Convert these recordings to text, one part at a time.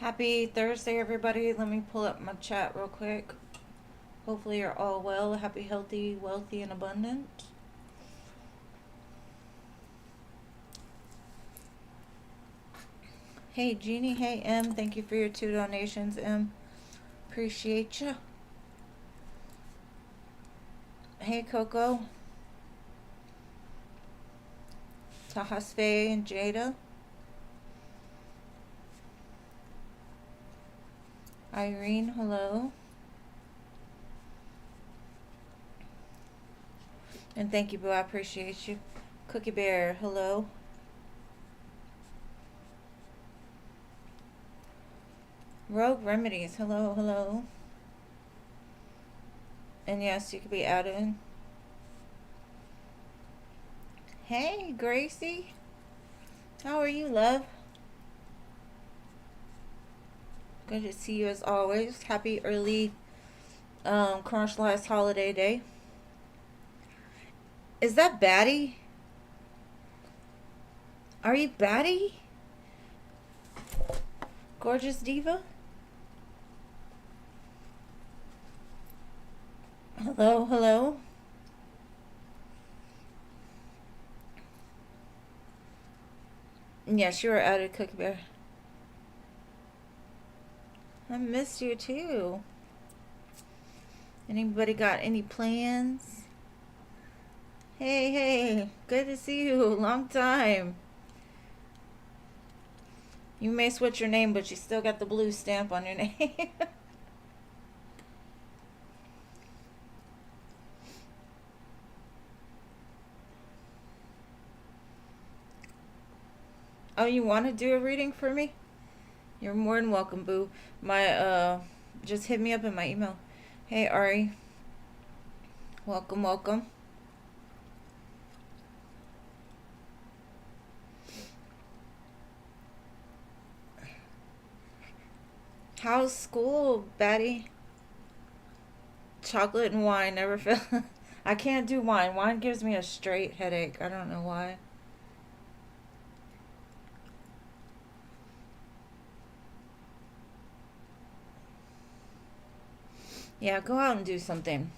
Happy Thursday, everybody. Let me pull up my chat real quick. Hopefully, you're all well, happy, healthy, wealthy, and abundant. Hey, Jeannie. Hey, M. Thank you for your 2 donations, M. Appreciate you. Hey, Coco. Tahasfe and Jada. Irene, hello. And thank you, Boo. I appreciate you. Cookie Bear, hello. Rogue Remedies, hello, hello. And yes, you could be added. Hey, Gracie. How are you, love? Good to see you as always. Happy early commercialized holiday day. Is that Batty? Are you Batty? Gorgeous Diva? Hello, hello. Yes, you were added, Cookie Bear. I missed you too. Anybody got any plans? Hey, hey, good to see you. Long time. You may switch your name, but you still got the blue stamp on your name. Oh, you want to do a reading for me? You're more than welcome, boo. Just hit me up in my email. Hey, Ari. Welcome, welcome. How's school, Batty? Chocolate and wine never feel. I can't do wine. Wine gives me a straight headache. I don't know why. Yeah, go out and do something.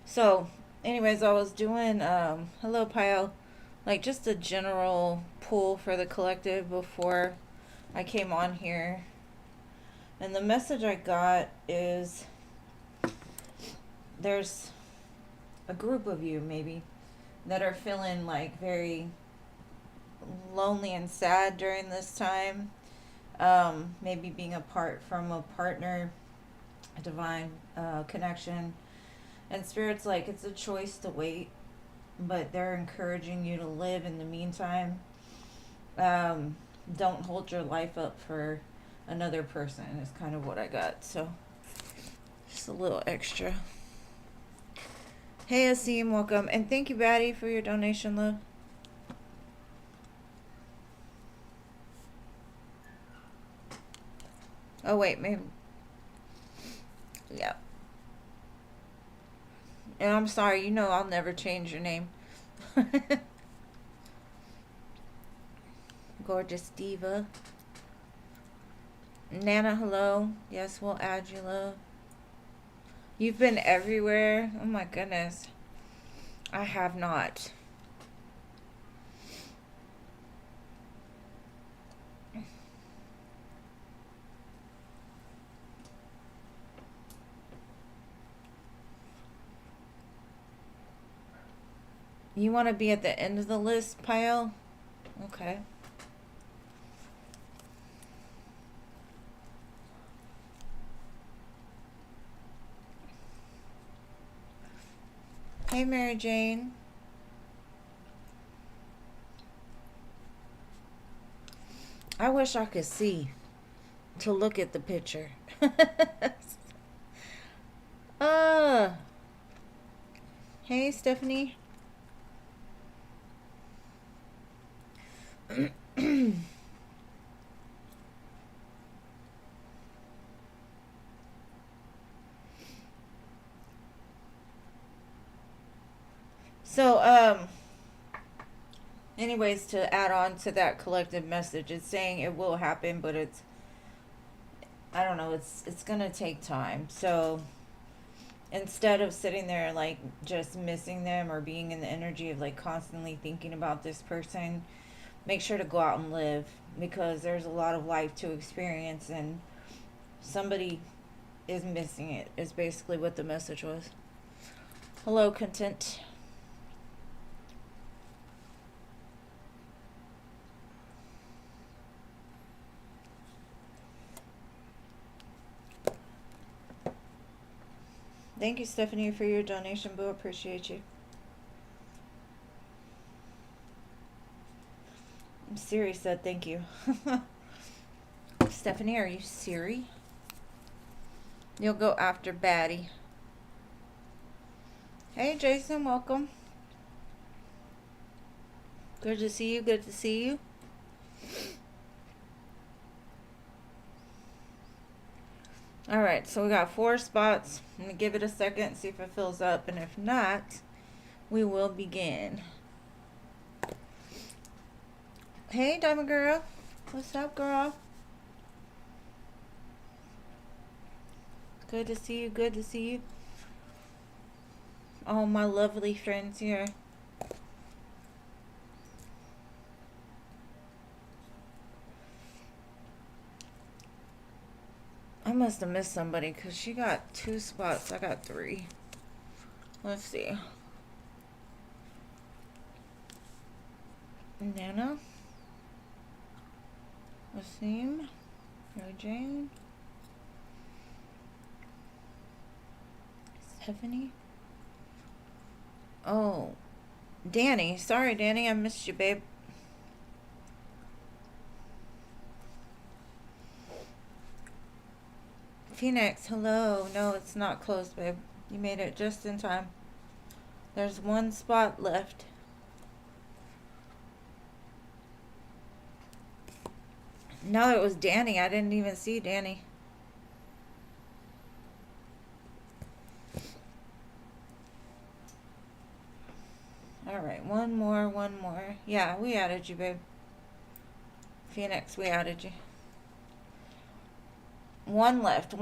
So, anyways, I was doing, hello, Pio, like just a general pull for the collective before I came on here. And the message I got is there's a group of you, maybe, that are feeling like very lonely and sad during this time. Maybe being apart from a partner, a divine connection. And Spirit's like, it's a choice to wait, but they're encouraging you to live in the meantime. Don't hold your life up for another person, is kind of what I got. So, just a little extra. Hey, Asim, welcome. And thank you, Batty, for your donation, love. Oh, wait, maybe. Yeah. And I'm sorry, you know I'll never change your name. Gorgeous Diva. Nana, hello. Yes, we'll add you, love. You've been everywhere. Oh my goodness. I have not. You want to be at the end of the list, Pyle? Okay. Hey, Mary Jane. I wish I could see to look at the picture. Hey, Stephanie. So, anyways, to add on to that collective message, it's saying it will happen, but it's, I don't know, it's gonna take time. So instead of sitting there like just missing them or being in the energy of like constantly thinking about this person, make sure to go out and live, because there's a lot of life to experience, and somebody is missing it, is basically what the message was. Hello, content. Thank you, Stephanie, for your donation, boo. Appreciate you. Siri said thank you. Stephanie, are you Siri? You'll go after Batty. Hey, Jason, welcome. Good to see you. Good to see you. All right, so we got 4 spots. I'm going to give it a second, see if it fills up. And if not, we will begin. Hey, Diamond Girl. What's up, girl? Good to see you. Good to see you. All my lovely friends here. I must have missed somebody because she got 2 spots. I got 3. Let's see. Nana. Wasim. Mary Jane. Stephanie. Oh. Danny. Sorry, Danny. I missed you, babe. Phoenix, hello. No, it's not closed, babe. You made it just in time. There's 1 spot left. No, it was Danny. I didn't even see Danny. Alright, one more. Yeah, we added you, babe. Phoenix, we added you. 1 left.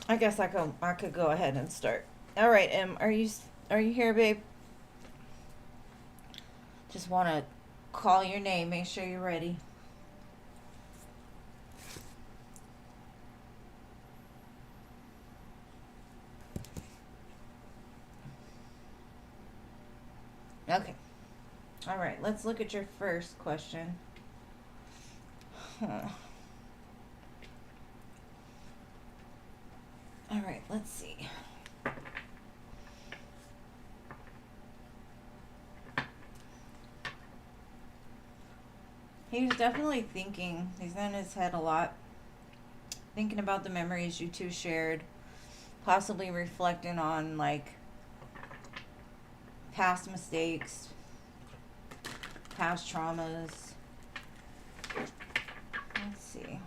I guess I could go ahead and start. All right, are you here, babe? Just want to call your name. Make sure you're ready. Okay. All right, let's look at your first question. All right, let's see. He was definitely thinking. He's in his head a lot. Thinking about the memories you two shared. Possibly reflecting on, like, past mistakes, past traumas. Let's see.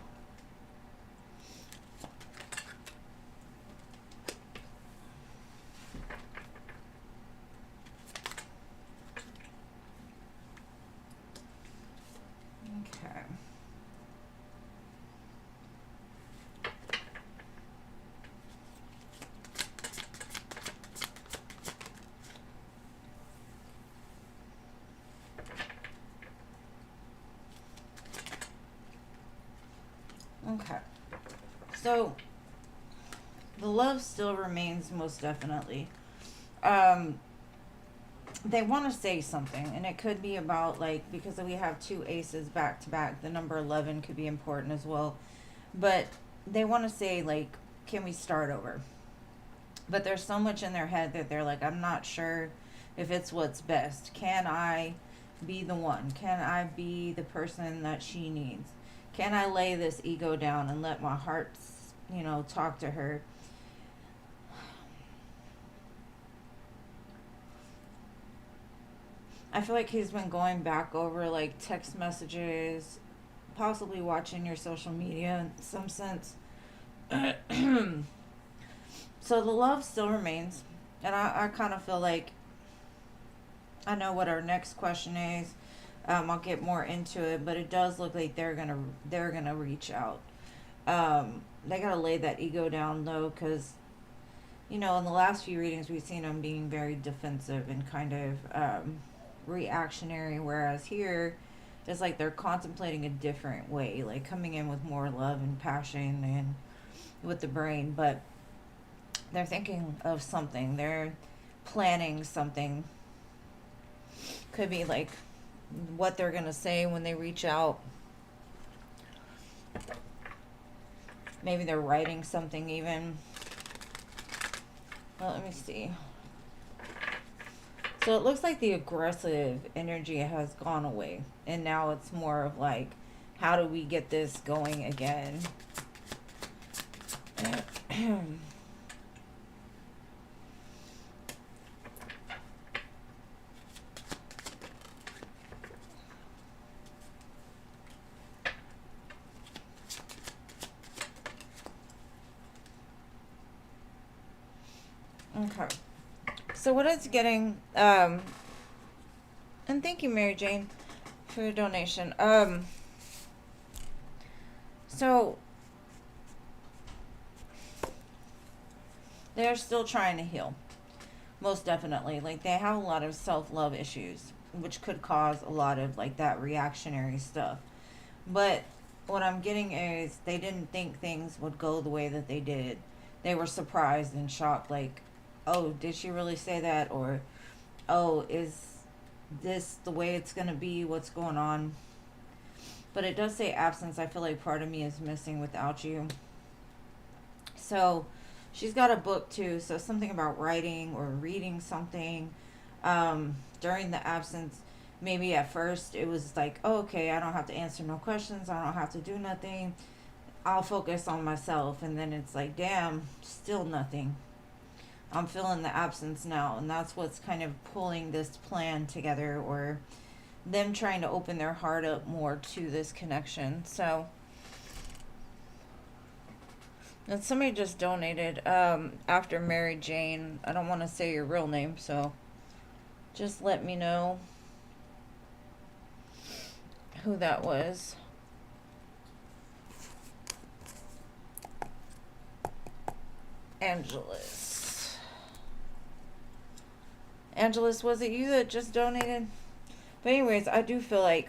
Okay. Okay. So the love still remains, most definitely. They want to say something, and it could be about, like, because we have 2 aces back to back, the number 11 could be important as well. But they want to say, like, can we start over? But there's so much in their head that they're like, I'm not sure if it's what's best. Can I be the one? Can I be the person that she needs? Can I lay this ego down and let my heart, talk to her? I feel like he's been going back over like text messages, possibly watching your social media in some sense. So the love still remains. And I kind of feel like I know what our next question is. I'll get more into it, but it does look like they're gonna reach out. They gotta lay that ego down low, because in the last few readings we've seen them being very defensive and kind of reactionary, whereas here it's like they're contemplating a different way, like coming in with more love and passion and with the brain, but they're thinking of something. They're planning something. Could be like what they're gonna say when they reach out. Maybe they're writing something even. Well, let me see. So it looks like the aggressive energy has gone away. And now it's more of like, how do we get this going again? Okay. So what it's getting, and thank you, Mary Jane, for your donation. So they're still trying to heal. Most definitely. Like, they have a lot of self-love issues, which could cause a lot of like that reactionary stuff. But what I'm getting is they didn't think things would go the way that they did. They were surprised and shocked, like, oh, did she really say that? Or, oh, is this the way it's going to be? What's going on? But it does say absence. I feel like part of me is missing without you. So she's got a book too. So something about writing or reading something during the absence. Maybe at first it was like, oh, okay, I don't have to answer no questions. I don't have to do nothing. I'll focus on myself. And then it's like, damn, still nothing. I'm feeling the absence now. And that's what's kind of pulling this plan together, or them trying to open their heart up more to this connection. So, and somebody just donated after Mary Jane. I don't want to say your real name, so just let me know who that was. Angelus, was it you that just donated? But anyways, I do feel like,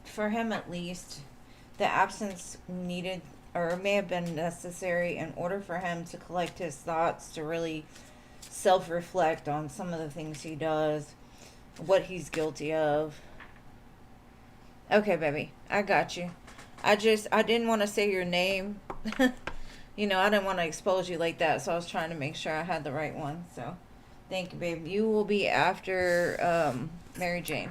for him at least, the absence needed, or may have been necessary, in order for him to collect his thoughts, to really self-reflect on some of the things he does, what he's guilty of. Okay, baby, I got you. I didn't want to say your name. I didn't want to expose you like that, so I was trying to make sure I had the right one. So, thank you, babe. You will be after Mary Jane.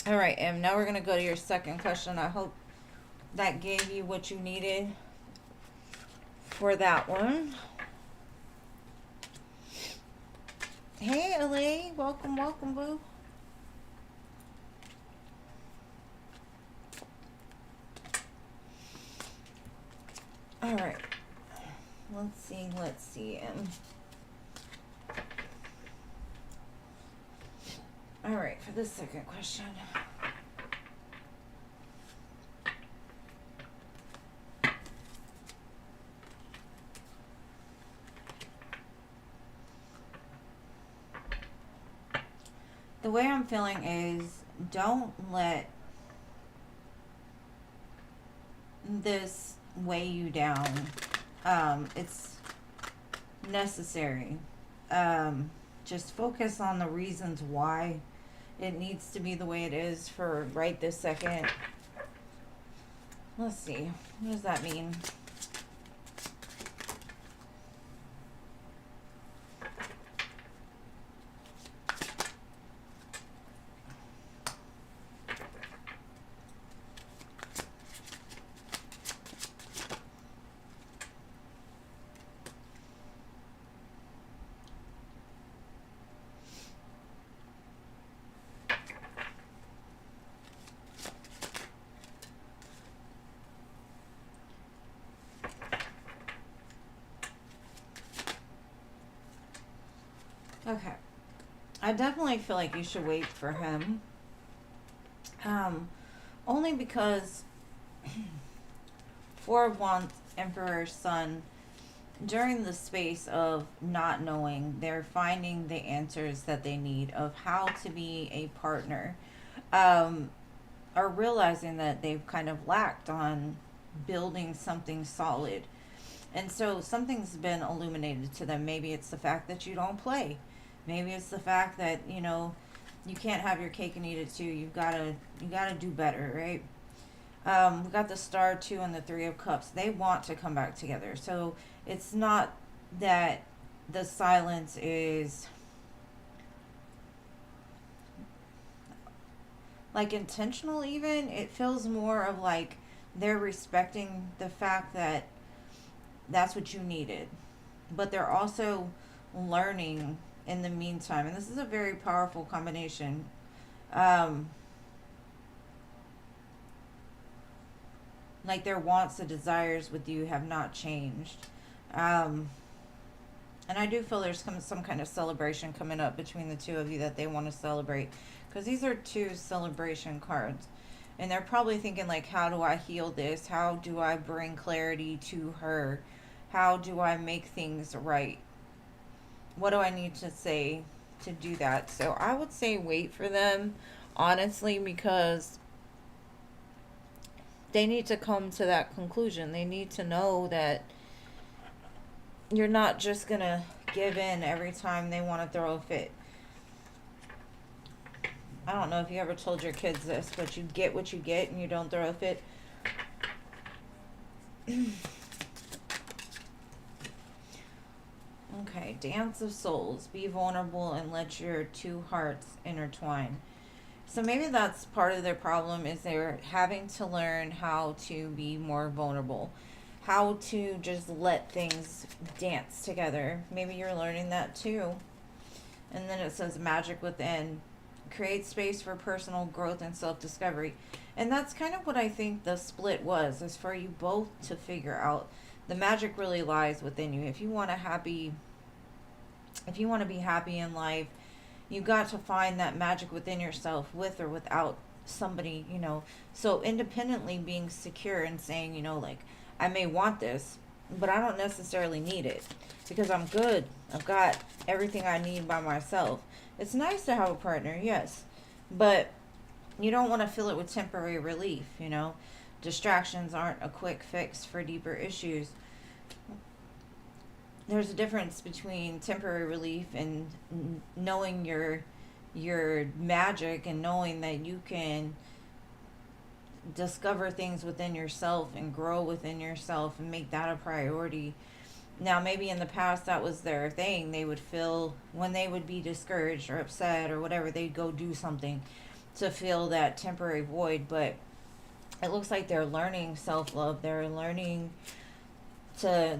All right, Em. Now we're going to go to your second question. I hope that gave you what you needed for that one. Hey, LA. Welcome, boo. All right. Let's see. All right, for the second question. The way I'm feeling is, don't let this weigh you down. It's necessary. Just focus on the reasons why it needs to be the way it is for right this second. Let's see. What does that mean? Okay. I definitely feel like you should wait for him. Um, Only because for one Emperor's son, during the space of not knowing, they're finding the answers that they need of how to be a partner. Um, are realizing that they've kind of lacked on building something solid. And so something's been illuminated to them. Maybe it's the fact that you don't play. Maybe it's the fact that, you can't have your cake and eat it too. You gotta do better, right? We got the star two and the three of cups. They want to come back together. So it's not that the silence is like intentional, even. It feels more of like they're respecting the fact that that's what you needed, but they're also learning in the meantime. And this is a very powerful combination. Um, like their wants and desires with you have not changed. Um, and I do feel there's some kind of celebration coming up between the two of you that they want to celebrate, because these are two celebration cards. And they're probably thinking like, how do I heal this? How do I bring clarity to her? How do I make things right? What do I need to say to do that? So I would say wait for them, honestly, because they need to come to that conclusion. They need to know that you're not just going to give in every time they want to throw a fit. I don't know if you ever told your kids this, but you get what you get and you don't throw a fit. Okay, Dance of Souls. Be vulnerable and let your two hearts intertwine. So maybe that's part of their problem, is they're having to learn how to be more vulnerable. How to just let things dance together. Maybe you're learning that too. And then it says magic within. Create space for personal growth and self-discovery. And that's kind of what I think the split was, is for you both to figure out the magic really lies within you. If you want to be happy in life, you got to find that magic within yourself, with or without somebody, so independently being secure and saying, like, I may want this, but I don't necessarily need it, because I'm good. I've got everything I need by myself. It's nice to have a partner, yes, but you don't want to fill it with temporary relief. Distractions aren't a quick fix for deeper issues. There's a difference between temporary relief and knowing your magic, and knowing that you can discover things within yourself and grow within yourself and make that a priority. Now, maybe in the past that was their thing. They would feel, when they would be discouraged or upset or whatever, they'd go do something to fill that temporary void. But it looks like they're learning self love. They're learning to,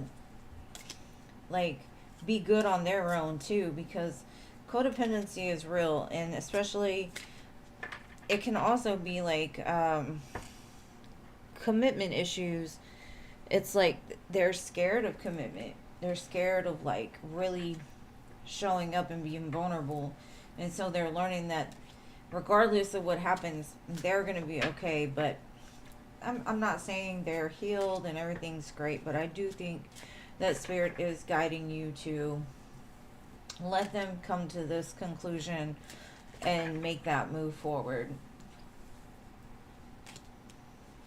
like, be good on their own too, because codependency is real. And especially, it can also be like commitment issues. It's like they're scared of commitment. They're scared of like really showing up and being vulnerable. And so they're learning that regardless of what happens, they're going to be okay. But I'm not saying they're healed and everything's great, but I do think that spirit is guiding you to let them come to this conclusion and make that move forward.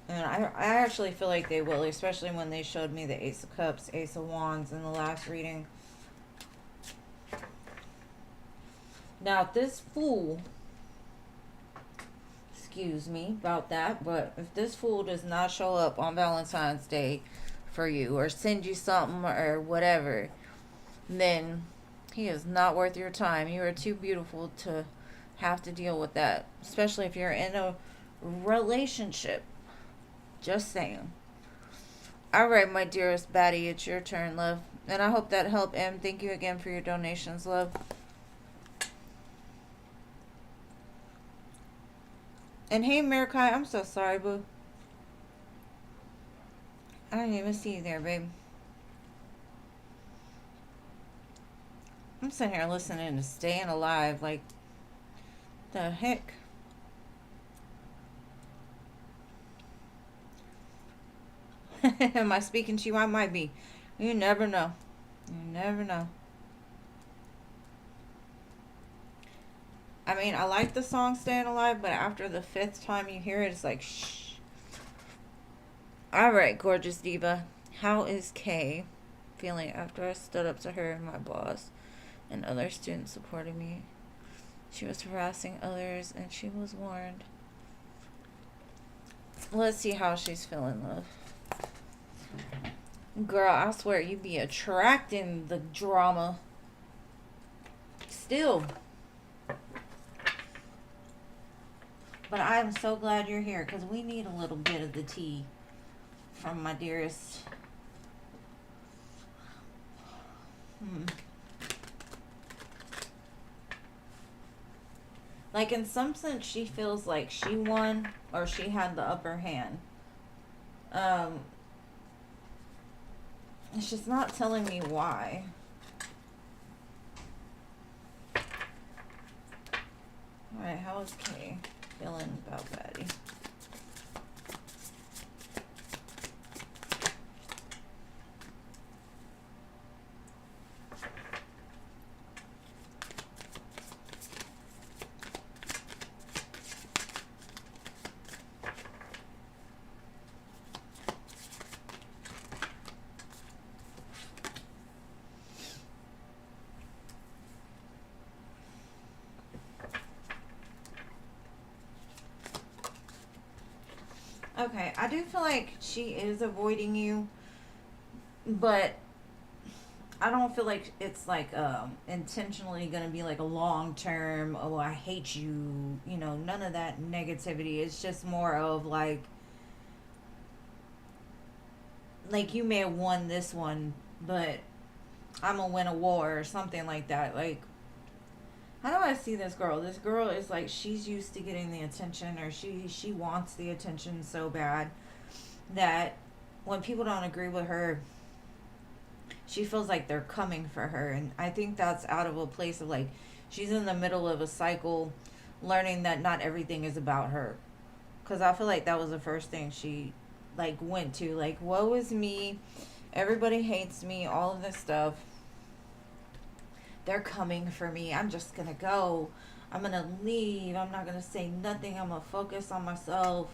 And I actually feel like they will, especially when they showed me the Ace of Cups, Ace of Wands in the last reading. Now, if this fool, excuse me about that, but if this fool does not show up on Valentine's Day for you, or send you something or whatever, then he is not worth your time. You are too beautiful to have to deal with that, especially if you're in a relationship. Just saying. All right, my dearest baddie, it's your turn, love. And I hope that helped, Em. Thank you again for your donations, love. And hey, Mirakai, I'm so sorry, boo. I didn't even see you there, babe. I'm sitting here listening to Staying Alive. Like, the heck? Am I speaking to you? I might be. You never know. You never know. I mean, I like the song Staying Alive, but after the fifth time you hear it, it's like, shh. Alright, gorgeous diva. How is Kay feeling after I stood up to her and my boss and other students supporting me? She was harassing others and she was warned. Let's see how she's feeling, love. Girl, I swear you be attracting the drama. Still. But I am so glad you're here because we need a little bit of the tea from my dearest. Like, in some sense, she feels like she won or she had the upper hand. It's just not telling me why. Alright, how is Kay feeling about Patty? Okay, I do feel like she is avoiding you, but I don't feel like it's like intentionally gonna be like a long term, oh I hate you, you know, none of that negativity. It's just more of like you may have won this one, but I'm gonna win a war or something like that. Like, how do I see this girl? This girl is like, she's used to getting the attention, or she wants the attention so bad that when people don't agree with her, she feels like they're coming for her. And I think that's out of a place of like, she's in the middle of a cycle, learning that not everything is about her. Because I feel like that was the first thing she like went to, like, woe is me, everybody hates me, all of this stuff. They're coming for me. I'm just gonna go. I'm gonna leave. I'm not gonna say nothing. I'm gonna focus on myself.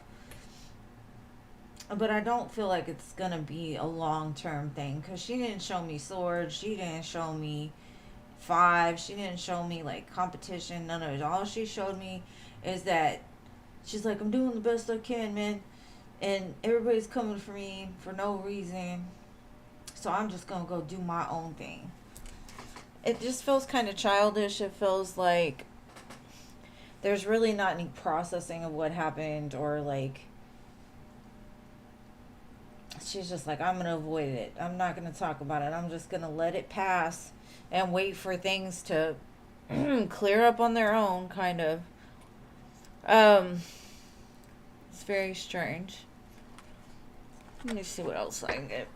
But I don't feel like it's gonna be a long-term thing, because she didn't show me swords. She didn't show me five. She didn't show me like competition. None of it. All she showed me is that she's like, I'm doing the best I can, man, and everybody's coming for me for no reason, so I'm just gonna go do my own thing. It just feels kind of childish. It feels like there's really not any processing of what happened, or like she's just like, I'm gonna avoid it. I'm not gonna talk about it. I'm just gonna let it pass and wait for things to clear up on their own, kind of. It's very strange. Let me see what else I can get.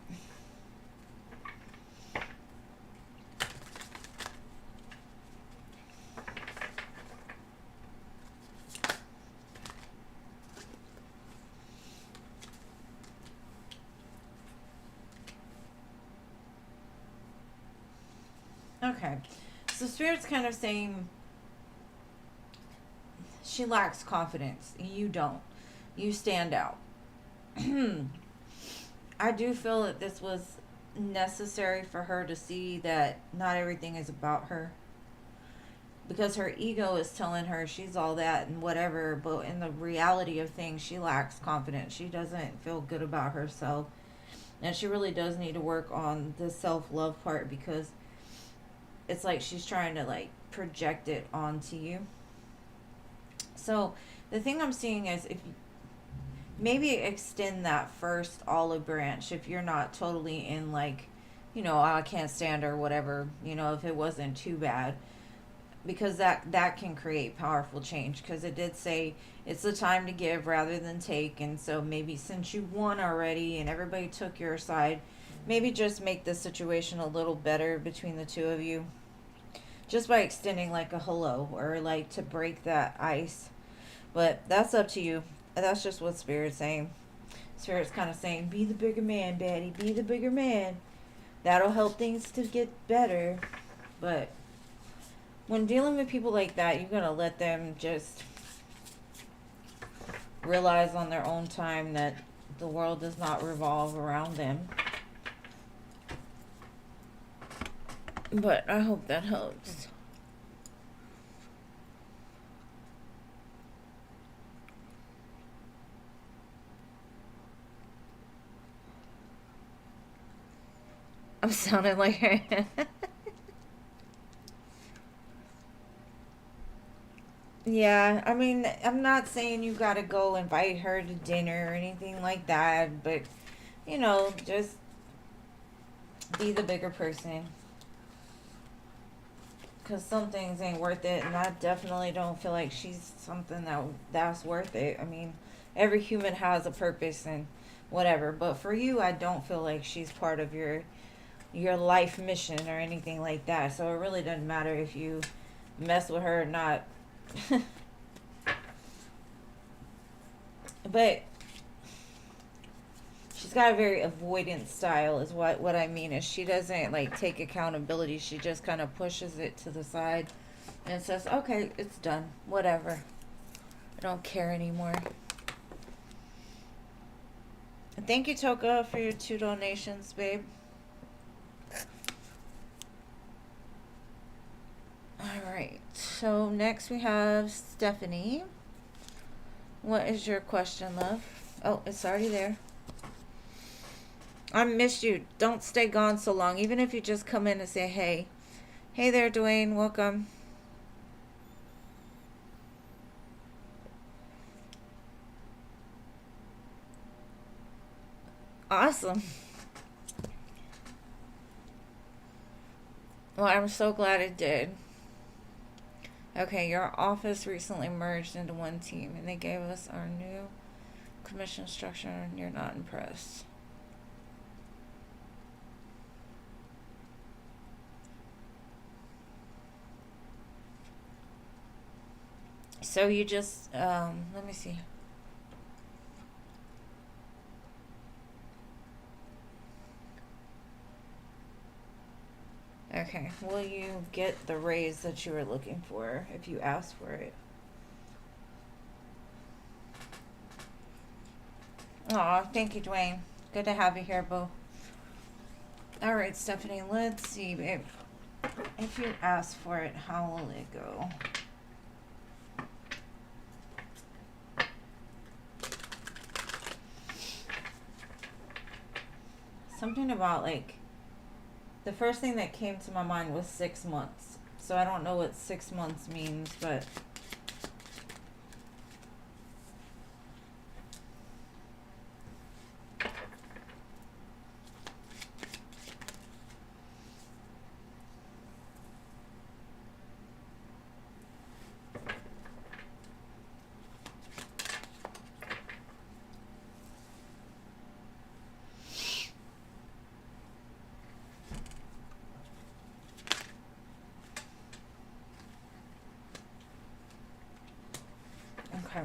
Okay, so Spirit's kind of saying she lacks confidence. You don't. You stand out. I do feel that this was necessary for her to see that not everything is about her. Because her ego is telling her she's all that and whatever, but in the reality of things, she lacks confidence. She doesn't feel good about herself. And she really does need to work on the self-love part, because it's like she's trying to like project it onto you. So the thing I'm seeing is, if you maybe extend that first olive branch, if you're not totally in like, you know, I can't stand her, whatever, you know, if it wasn't too bad, because that can create powerful change, because it did say it's the time to give rather than take. And so maybe since you won already and everybody took your side, maybe just make the situation a little better between the two of you. just by extending like a hello or like to break that ice. But that's up to you. That's just what Spirit's saying. Spirit's kind of saying, be the bigger man, Daddy. Be the bigger man. That'll help things to get better. But when dealing with people like that, you're going to let them just realize on their own time that the world does not revolve around them. But I hope that helps. I'm sounding like her. Yeah, I mean, I'm not saying you gotta go invite her to dinner or anything like that, but, just be the bigger person. Because some things ain't worth it, and I definitely don't feel like she's something that's worth it. I mean, every human has a purpose and whatever, but for you, I don't feel like she's part of your life mission or anything like that. So it really doesn't matter if you mess with her or not. But she's got a very avoidant style is what I mean is she doesn't like take accountability. She just kind of pushes it to the side and says, okay, it's done, whatever, I don't care anymore. Thank you, Toka, for your 2 donations, babe. Alright, so next we have Stephanie. What is your question, love? Oh, it's already there. I missed you. Don't stay gone so long. Even if you just come in and say, hey. Hey there, Dwayne. Welcome. Awesome. Well, I'm so glad it did. Okay, your office recently merged into one team, and they gave us our new commission structure, and you're not impressed. So you just, let me see. Okay, will you get the raise that you were looking for if you asked for it? Aw, thank you, Dwayne. Good to have you here, boo. Alright, Stephanie, let's see, babe. If you ask for it, how will it go? Something about, like, the first thing that came to my mind was 6 months. So I don't know what 6 months means, but... Okay.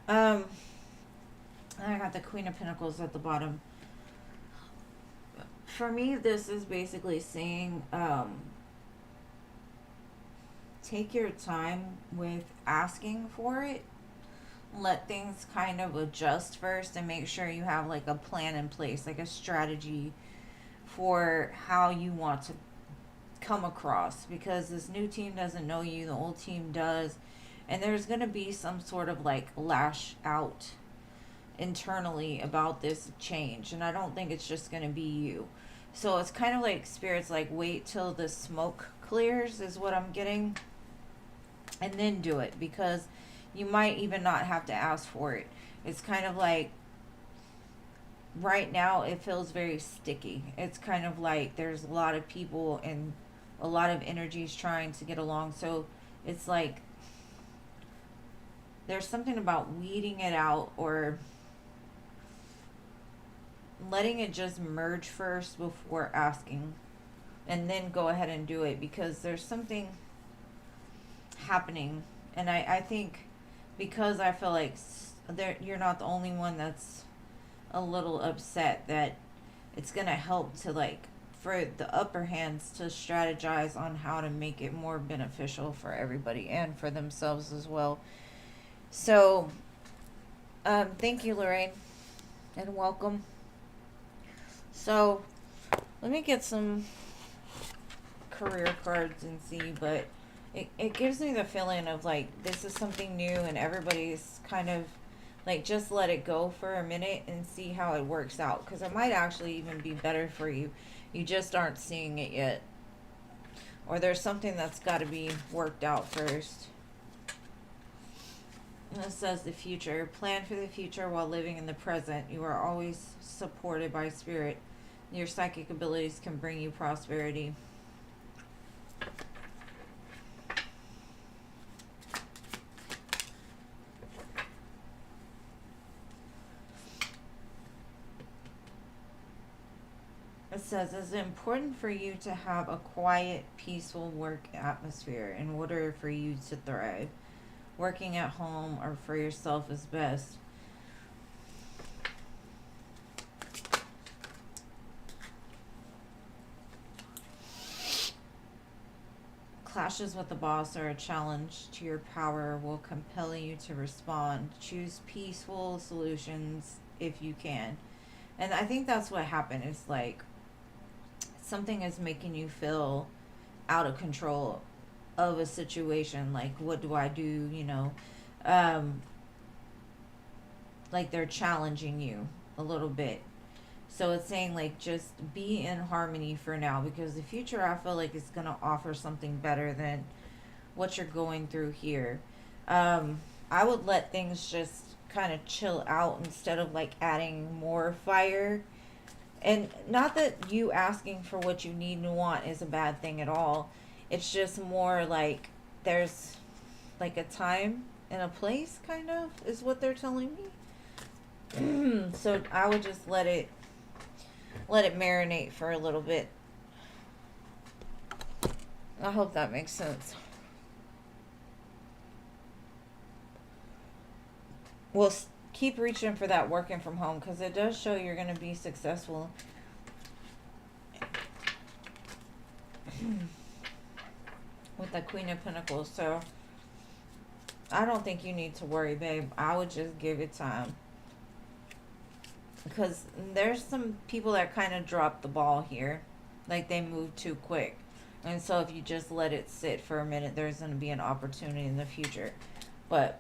I got the Queen of Pentacles at the bottom. For me, this is basically saying, take your time with asking for it. Let things kind of adjust first and make sure you have like a plan in place, like a strategy for how you want to come across, because this new team doesn't know you, the old team does, and there's going to be some sort of like lash out internally about this change, and I don't think it's just going to be you. So it's kind of like Spirit's like, wait till the smoke clears is what I'm getting, and then do it, because you might even not have to ask for it. It's kind of like right now it feels very sticky. It's kind of like there's a lot of people and a lot of energies trying to get along. So it's like there's something about weeding it out or letting it just merge first before asking, and then go ahead and do it, because there's something happening. And I think because I feel like you're not the only one that's a little upset, that it's going to help to like for the upper hands to strategize on how to make it more beneficial for everybody and for themselves as well. So, thank you, Lorraine, and welcome. So, let me get some career cards and see, but it gives me the feeling of like this is something new and everybody's kind of like just let it go for a minute and see how it works out, because it might actually even be better for you. You just aren't seeing it yet, or there's something that's got to be worked out first. And it says the future. Plan for the future while living in the present. You are always supported by spirit. Your psychic abilities can bring you prosperity. It says it's important for you to have a quiet, peaceful work atmosphere in order for you to thrive. Working at home or for yourself is best. Clashes with the boss or a challenge to your power will compel you to respond. Choose peaceful solutions if you can. And I think that's what happened. It's like something is making you feel out of control of a situation. Like, what do I do? Um, like they're challenging you a little bit. So it's saying like just be in harmony for now, because the future I feel like is gonna offer something better than what you're going through here. I would let things just kind of chill out instead of like adding more fire. And not that you asking for what you need and want is a bad thing at all. It's just more like there's like a time and a place, kind of, is what they're telling me. So I would just let it marinate for a little bit. I hope that makes sense. We'll keep reaching for that working from home, because it does show you're going to be successful. With the Queen of Pentacles. So I don't think you need to worry, babe. I would just give it time, because there's some people that kind of dropped the ball here. Like they moved too quick. And so if you just let it sit for a minute, there's going to be an opportunity in the future. But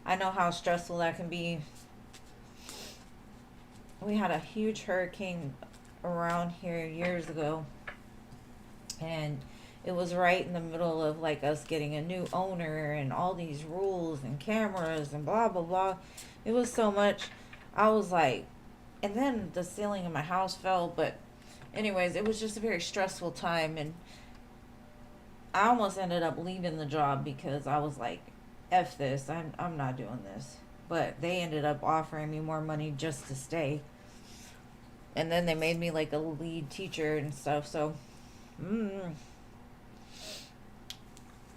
I know how stressful that can be. We had a huge hurricane around here years ago, and it was right in the middle of like us getting a new owner and all these rules and cameras and blah blah blah. It was so much. I was like, and then the ceiling of my house fell. But anyways, it was just a very stressful time, and I almost ended up leaving the job because I was like, F this, I'm not doing this. But they ended up offering me more money just to stay. And then they made me like a lead teacher and stuff. So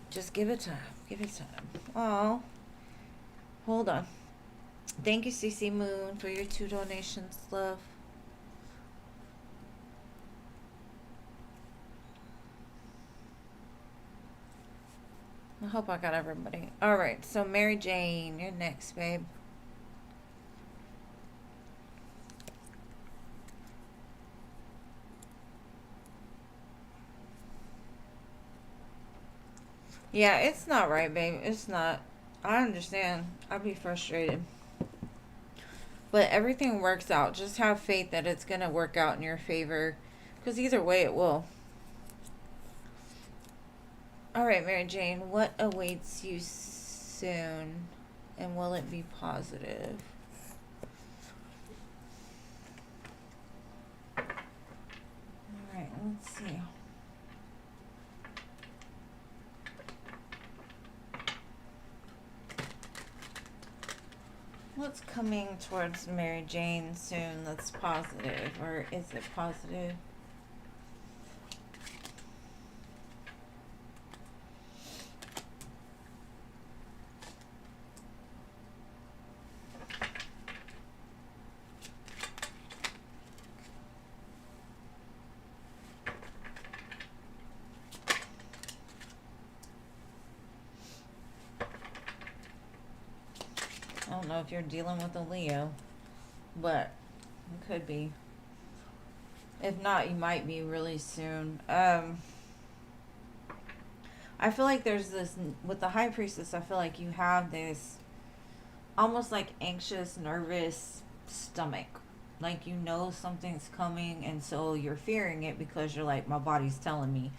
just give it time. Give it time. Oh, hold on. Thank you, CC Moon, for your 2 donations, love. I hope I got everybody. All right, so Mary Jane, you're next, babe. Yeah, it's not right, babe. It's not. I understand. I'd be frustrated. But everything works out. Just have faith that it's going to work out in your favor, because either way it will. All right, Mary Jane, what awaits you soon, and will it be positive? All right, let's see. What's coming towards Mary Jane soon that's positive, or is it positive? know if you're dealing with a Leo, but it could be. If not, you might be really soon. I feel like there's this, with the High Priestess, I feel like you have this almost like anxious, nervous stomach. Like you know something's coming, and so you're fearing it because you're like, my body's telling me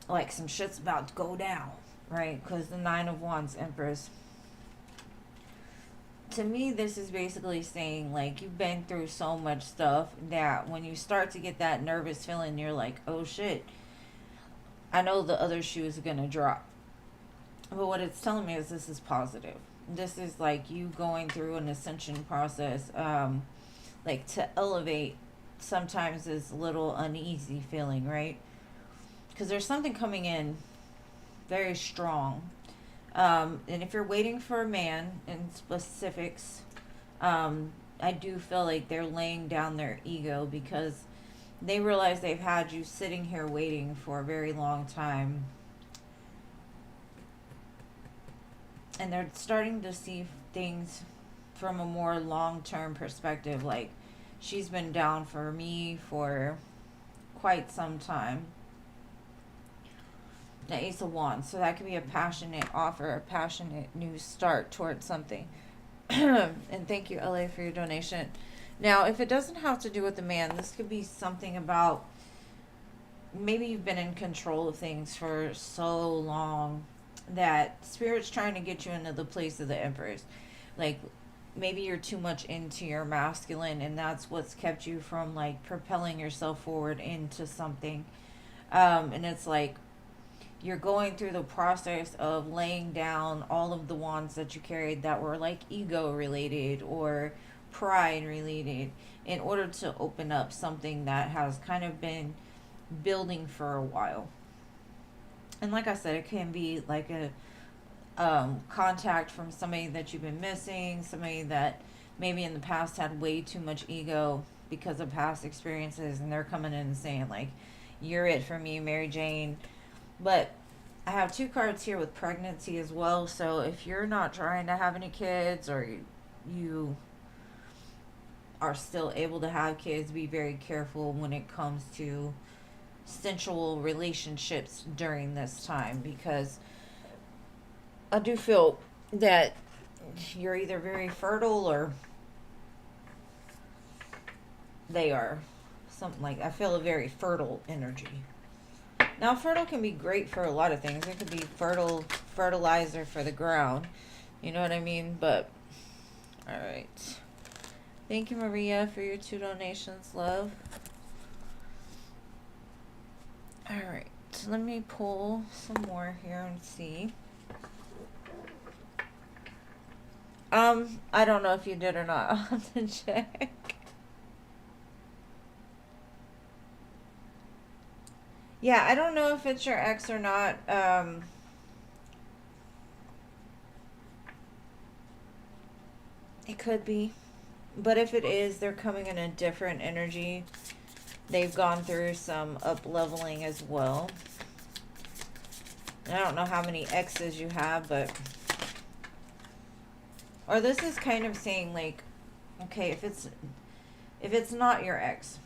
like some shit's about to go down, right? Because the Nine of Wands, Empress. To me, this is basically saying like you've been through so much stuff that when you start to get that nervous feeling, you're like, oh shit, I know the other shoe is gonna drop. But what it's telling me is this is positive. This is like you going through an ascension process, like to elevate sometimes is a little uneasy feeling, right? Because there's something coming in very strong. And if you're waiting for a man in specifics, I do feel like they're laying down their ego because they realize they've had you sitting here waiting for a very long time. And they're starting to see things from a more long-term perspective. Like, she's been down for me for quite some time. The Ace of Wands. So that could be a passionate offer, a passionate new start towards something. And thank you, LA, for your donation. Now, if it doesn't have to do with the man, this could be something about maybe you've been in control of things for so long that Spirit's trying to get you into the place of the Empress. Like, maybe you're too much into your masculine, and that's what's kept you from, like, propelling yourself forward into something. And it's like, you're going through the process of laying down all of the wands that you carried that were, like, ego related or pride related in order to open up something that has kind of been building for a while. And like I said, it can be like a contact from somebody that you've been missing, somebody that maybe in the past had way too much ego because of past experiences, and they're coming in and saying like, you're it for me, Mary Jane. But I have two cards here with pregnancy as well, so if you're not trying to have any kids, or you are still able to have kids, be very careful when it comes to sensual relationships during this time, because I do feel that you're either very fertile or they are. Something like, I feel a very fertile energy. Now, fertile can be great for a lot of things. It could be fertilizer for the ground. You know what I mean? But, alright. Thank you, Maria, for your 2 donations, love. Alright, let me pull some more here and see. I don't know if you did or not. I'll have to check. Yeah, I don't know if it's your ex or not. It could be. But if it is, they're coming in a different energy. They've gone through some up-leveling as well. I don't know how many exes you have, but... Or this is kind of saying, like, okay, if it's not your ex,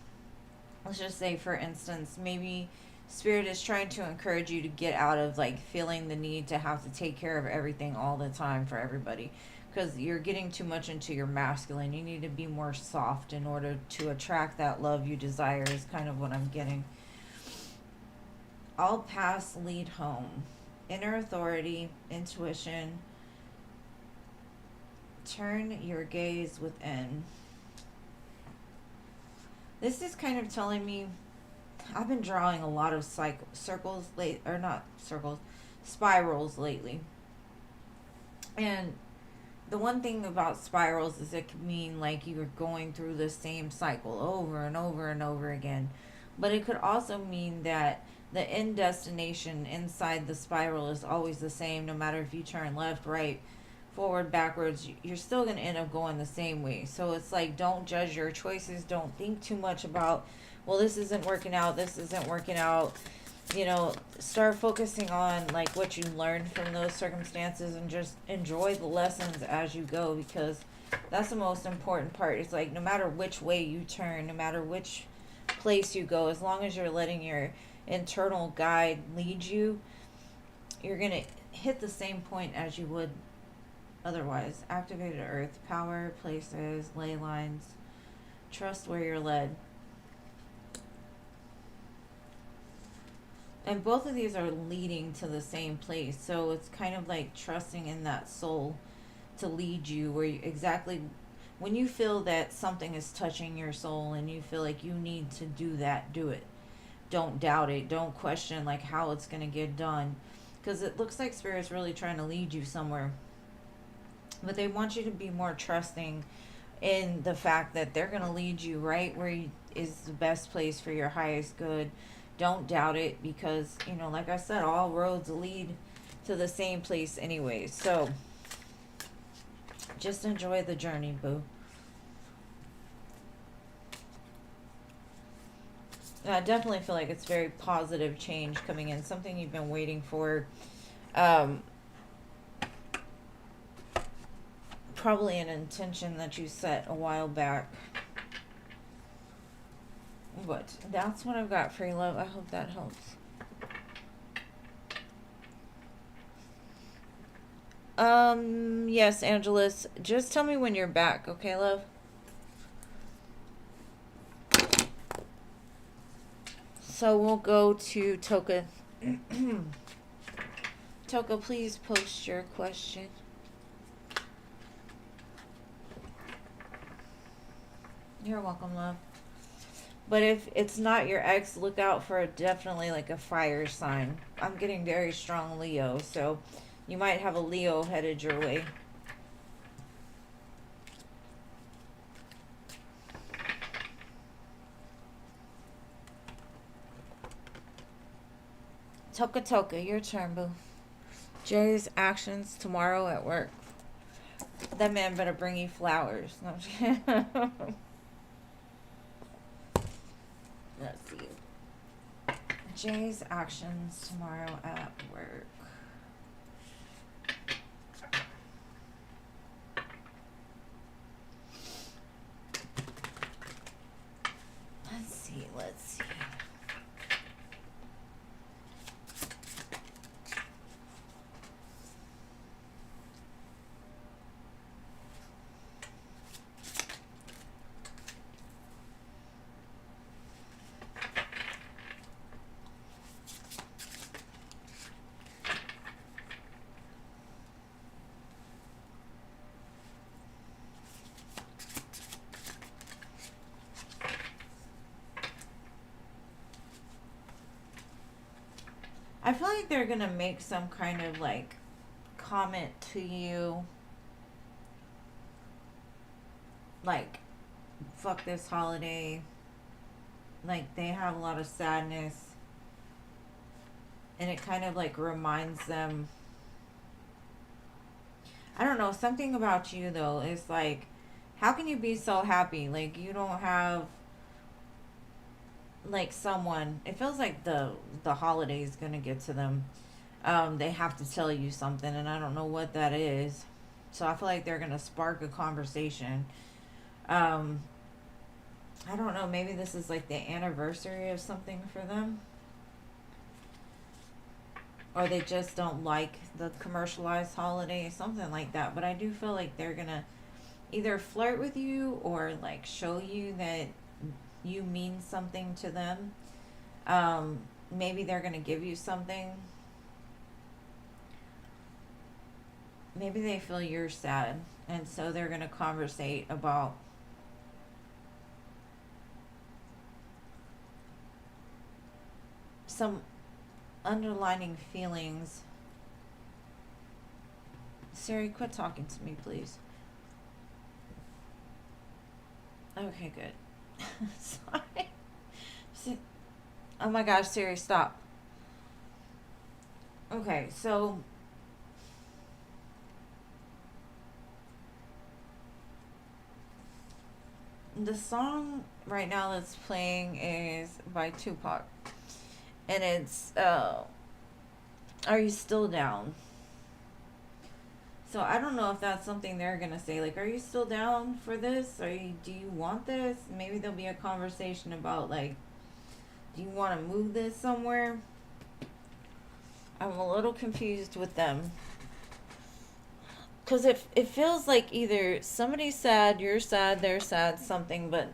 let's just say, for instance, maybe Spirit is trying to encourage you to get out of, like, feeling the need to have to take care of everything all the time for everybody. Because you're getting too much into your masculine. You need to be more soft in order to attract that love you desire, is kind of what I'm getting. All paths lead home. Inner authority, intuition. Turn your gaze within. This is kind of telling me, I've been drawing a lot of spirals lately. And the one thing about spirals is it can mean like you're going through the same cycle over and over and over again. But it could also mean that the end destination inside the spiral is always the same, no matter if you turn left, right, forward, backwards. You're still going to end up going the same way. So it's like, don't judge your choices. Don't think too much about, well, this isn't working out, this isn't working out. You know, start focusing on like what you learned from those circumstances and just enjoy the lessons as you go, because that's the most important part. It's like no matter which way you turn, no matter which place you go, as long as you're letting your internal guide lead you, you're going to hit the same point as you would otherwise. Activated earth, power, places, ley lines, trust where you're led. And both of these are leading to the same place. So it's kind of like trusting in that soul to lead you where you exactly when you feel that something is touching your soul and you feel like you need to do that, do it. Don't doubt it. Don't question like how it's going to get done, because it looks like spirit's really trying to lead you somewhere. But they want you to be more trusting in the fact that they're going to lead you right where is the best place for your highest good. Don't doubt it, because, you know, like I said, all roads lead to the same place anyway. So just enjoy the journey, boo. And I definitely feel like it's very positive change coming in, something you've been waiting for. Um, Probably an intention that you set a while back. But that's what I've got for you, love. I hope that helps. Yes, Angelus. Just tell me when you're back, okay, love? So we'll go to Toka. Toka, please post your question. You're welcome, love. But if it's not your ex, look out for definitely like a fire sign. I'm getting very strong Leo, so you might have a Leo headed your way. Toka Toka, your turn, boo. Jay's actions tomorrow at work. That man better bring you flowers. No, let's see. Jay's actions tomorrow at work. Let's see. I feel like they're gonna make some kind of like comment to you, like, fuck this holiday. Like, they have a lot of sadness, and it kind of like reminds them. I don't know, something about you though is like, how can you be so happy? Like, you don't have like someone. It feels like the holiday is gonna get to them. They have to tell you something, and I don't know what that is. So I feel like they're gonna spark a conversation. Um, I don't know. Maybe this is like the anniversary of something for them, or they just don't like the commercialized holiday, something like that. But I do feel like they're gonna either flirt with you or like show you that you mean something to them. Um, Maybe they're gonna give you something. Maybe they feel you're sad, and so they're gonna conversate about some underlining feelings. Siri, quit talking to me, please. Okay, good. Sorry. Oh my gosh, Siri, stop. Okay, so the song right now that's playing is by Tupac. And it's, are you still down? So I don't know if that's something they're gonna say. Like, are you still down for this? Do you want this? Maybe there'll be a conversation about like, do you want to move this somewhere? I'm a little confused with them. Because it feels like either somebody's sad, you're sad, they're sad, something, but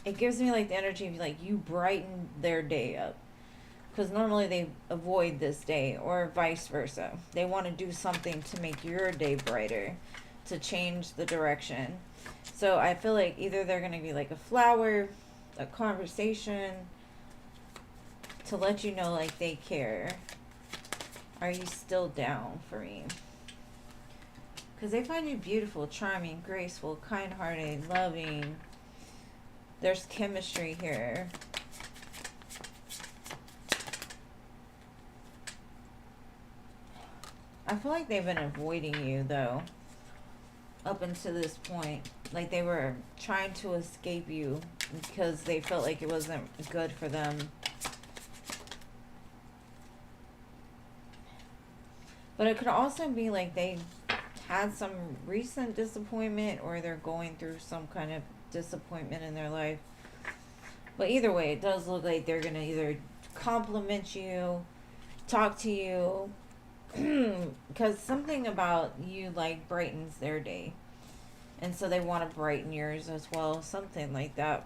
it gives me like the energy of like you brighten their day up. Because normally they avoid this day, or vice versa. They want to do something to make your day brighter, to change the direction. So I feel like either they're going to be like a flower, a conversation, to let you know like they care. Are you still down for me? Because they find you beautiful, charming, graceful, kind-hearted, loving. There's chemistry here. I feel like they've been avoiding you, though, up until this point. Like they were trying to escape you because they felt like it wasn't good for them. But it could also be like they had some recent disappointment, or they're going through some kind of disappointment in their life. But either way, it does look like they're going to either compliment you, talk to you, because something about you like brightens their day, and so they want to brighten yours as well, something like that.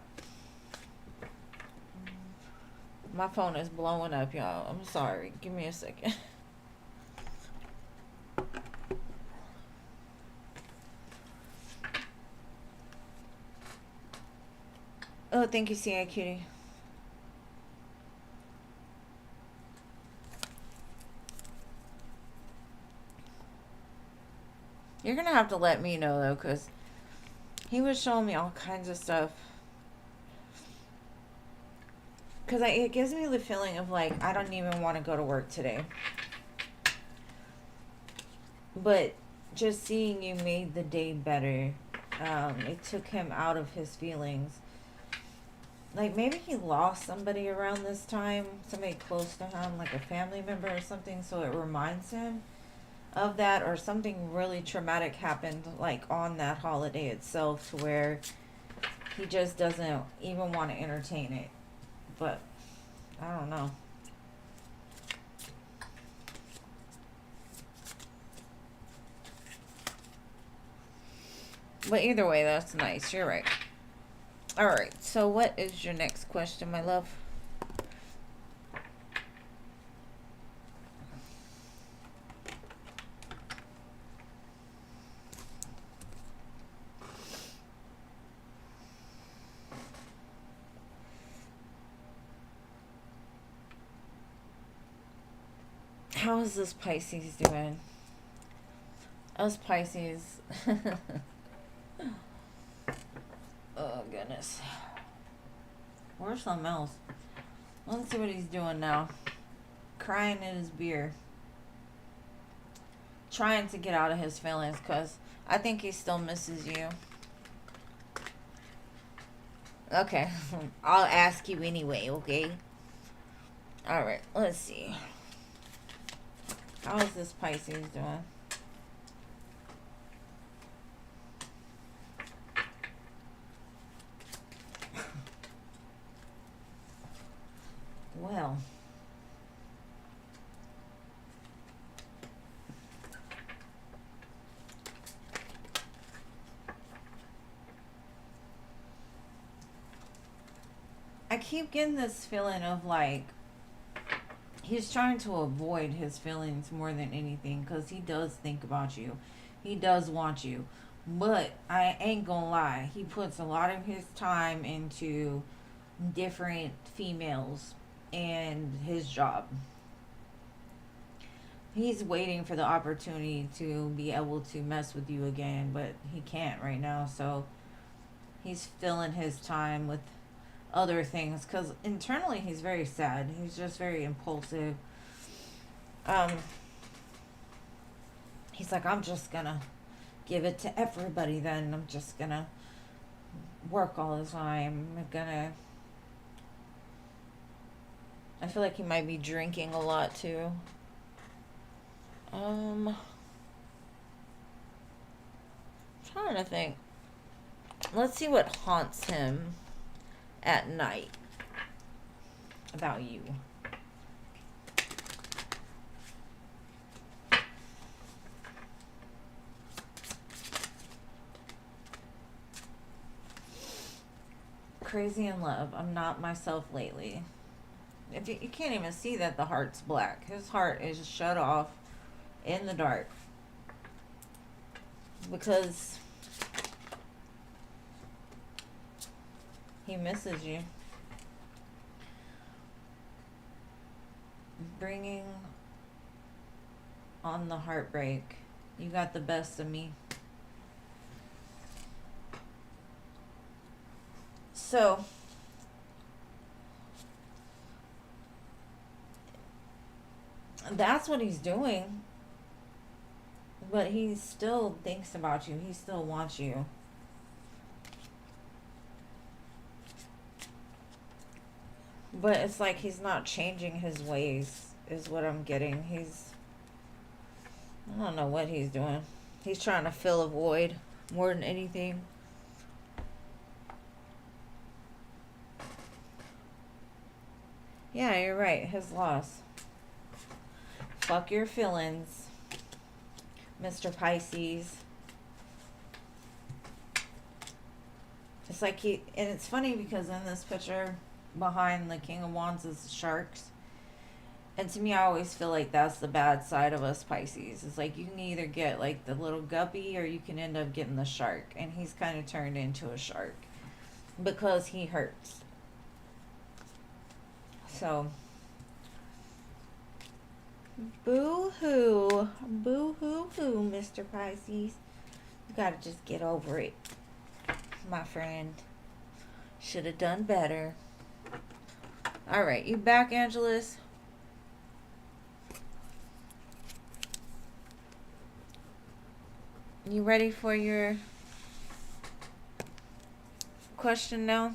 My phone is blowing up, y'all. I'm sorry, give me a second. Oh, thank you, CI Cutie. You're gonna have to let me know though, because he was showing me all kinds of stuff. Because it gives me the feeling of like, I don't even want to go to work today. But just seeing you made the day better. It took him out of his feelings. Like maybe he lost somebody around this time, somebody close to him, like a family member or something, so it reminds him of that, or something really traumatic happened like on that holiday itself to where he just doesn't even want to entertain it. But I don't know. But either way, that's nice. You're right. Alright, so what is your next question, my love? How is this Pisces doing? Us Pisces. Oh, goodness. Where's something else? Let's see what he's doing now. Crying in his beer. Trying to get out of his feelings, because I think he still misses you. Okay. I'll ask you anyway, okay? Alright, let's see. How is this Pisces doing? Well, I keep getting this feeling of like he's trying to avoid his feelings more than anything, because he does think about you. He does want you. But I ain't gonna lie, he puts a lot of his time into different females and his job. He's waiting for the opportunity to be able to mess with you again, but he can't right now. So he's filling his time with other things, because internally he's very sad. He's just very impulsive. Um, he's like, I'm just gonna give it to everybody then. I'm just gonna work all the time. I feel like he might be drinking a lot too. Trying to think. Let's see what haunts him at night about you. Crazy in love. I'm not myself lately. If you can't even see that the heart's black. His heart is shut off in the dark. Because he misses you. Bringing on the heartbreak. You got the best of me. So, that's what he's doing. But he still thinks about you. He still wants you. But it's like he's not changing his ways, is what I'm getting. I don't know what he's doing. He's trying to fill a void more than anything. Yeah, you're right. His loss. Fuck your feelings, Mr. Pisces. It's like and it's funny because in this picture behind the King of Wands is sharks. And to me, I always feel like that's the bad side of us Pisces. It's like you can either get like the little guppy or you can end up getting the shark. And he's kind of turned into a shark because he hurts. So, boo-hoo. Boo-hoo-hoo, Mr. Pisces. You gotta just get over it, my friend. Should have done better. Alright, you back, Angelus? You ready for your question now?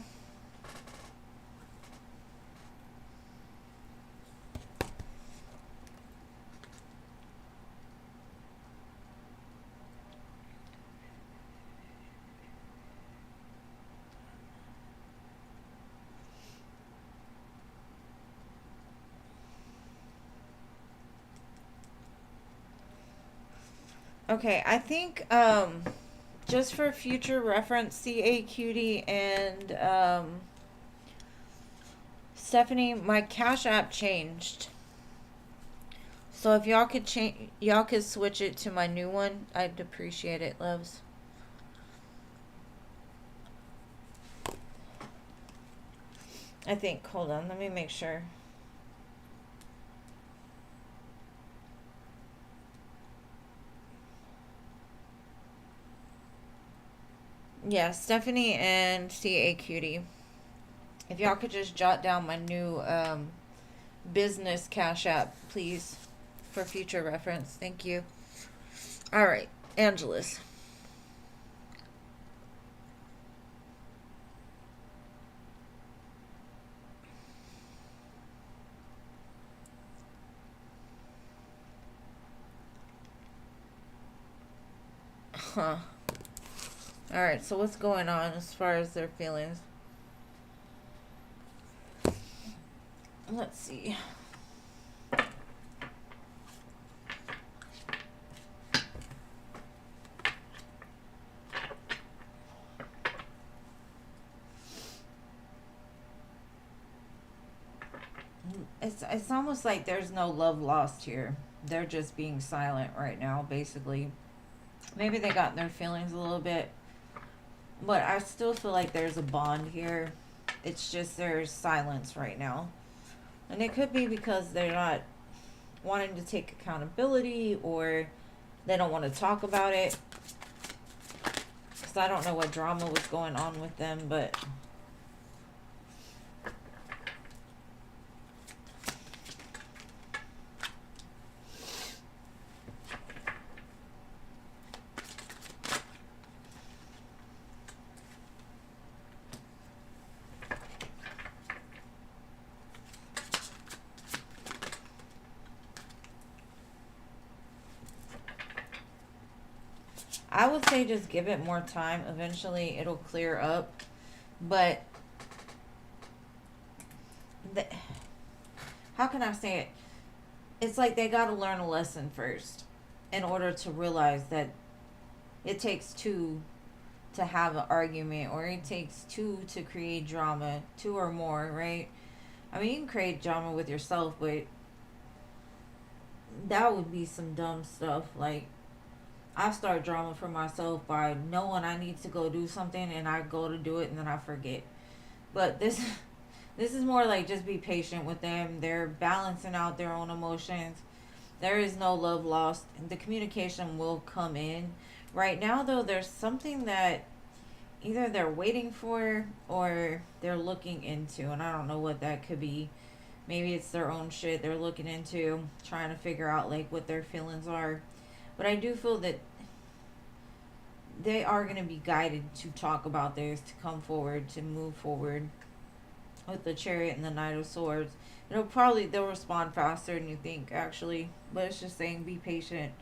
Okay, I think just for future reference, CA Cutie and Stephanie, my Cash App changed. So if y'all could switch it to my new one, I'd appreciate it, loves. I think, hold on, let me make sure. Yeah, Stephanie and CA Cutie. If y'all could just jot down my new business Cash App, please, for future reference. Thank you. All right, Angelus. Huh. Alright, so what's going on as far as their feelings? Let's see. It's almost like there's no love lost here. They're just being silent right now, basically. Maybe they got in their feelings a little bit. But I still feel like there's a bond here. It's just there's silence right now. And it could be because they're not wanting to take accountability or they don't want to talk about it. Because I don't know what drama was going on with them, but... I would say just give it more time. Eventually, it'll clear up. But the, how can I say it? It's like they got to learn a lesson first in order to realize that it takes two to have an argument, or it takes two to create drama, two or more, right? I mean, you can create drama with yourself, but that would be some dumb stuff. Like, I start drama for myself by knowing I need to go do something and I go to do it and then I forget. But this is more like just be patient with them. They're balancing out their own emotions. There is no love lost. The communication will come in. Right now, though, there's something that either they're waiting for or they're looking into, and I don't know what that could be. Maybe it's their own shit they're looking into, trying to figure out like what their feelings are. But I do feel that they are going to be guided to talk about this, to come forward, to move forward with the Chariot and the Knight of Swords. They'll respond faster than you think, actually. But it's just saying be patient.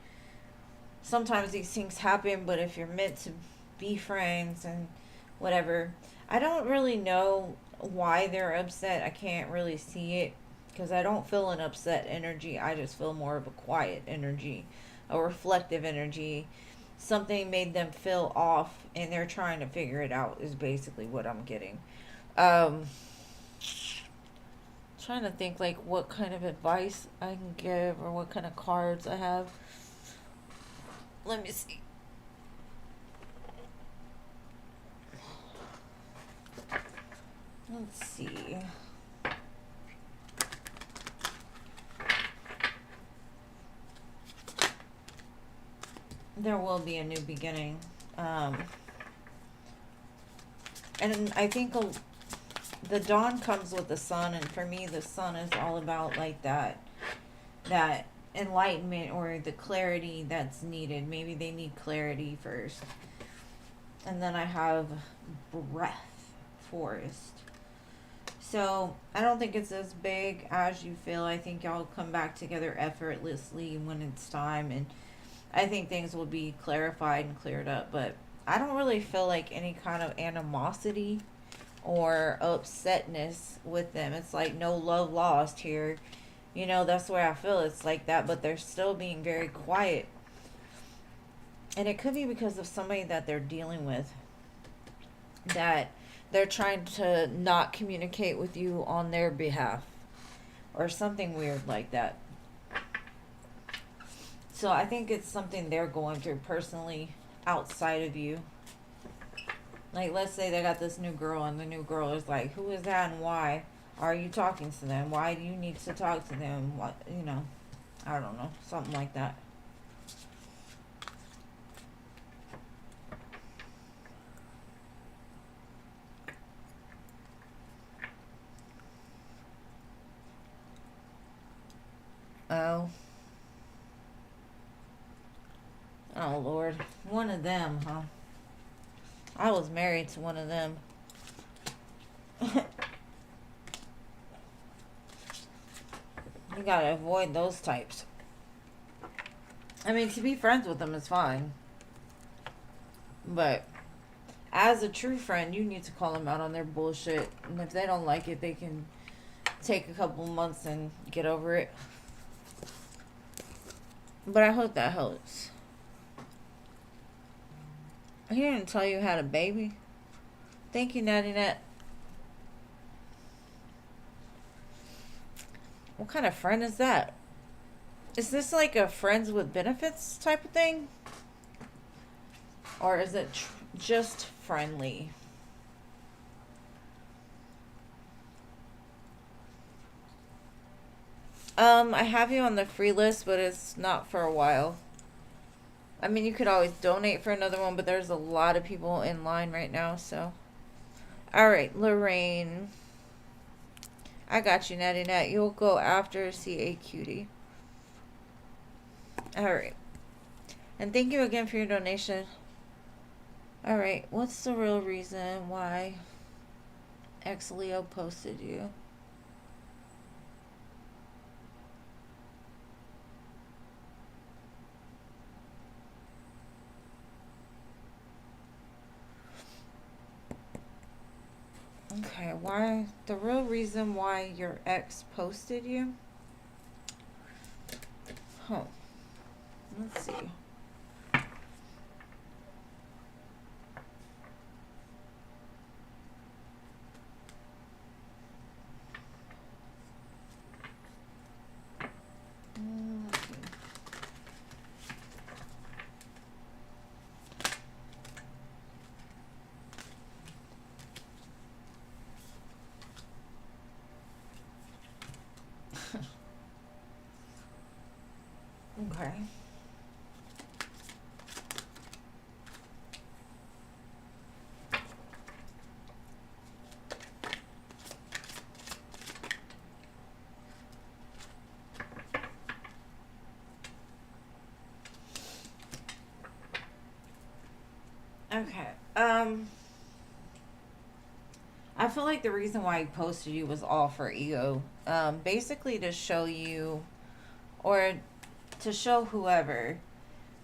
Sometimes these things happen, but if you're meant to be friends and whatever. I don't really know why they're upset. I can't really see it because I don't feel an upset energy. I just feel more of a quiet energy, a reflective energy. Something made them feel off and they're trying to figure it out, is basically what I'm getting. Trying to think like what kind of advice I can give or what kind of cards I have. Let me see. Let's see. There will be a new beginning. And I think the dawn comes with the sun, and for me the sun is all about like that enlightenment or the clarity that's needed. Maybe they need clarity first. And then I have breath, forest. So I don't think it's as big as you feel. I think y'all come back together effortlessly when it's time, and I think things will be clarified and cleared up. But I don't really feel like any kind of animosity or upsetness with them. It's like no love lost here. That's the way I feel. It's like that, but they're still being very quiet. And it could be because of somebody that they're dealing with, that they're trying to not communicate with you on their behalf or something weird like that. So I think it's something they're going through personally outside of you. Like, let's say they got this new girl and the new girl is like, who is that and why are you talking to them? Why do you need to talk to them? What, I don't know. Something like that. Oh. Oh, Lord. One of them, huh? I was married to one of them. You gotta avoid those types. I mean, to be friends with them is fine. But as a true friend, you need to call them out on their bullshit. And if they don't like it, they can take a couple months and get over it. But I hope that helps. I didn't tell you had a baby. Thank you, Natty Nat. What kind of friend is that? Is this like a friends with benefits type of thing? Or is it just friendly? I have you on the free list, but it's not for a while. I mean, you could always donate for another one, but there's a lot of people in line right now, so. Alright, Lorraine. I got you, Natty Nat. You'll go after CA Cutie. Alright. And thank you again for your donation. Alright, what's the real reason why X-Leo posted you? Okay, why? The real reason why your ex posted you? Huh. Let's see. Let's see. Okay. Okay. I feel like the reason why he posted you was all for ego. Basically to show you, or to show whoever,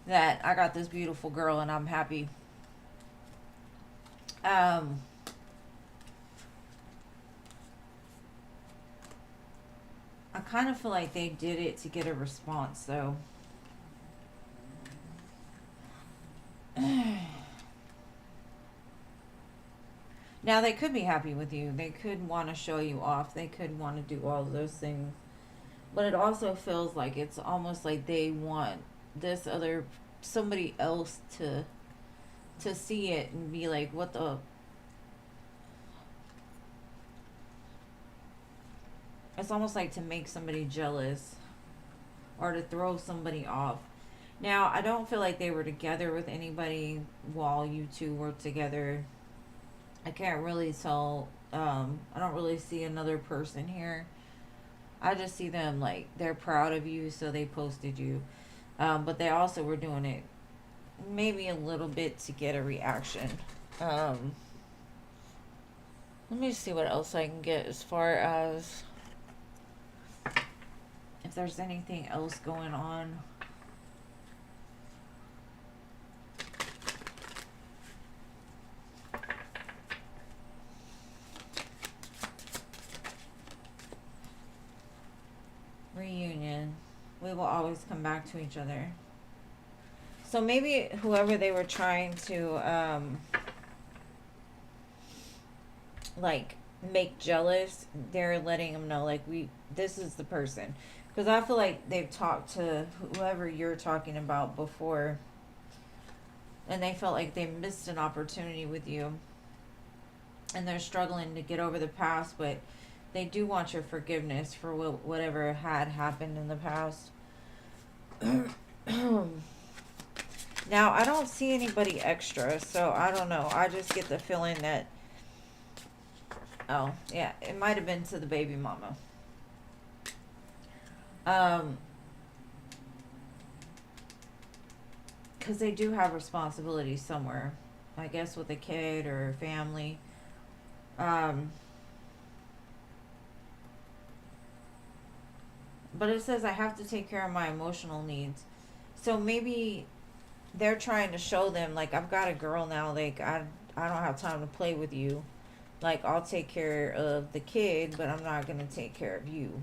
that I got this beautiful girl and I'm happy. Um, I kind of feel like they did it to get a response, though. Now, they could be happy with you. They could want to show you off. They could want to do all of those things. But it also feels like it's almost like they want this other, somebody else to see it and be like, what the. It's almost like to make somebody jealous or to throw somebody off. Now, I don't feel like they were together with anybody while you two were together. I can't really tell. I don't really see another person here. I just see them like they're proud of you, so they posted you. But they also were doing it maybe a little bit to get a reaction. Um, Let me see what else I can get as far as if there's anything else going on. Reunion. We will always come back to each other. So maybe whoever they were trying to like make jealous, they're letting them know like this is the person, because I feel like they've talked to whoever you're talking about before, and they felt like they missed an opportunity with you, and they're struggling to get over the past, but they do want your forgiveness for whatever had happened in the past. Now, I don't see anybody extra, so I don't know. I just get the feeling that, oh, yeah, it might have been to the baby mama. Because they do have responsibilities somewhere. I guess with a kid or a family. But it says I have to take care of my emotional needs. So maybe they're trying to show them, like, I've got a girl now, like, I don't have time to play with you. Like, I'll take care of the kid, but I'm not going to take care of you.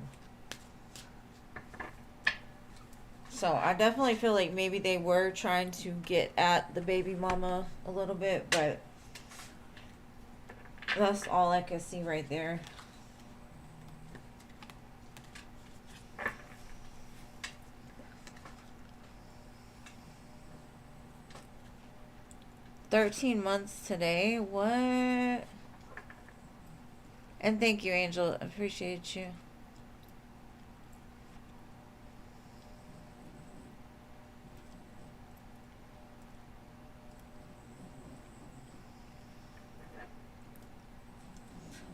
So I definitely feel like maybe they were trying to get at the baby mama a little bit, but that's all I can see right there. $13 today. What? And thank you, Angel. I appreciate you.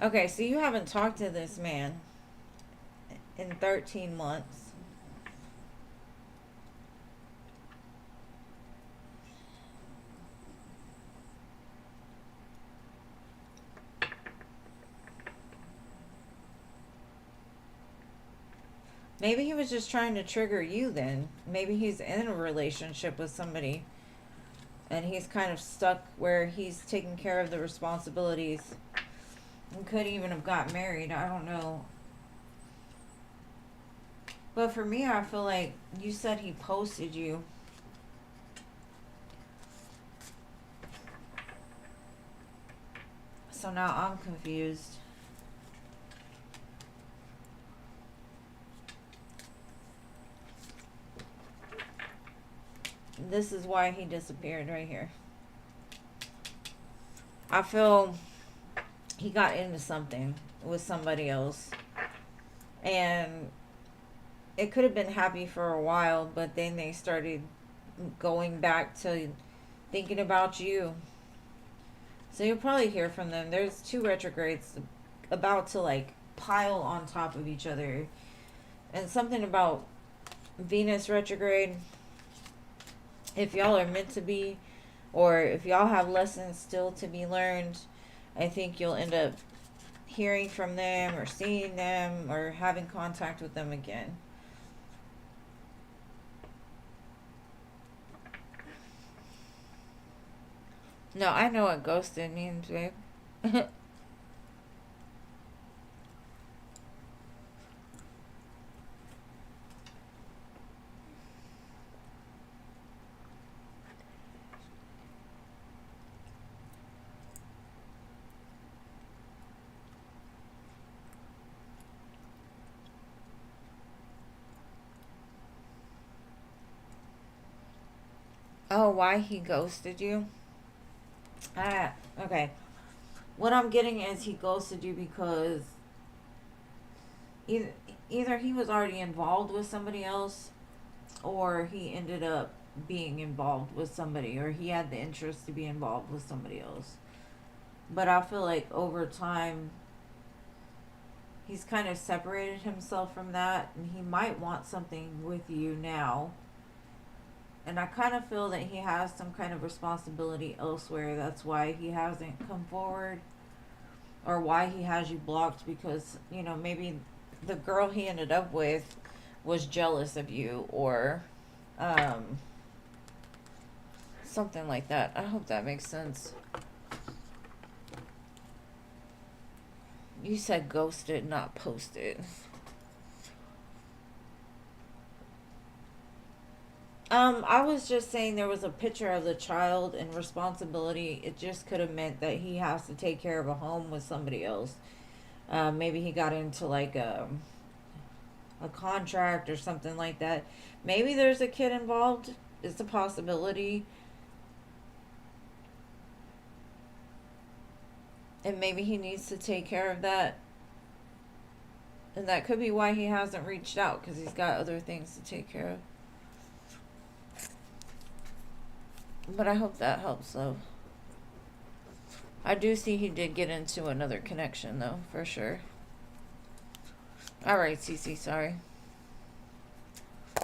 Okay, so you haven't talked to this man in 13 months. Maybe he was just trying to trigger you then. Maybe he's in a relationship with somebody and he's kind of stuck where he's taking care of the responsibilities We could even have got married. I don't know. But for me, I feel like you said he posted you. So now I'm confused. This is why he disappeared right here. I feel he got into something with somebody else. And it could have been happy for a while, but then they started going back to thinking about you. So you'll probably hear from them. There's 2 retrogrades about to like pile on top of each other. And something about Venus retrograde, if y'all are meant to be, or if y'all have lessons still to be learned, I think you'll end up hearing from them or seeing them or having contact with them again. No, I know what ghosted means, babe. Oh, why he ghosted you? Ah, okay. What I'm getting is he ghosted you because either, either he was already involved with somebody else, or he ended up being involved with somebody, or he had the interest to be involved with somebody else. But I feel like over time, he's kind of separated himself from that, and he might want something with you now. And I kind of feel that he has some kind of responsibility elsewhere. That's why he hasn't come forward, or why he has you blocked, because, you know, maybe the girl he ended up with was jealous of you, or um, something like that. I hope that makes sense. You said ghosted, not posted. I was just saying there was a picture of the child and responsibility. It just could have meant that he has to take care of a home with somebody else. Maybe he got into like a contract or something like that. Maybe there's a kid involved. It's a possibility. And maybe he needs to take care of that. And that could be why he hasn't reached out, because he's got other things to take care of. But I hope that helps, though. I do see he did get into another connection, though, for sure. Alright, Cece, sorry.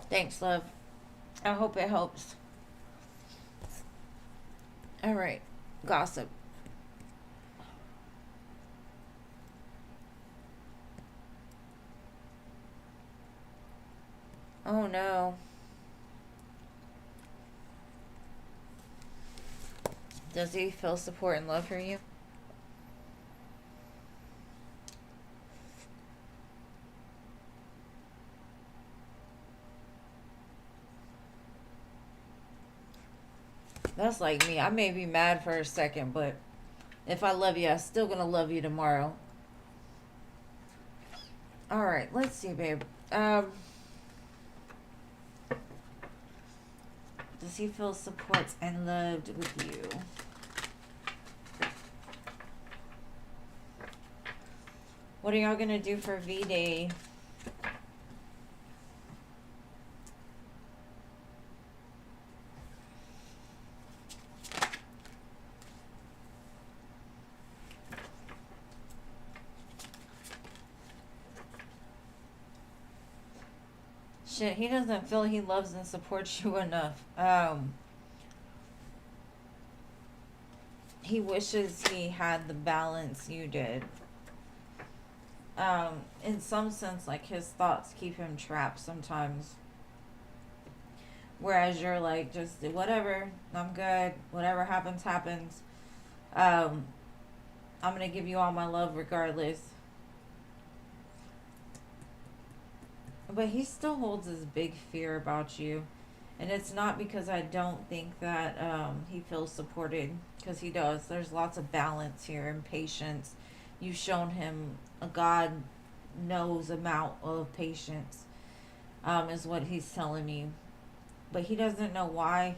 Thanks, love. I hope it helps. Alright, gossip. Oh no. Does he feel support and love for you? That's like me. I may be mad for a second, but if I love you, I'm still gonna love you tomorrow. Alright, let's see, babe. Does he feel support and loved with you? What are y'all gonna do for V-Day? Shit, he doesn't feel he loves and supports you enough. He wishes he had the balance you did. In some sense, like, his thoughts keep him trapped sometimes. Whereas you're like, just whatever, I'm good. Whatever happens, happens. Um, I'm going to give you all my love regardless. But he still holds this big fear about you. And it's not because I don't think that he feels supported, because he does. There's lots of balance here and patience. You've shown him a God knows amount of patience, is what he's telling me. But he doesn't know why.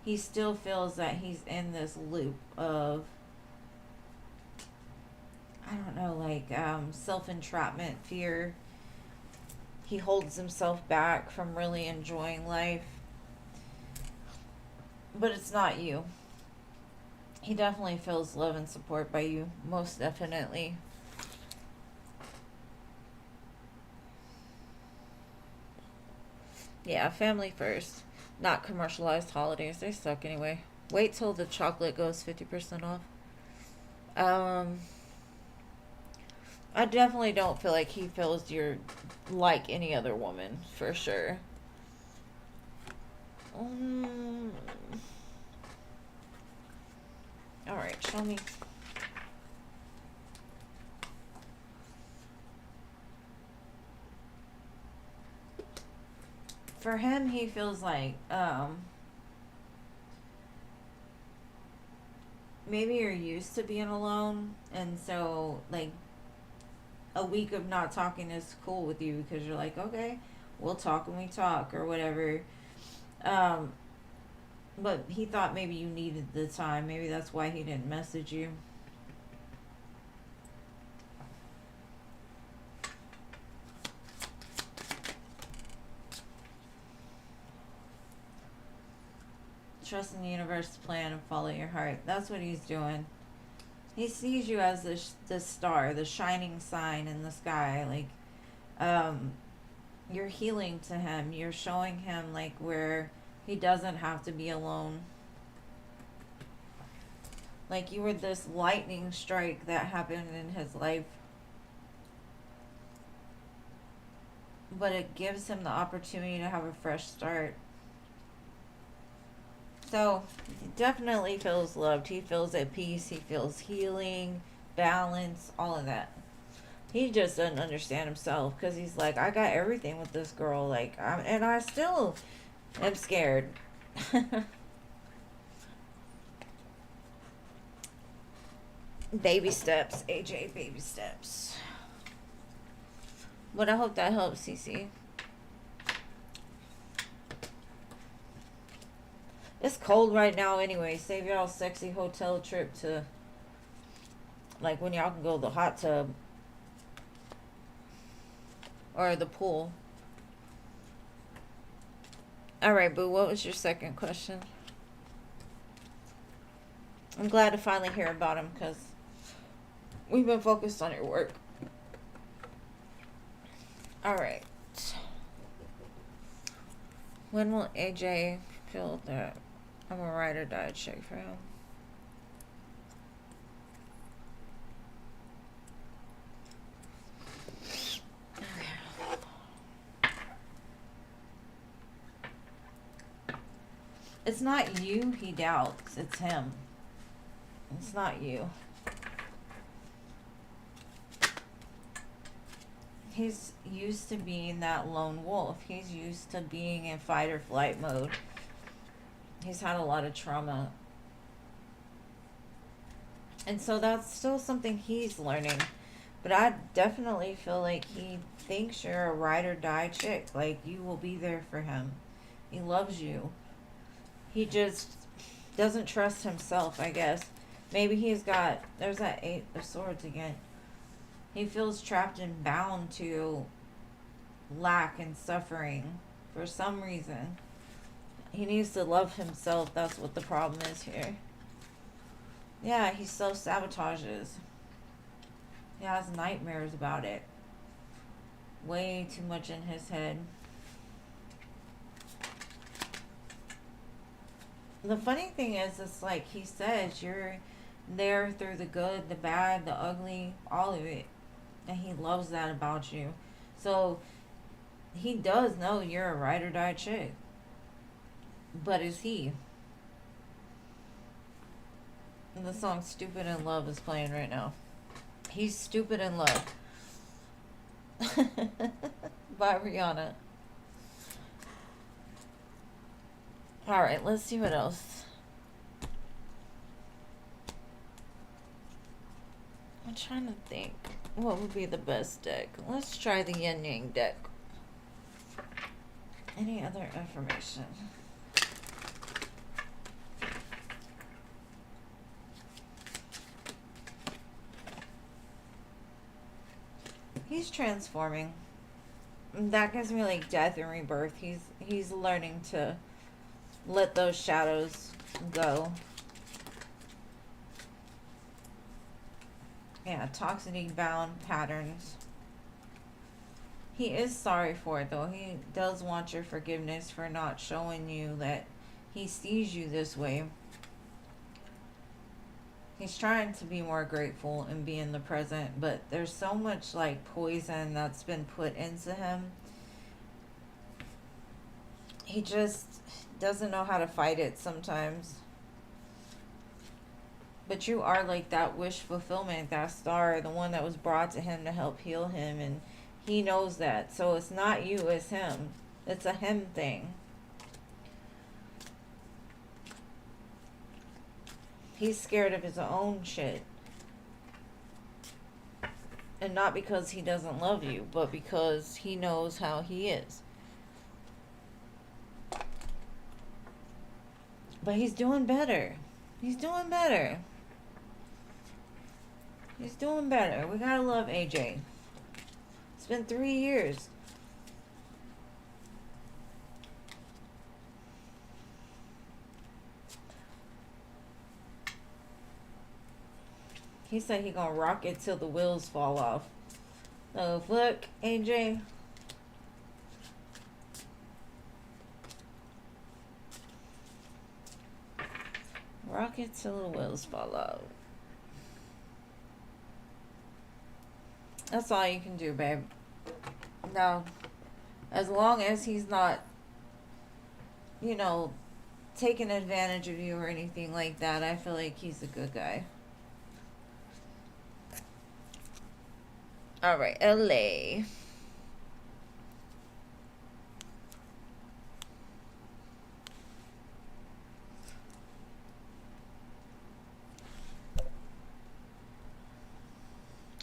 He still feels that he's in this loop of, I don't know, like self-entrapment, fear. He holds himself back from really enjoying life. But it's not you. He definitely feels love and support by you. Most definitely. Yeah, family first. Not commercialized holidays. They suck anyway. Wait till the chocolate goes 50% off. Um, I definitely don't feel like he feels you're like any other woman, for sure. Um, Alright, show me. For him, he feels like, maybe you're used to being alone, and so, like, a week of not talking is cool with you because you're like, okay, we'll talk when we talk or whatever. Um, but he thought maybe you needed the time. Maybe that's why he didn't message you. Trust in the universe plan and follow your heart. That's what he's doing. He sees you as the star, the shining sign in the sky. Like, um, you're healing to him. You're showing him, like, where he doesn't have to be alone. Like, you were this lightning strike that happened in his life. But it gives him the opportunity to have a fresh start. So, he definitely feels loved. He feels at peace. He feels healing, balance, all of that. He just doesn't understand himself because he's like, I got everything with this girl. Like, and I still am scared. Baby steps, AJ, baby steps. But I hope that helps, Cece. It's cold right now anyway. Save y'all a sexy hotel trip to, like, when y'all can go to the hot tub. Or the pool. Alright, boo, what was your second question? I'm glad to finally hear about him because we've been focused on your work. Alright. When will AJ feel that I'm a ride or die chick for him? It's not you he doubts, it's him. It's not you. He's used to being that lone wolf. He's used to being in fight or flight mode. He's had a lot of trauma. And so that's still something he's learning. But I definitely feel like he thinks you're a ride or die chick. Like, you will be there for him. He loves you. He just doesn't trust himself, I guess. Maybe he's got, there's that 8 of Swords again. He feels trapped and bound to lack and suffering for some reason. He needs to love himself. That's what the problem is here. Yeah, he self-sabotages. He has nightmares about it. Way too much in his head. The funny thing is, it's like he says, you're there through the good, the bad, the ugly, all of it. And he loves that about you. So, he does know you're a ride or die chick. But is he? And the song Stupid in Love is playing right now. He's stupid in love. By Rihanna. Alright, let's see what else. I'm trying to think what would be the best deck. Let's try the Yin Yang deck. Any other information? He's transforming. That gives me like death and rebirth. He's learning to let those shadows go. Yeah, toxicity bound patterns. He is sorry for it though. He does want your forgiveness for not showing you that he sees you this way. He's trying to be more grateful and be in the present, but there's so much like poison that's been put into him. He just doesn't know how to fight it sometimes. But you are like that wish fulfillment, that star, the one that was brought to him to help heal him, and he knows that. So it's not you, it's him. It's a him thing. He's scared of his own shit. And not because he doesn't love you, but because he knows how he is. But he's doing better. He's doing better. He's doing better. We gotta love AJ. It's been 3 years. He said he gonna rock it till the wheels fall off. So look, AJ. Rock it till the wheels fall off. That's all you can do, babe. Now, as long as he's not, you know, taking advantage of you or anything like that, I feel like he's a good guy. Alright, LA.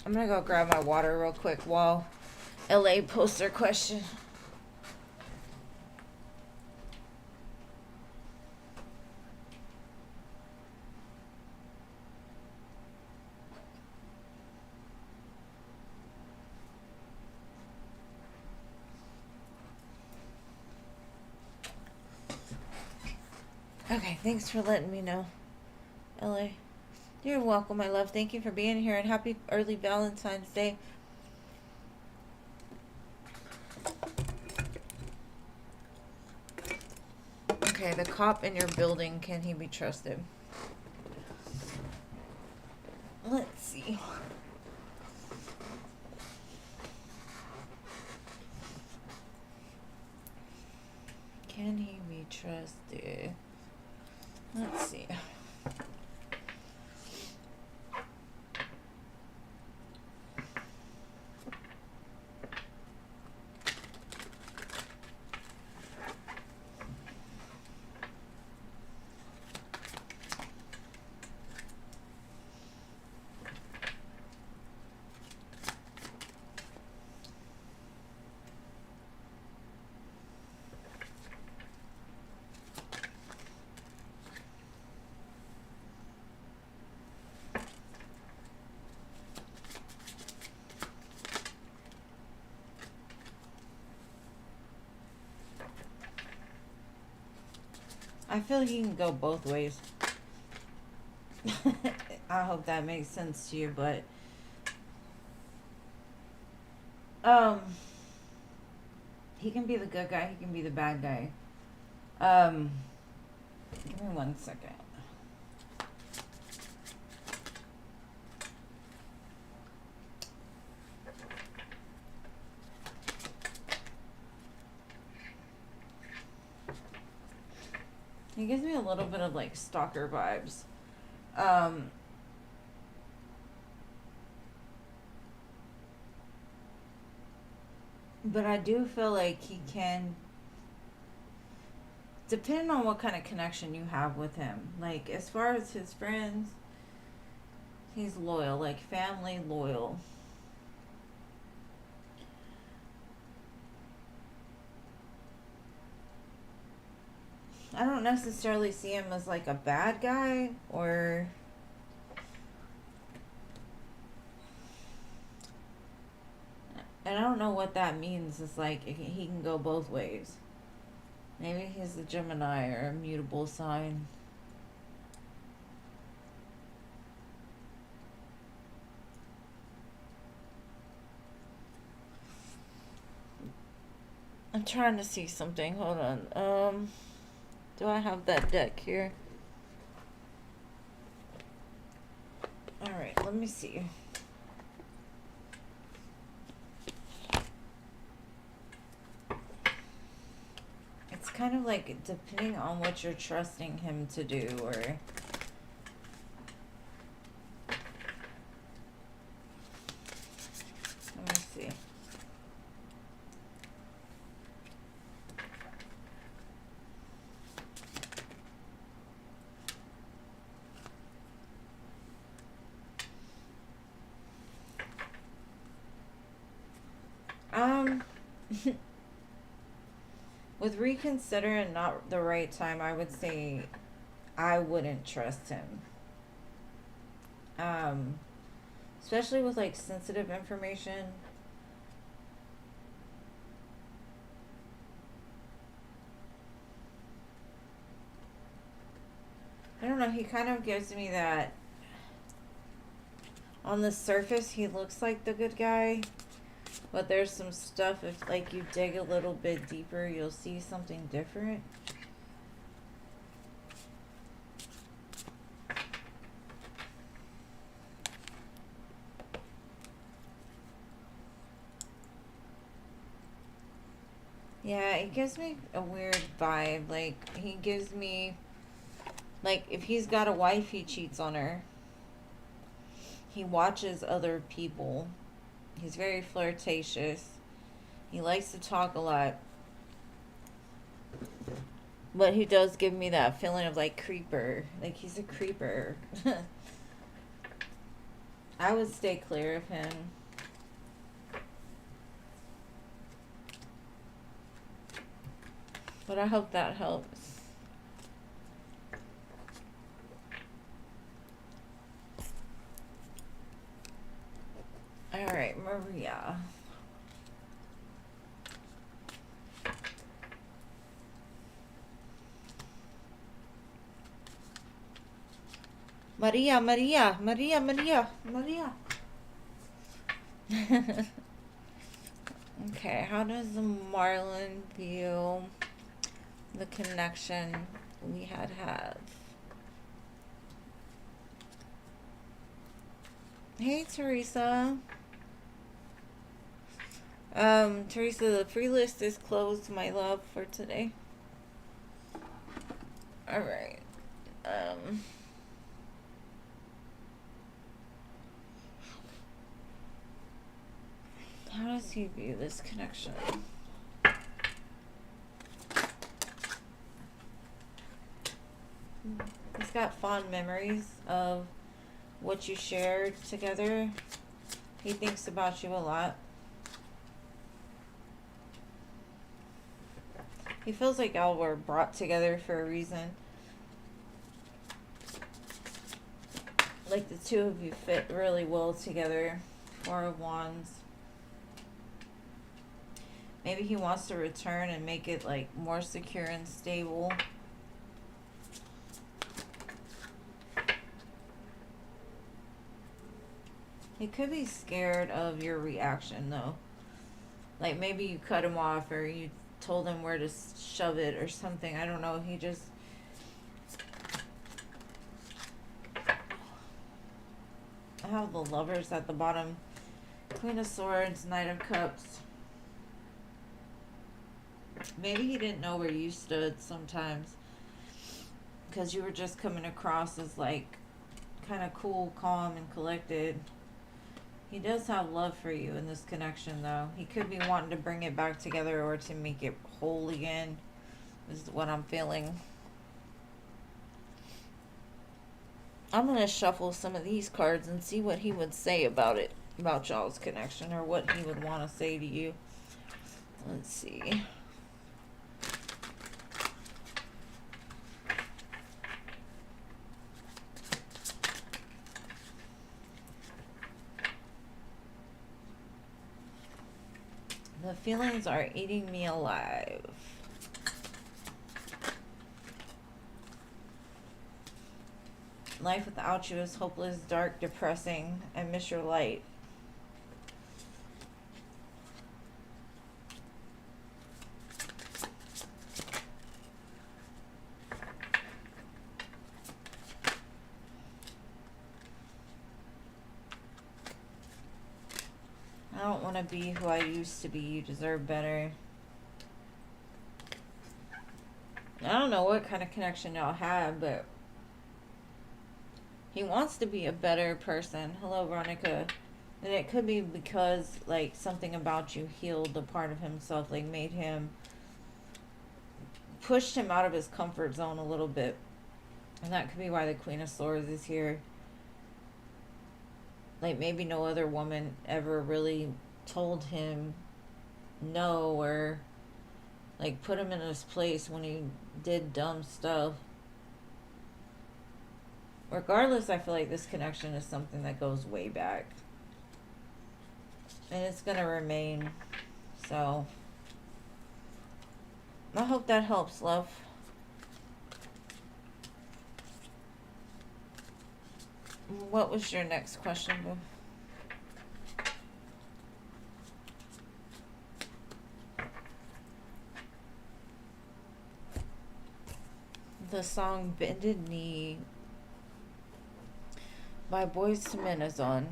I'm gonna go grab my water real quick while LA posts their question. Okay, thanks for letting me know, LA. You're welcome, my love. Thank you for being here, and happy early Valentine's Day. Okay, the cop in your building, can he be trusted? Let's see. Can he be trusted? Let's see. I feel he can go both ways. I hope that makes sense to you, but he can be the good guy, he can be the bad guy. Give me 1 second. He gives me a little bit of like stalker vibes. Um, but I do feel like he can, depending on what kind of connection you have with him. Like, as far as his friends, he's loyal, like family loyal. I don't necessarily see him as like a bad guy, or and I don't know what that means. It's like he can go both ways. Maybe he's a Gemini or a mutable sign. I'm trying to see something. Hold on. Do I have that deck here? All right, let me see. It's kind of like depending on what you're trusting him to do, or let me see. With reconsider and not the right time, I would say I wouldn't trust him. Um, Especially with like sensitive information. I don't know, he kind of gives me that, on the surface he looks like the good guy, but there's some stuff, if like you dig a little bit deeper, you'll see something different. Yeah, it gives me a weird vibe. Like, he gives me, like, if he's got a wife, he cheats on her. He watches other people. He's very flirtatious. He likes to talk a lot. But he does give me that feeling of, like, creeper. Like, he's a creeper. I would stay clear of him. But I hope that helps. Alright, Maria. Maria, Maria, Maria, Maria, Maria. Okay, how does the Marlin view the connection we had? Hey, Teresa. Teresa, the free list is closed, my love, for today. Alright. How does he view this connection? He's got fond memories of what you shared together. He thinks about you a lot. He feels like y'all were brought together for a reason. Like the two of you fit really well together. Four of Wands. Maybe he wants to return and make it like more secure and stable. He could be scared of your reaction though. Like maybe you cut him off, or you told him where to shove it or something. I don't know. He just... I have the Lovers at the bottom. Queen of Swords, Knight of Cups. Maybe he didn't know where you stood sometimes, because you were just coming across as like kind of cool, calm, and collected. He does have love for you in this connection, though. He could be wanting to bring it back together or to make it whole again, is what I'm feeling. I'm going to shuffle some of these cards and see what he would say about it, about y'all's connection, or what he would want to say to you. Let's see. The feelings are eating me alive. Life without you is hopeless, dark, depressing. I miss your light. I don't want to be who I used to be. You deserve better. I don't know what kind of connection y'all have, but he wants to be a better person. Hello, Veronica. And it could be because, like, something about you healed a part of himself, like, made him, pushed him out of his comfort zone a little bit. And that could be why the Queen of Swords is here. Like, maybe no other woman ever really told him no, or, like, put him in his place when he did dumb stuff. Regardless, I feel like this connection is something that goes way back. And it's going to remain. So, I hope that helps, love. What was your next question, boo? The song Bended Knee by Boyz II Men is on.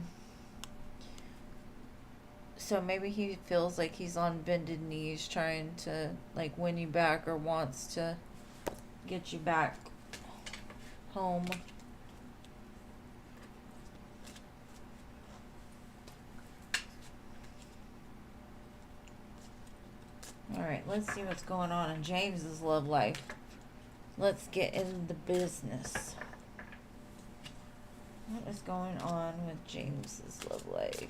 So maybe he feels like he's on bended knees trying to, like, win you back, or wants to get you back home. Alright, let's see what's going on in James's love life. Let's get in the business. What is going on with James's love life?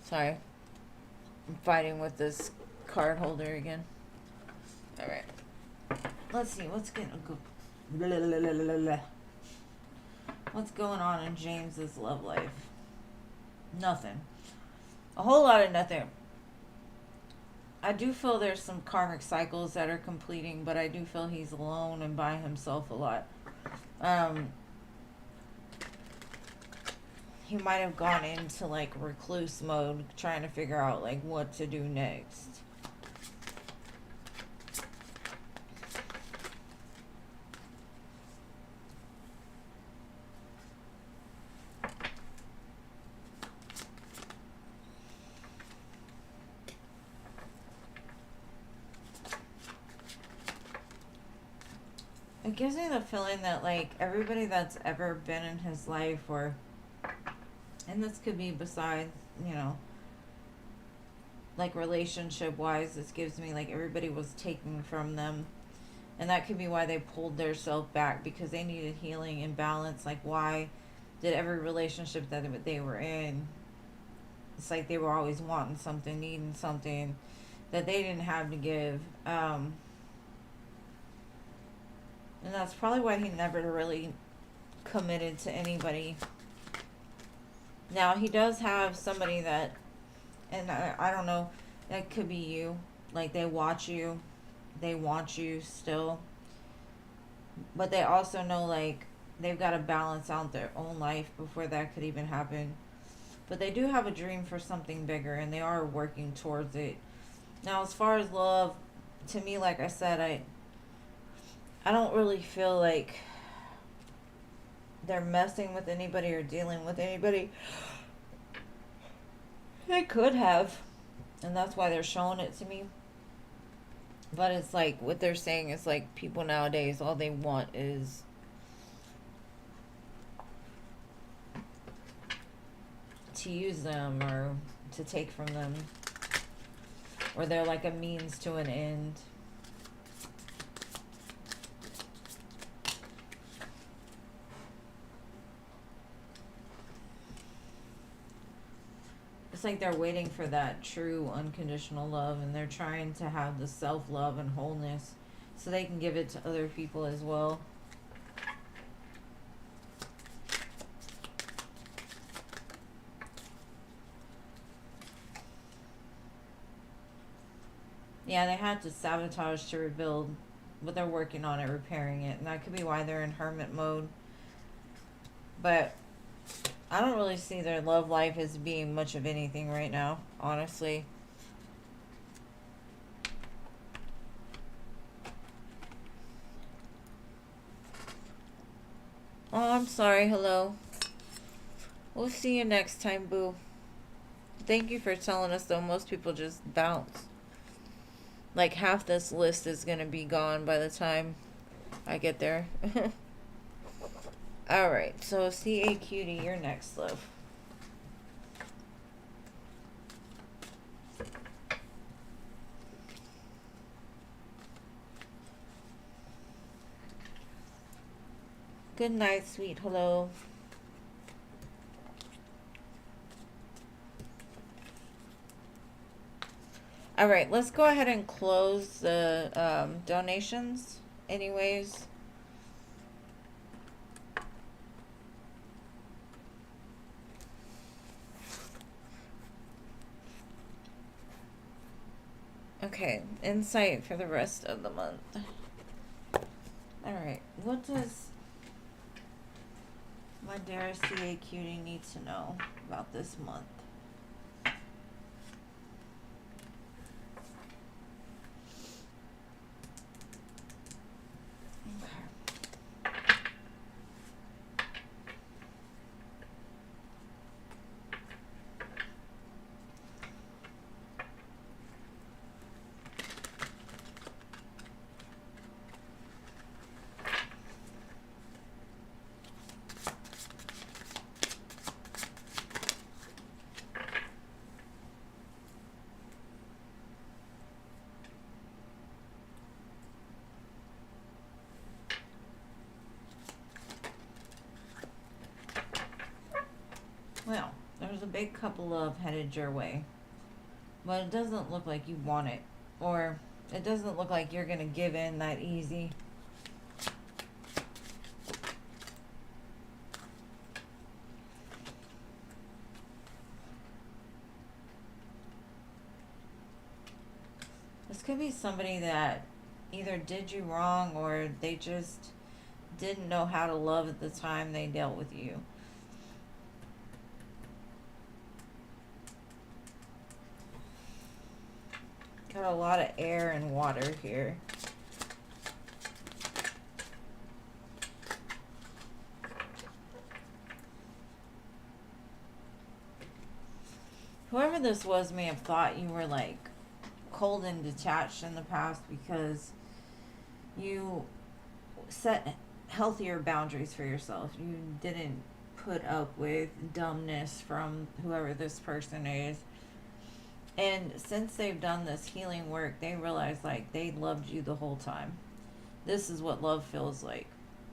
Sorry. I'm fighting with this card holder again. Alright. Let's see. What's going on in James's love life? Nothing. A whole lot of nothing. I do feel there's some karmic cycles that are completing, but I do feel he's alone and by himself a lot. He might have gone into, like, recluse mode, trying to figure out, like, what to do next. It gives me the feeling that, like, everybody that's ever been in his life, or, and this could be besides, you know, like, relationship wise, this gives me, like, everybody was taken from them, and that could be why they pulled their self back, because they needed healing and balance. Like, why did every relationship that they were in, it's like they were always wanting something, needing something that they didn't have to give. And that's probably why he never really committed to anybody. Now, he does have somebody that, and I don't know, that could be you. Like, they watch you. They want you still. But they also know, like, they've got to balance out their own life before that could even happen. But they do have a dream for something bigger, and they are working towards it. Now, as far as love, to me, like I said, I don't really feel like they're messing with anybody or dealing with anybody. They could have, and that's why they're showing it to me. But it's like what they're saying is like people nowadays, all they want is to use them or to take from them, or they're like a means to an end. It's like they're waiting for that true unconditional love, and they're trying to have the self-love and wholeness so they can give it to other people as well. Yeah, they had to sabotage to rebuild, but they're working on it, repairing it, and that could be why they're in hermit mode. But I don't really see their love life as being much of anything right now, honestly. Oh, I'm sorry. Hello. We'll see you next time, boo. Thank you for telling us, though. Most people just bounce. Like, half this list is going to be gone by the time I get there. Alright, so CA Cutie, you're next, love. Good night, sweet. Hello. Alright, let's go ahead and close the donations anyways. Okay, insight for the rest of the month. Alright, what does my dear CA Cutie need to know about this month? Well, there's a big couple of headed your way, but it doesn't look like you want it, or it doesn't look like you're gonna give in that easy. This could be somebody that either did you wrong or they just didn't know how to love at the time they dealt with you. Got a lot of air and water here. Whoever this was may have thought you were like cold and detached in the past because you set healthier boundaries for yourself. You didn't put up with dumbness from whoever this person is. And since they've done this healing work, they realize like they loved you the whole time. This is what love feels like.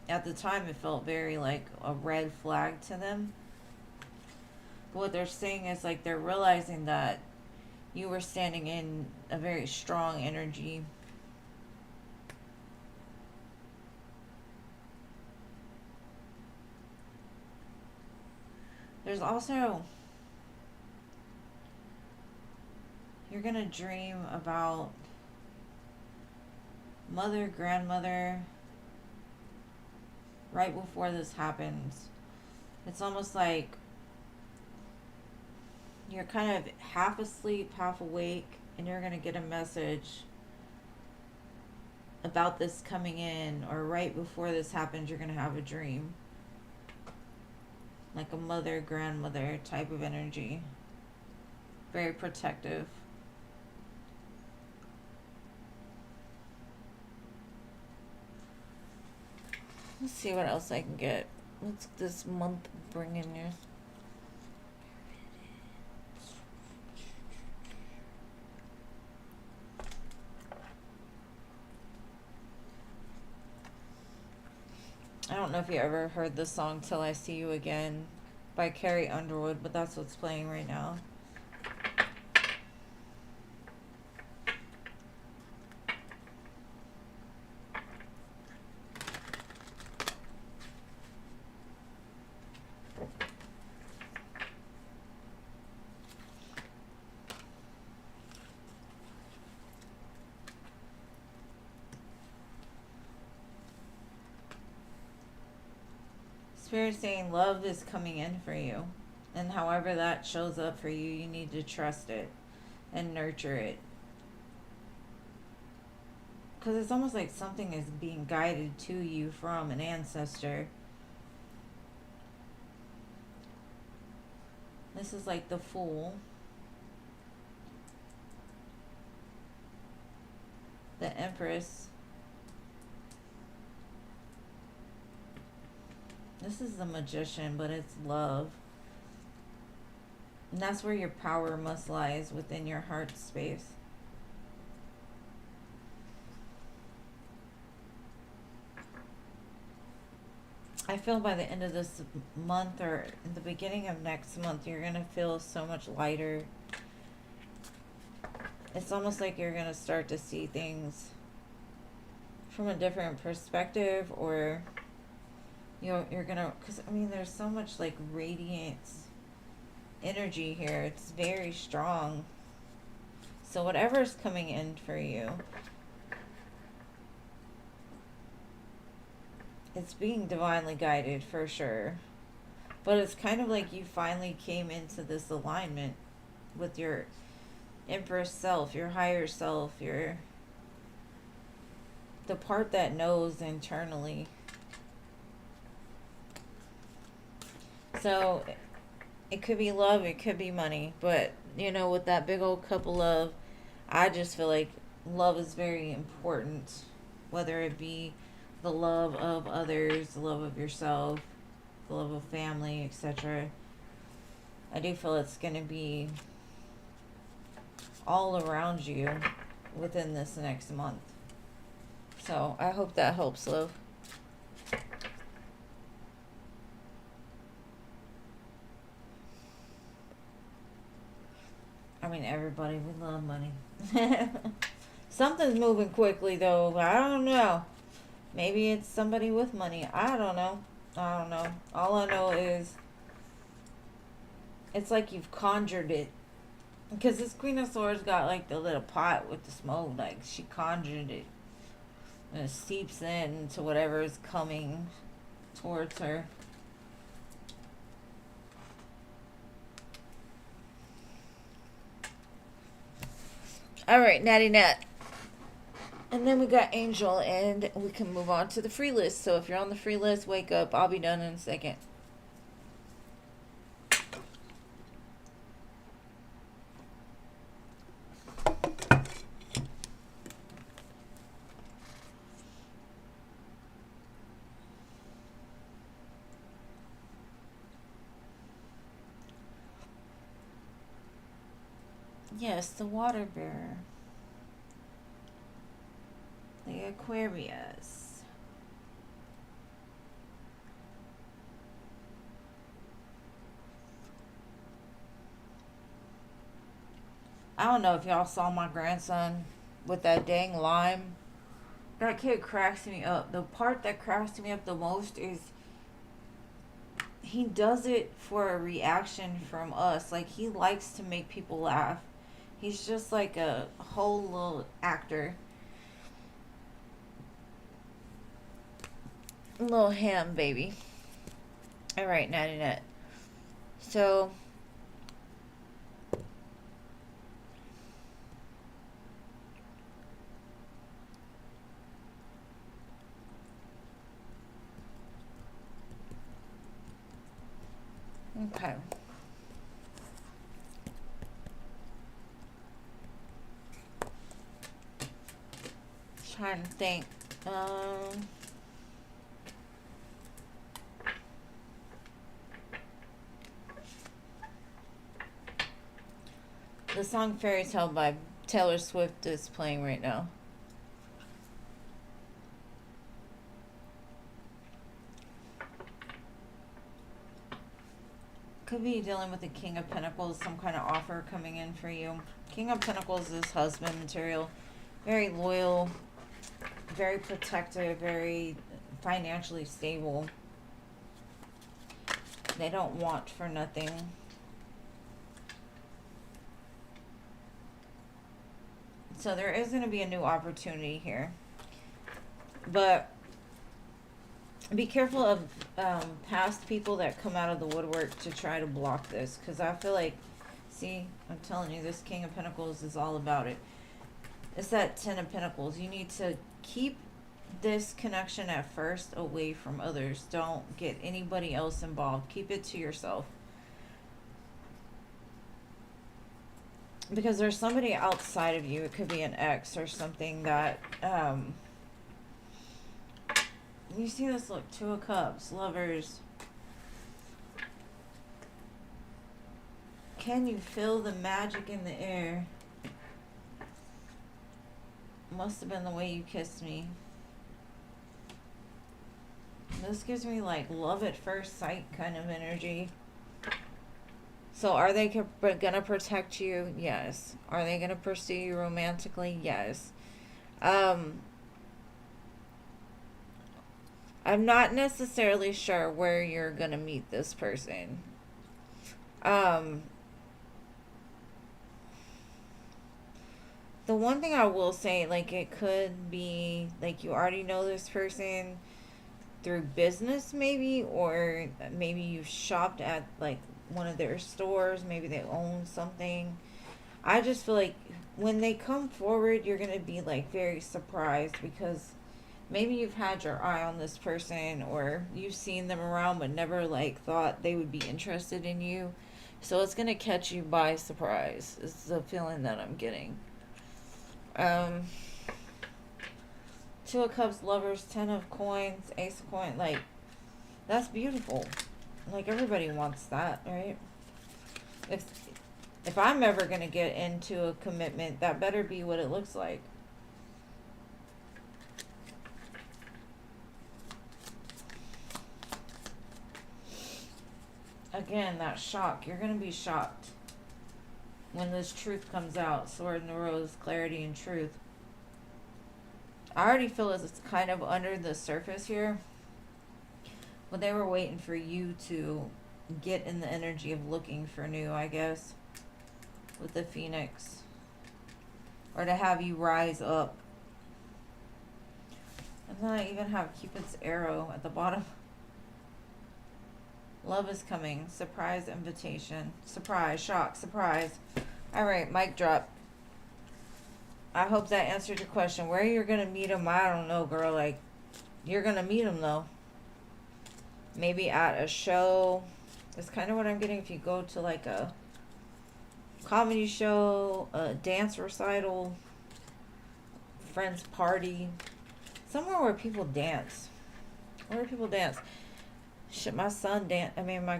At the time, it felt very like a red flag to them. But what they're saying is like they're realizing that you were standing in a very strong energy. There's also, you're going to dream about mother, grandmother, right before this happens. It's almost like you're kind of half asleep, half awake, and you're going to get a message about this coming in, or right before this happens, you're going to have a dream. Like a mother, grandmother type of energy. very protective. Let's see what else I can get. What's this month bringing you? I don't know if you ever heard the song Till I See You Again by Carrie Underwood, but that's what's playing right now. Spirit saying love is coming in for you. And however that shows up for you, you need to trust it and nurture it. Because it's almost like something is being guided to you from an ancestor. This is like the Fool. The Empress. This is the Magician, but it's love. And that's where your power must lies, within your heart space. I feel by the end of this month or in the beginning of next month, you're going to feel so much lighter. It's almost like you're going to start to see things from a different perspective, or you're going to, because I mean, there's so much like radiance energy here. It's very strong. So whatever's coming in for you, it's being divinely guided for sure. But it's kind of like you finally came into this alignment with your Empress self, your higher self, the part that knows internally. So it could be love, it could be money, but you know, with that big old cup of love, I just feel like love is very important, whether it be the love of others, the love of yourself, the love of family, etc. I do feel it's going to be all around you within this next month. So I hope that helps, love. I mean, everybody, we love money. Something's moving quickly, though. I don't know. Maybe it's somebody with money. I don't know. All I know is it's like you've conjured it. Because this Queen of Swords got like the little pot with the smoke. Like she conjured it. And it seeps into whatever is coming towards her. Alright, Natty Nat. And then we got Angel, and we can move on to the free list. So if you're on the free list, wake up. I'll be done in a second. Yes, the water bearer. The Aquarius. I don't know if y'all saw my grandson with that dang lime. That kid cracks me up. The part that cracks me up the most is he does it for a reaction from us. Like, he likes to make people laugh. He's just like a whole little actor. Little ham baby. Alright, Natty Nat. So okay. trying to think. The song Fairy Tale by Taylor Swift is playing right now. Could be dealing with the King of Pentacles, some kind of offer coming in for you. King of Pentacles is husband material. Very loyal, very protective, very financially stable. They don't want for nothing. So there is going to be a new opportunity here. But be careful of past people that come out of the woodwork to try to block this. Because I feel like, see, I'm telling you, this King of Pentacles is all about it. It's that Ten of Pentacles. You need to keep this connection at first away from others. Don't get anybody else involved. Keep it to yourself. Because there's somebody outside of you. It could be an ex or something that... you see this? Look, Two of Cups, Lovers. Can you feel the magic in the air? Must have been the way you kissed me. This gives me like love at first sight kind of energy. So are they gonna protect you? Yes. Are they gonna pursue you romantically? Yes. I'm not necessarily sure where you're gonna meet this person. The one thing I will say, like, it could be like you already know this person through business maybe, or maybe you've shopped at like one of their stores, maybe they own something. I just feel like when they come forward, you're gonna be like very surprised, because maybe you've had your eye on this person, or you've seen them around but never like thought they would be interested in you. So it's gonna catch you by surprise, is the feeling that I'm getting. Two of Cups, Lovers, Ten of Coins, Ace of Coins. Like, that's beautiful. Like, everybody wants that, right? If I'm ever going to get into a commitment, that better be what it looks like. Again, that shock. You're going to be shocked when this truth comes out. Sword and the Rose, clarity and truth. I already feel as it's kind of under the surface here. But they were waiting for you to get in the energy of looking for new, I guess. With the Phoenix. Or to have you rise up. And then I even have Cupid's arrow at the bottom. Love is coming. Surprise invitation. Surprise. Shock. Surprise. Alright, mic drop. I hope that answered your question. Where you're going to meet him, I don't know, girl. Like, you're going to meet him, though. Maybe at a show. That's kind of what I'm getting. If you go to, like, a comedy show, a dance recital, friend's party. Somewhere where people dance. Where people dance. Shit, my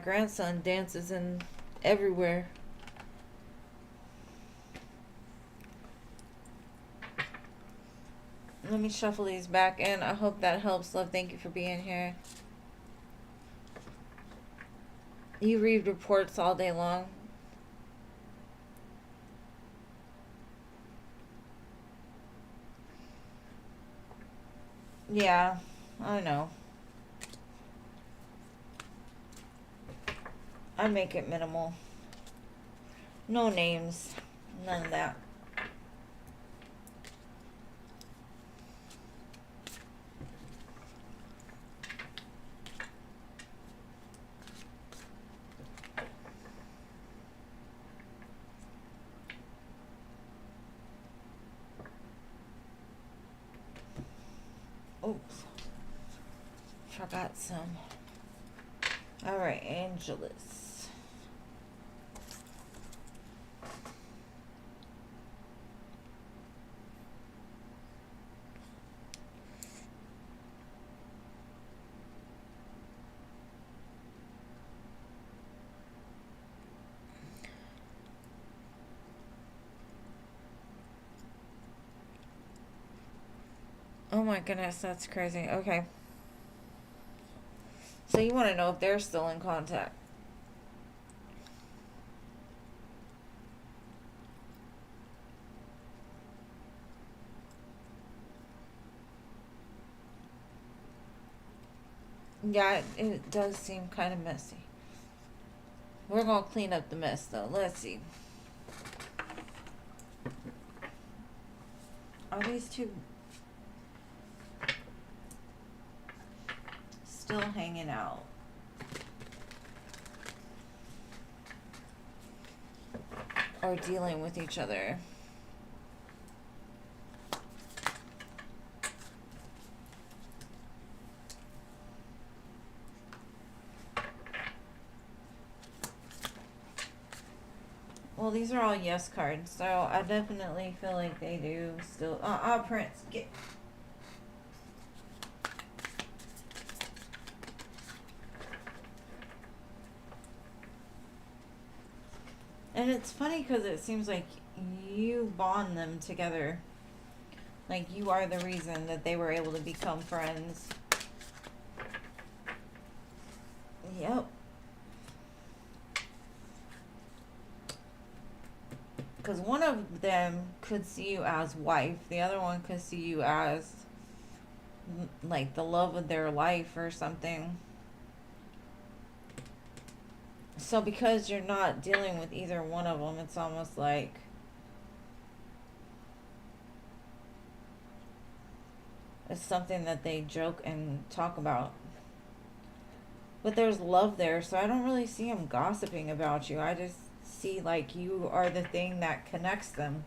grandson dances in everywhere. Let me shuffle these back in. I hope that helps, love. Thank you for being here. You read reports all day long. Yeah, I know. I make it minimal. No names. None of that. Oops. Forgot some. Alright, Angelus. Oh my goodness, that's crazy. Okay. So you want to know if they're still in contact. Yeah, it does seem kind of messy. We're going to clean up the mess, though. Let's see. Are these two still hanging out? Or dealing with each other? Well, these are all yes cards, so I definitely feel like they do still. Prince, get. And it's funny because it seems like you bond them together. Like you are the reason that they were able to become friends. Yep. Because one of them could see you as wife. The other one could see you as like the love of their life or something. So because you're not dealing with either one of them, it's almost like it's something that they joke and talk about. But there's love there, so I don't really see them gossiping about you. I just see like you are the thing that connects them.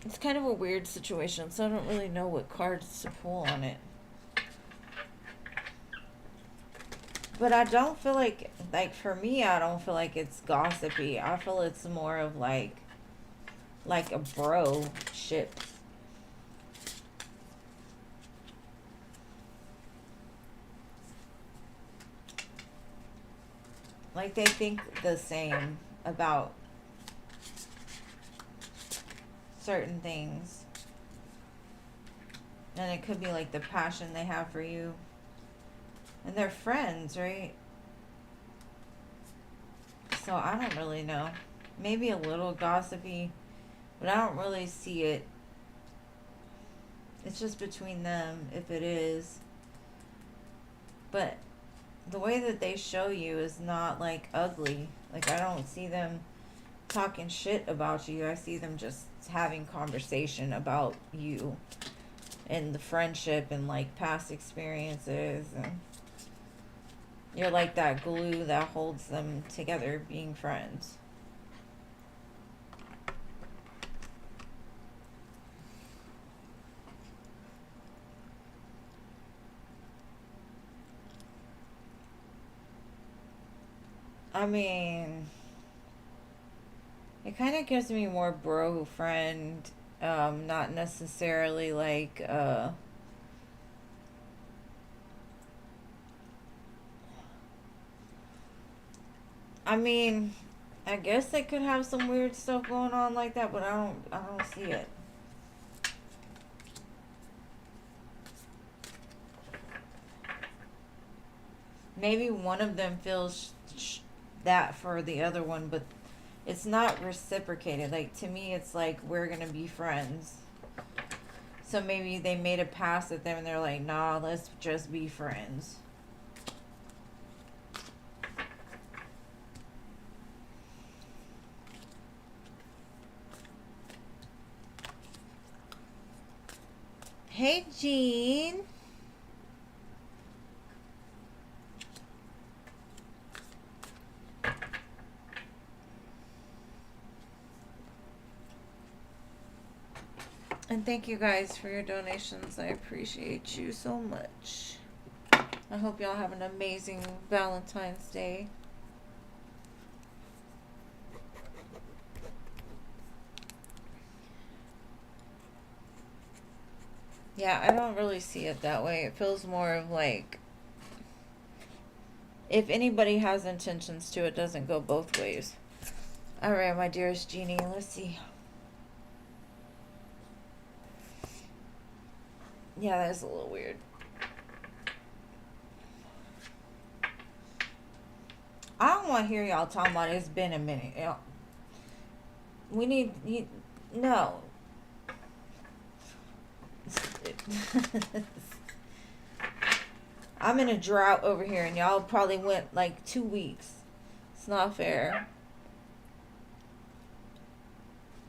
It's kind of a weird situation, so I don't really know what cards to pull on it. But I don't feel like for me, I don't feel like it's gossipy. I feel it's more of like a bro ship. Like they think the same about certain things. And it could be like the passion they have for you. And they're friends, right? So I don't really know. Maybe a little gossipy, but I don't really see it. It's just between them if it is. But the way that they show you is not like ugly. Like I don't see them talking shit about you. I see them just having conversation about you and the friendship and like past experiences, and you're like that glue that holds them together being friends. I mean, it kind of gives me more bro friend, not necessarily like, I mean, I guess they could have some weird stuff going on like that, but I don't see it. Maybe one of them feels that for the other one, but it's not reciprocated. Like to me, it's like we're gonna be friends. So maybe they made a pass at them and they're like, nah, let's just be friends. Hey, Jean. And thank you guys for your donations. I appreciate you so much. I hope y'all have an amazing Valentine's Day. Yeah, I don't really see it that way. It feels more of like if anybody has intentions to, it doesn't go both ways. All right, my dearest Jeannie, let's see. Yeah, that is a little weird. I don't want to hear y'all talking about it's been a minute. We need, no. I'm in a drought over here, and y'all probably went like 2 weeks. It's not fair.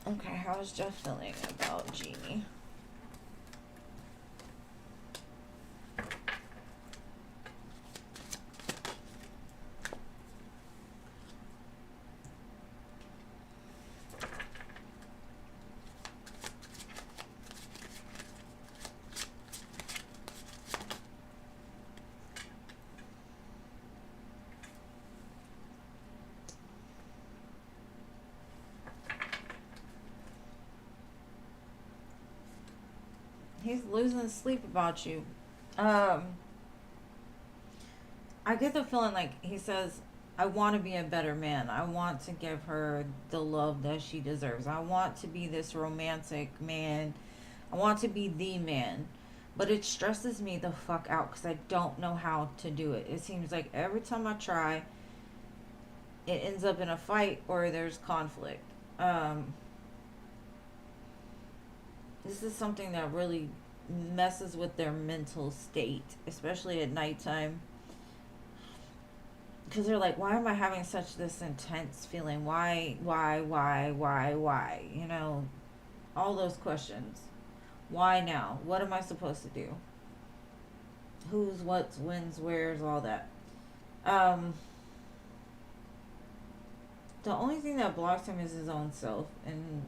Okay, how's Jeff feeling about Jeannie? He's losing sleep about you. I get the feeling like he says, I want to be a better man. I want to give her the love that she deserves. I want to be this romantic man. I want to be the man. But it stresses me the fuck out because I don't know how to do it. It seems like every time I try, it ends up in a fight or there's conflict. This is something that really messes with their mental state, especially at nighttime. Because they're like, why am I having such this intense feeling? Why? You know, all those questions. Why now? What am I supposed to do? Who's, what's, when's, where's, all that. The only thing that blocks him is his own self. And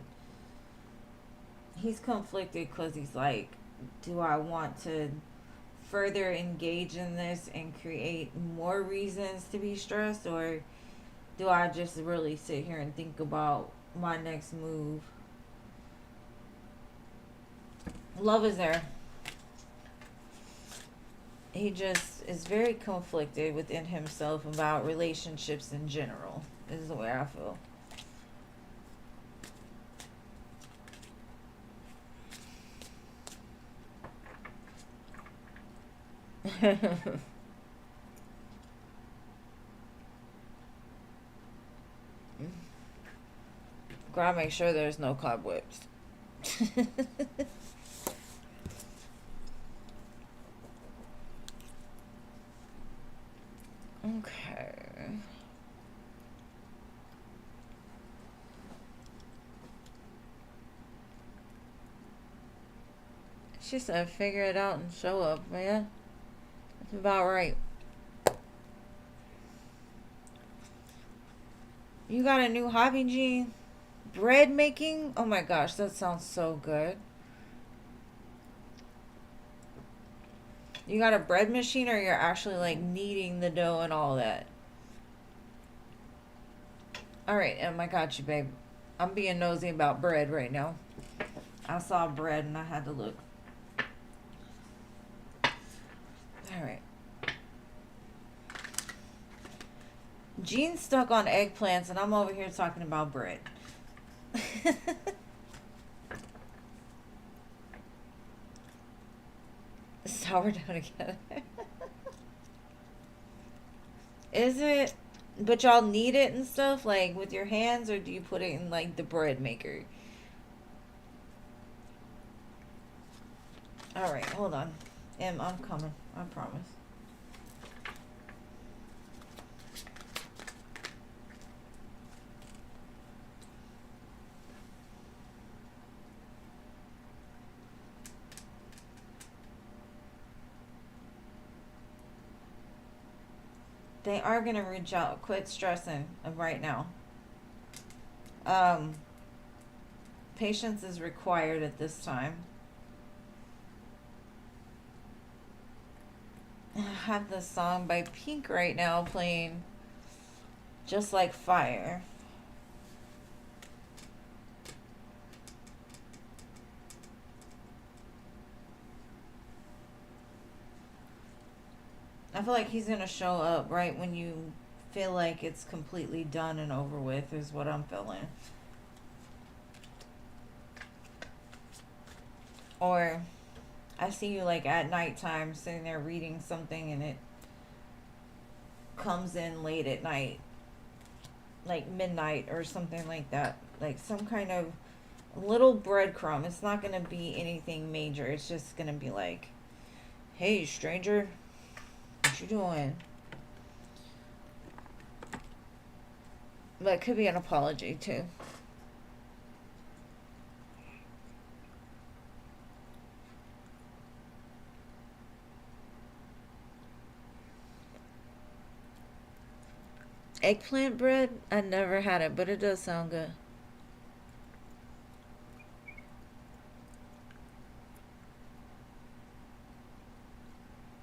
he's conflicted because he's like, do I want to further engage in this and create more reasons to be stressed, or do I just really sit here and think about my next move? Love is there. He just is very conflicted within himself about relationships in general, is the way I feel. Gotta make sure there's no cobwebs. Okay. She said figure it out and show up, man. That's about right. You got a new hobby, G? Bread making? Oh my gosh, that sounds so good. You got a bread machine, or you're actually like kneading the dough and all that? Alright, I got you, babe. I'm being nosy about bread right now. I saw bread and I had to look. Alright. Jean's stuck on eggplants and I'm over here talking about bread. Sourdough together. Is it? But y'all knead it and stuff, like with your hands, or do you put it in like the bread maker? Alright, hold on. I'm coming. I promise. They are going to reach out. Quit stressing right now. Patience is required at this time. I have this song by Pink right now playing, Just Like Fire. I feel like he's gonna show up right when you feel like it's completely done and over with, is what I'm feeling. Or I see you like at nighttime sitting there reading something and it comes in late at night, like midnight or something like that. Like some kind of little breadcrumb. It's not going to be anything major. It's just going to be like, hey, stranger, what you doing? But it could be an apology too. Eggplant bread? I never had it, but it does sound good.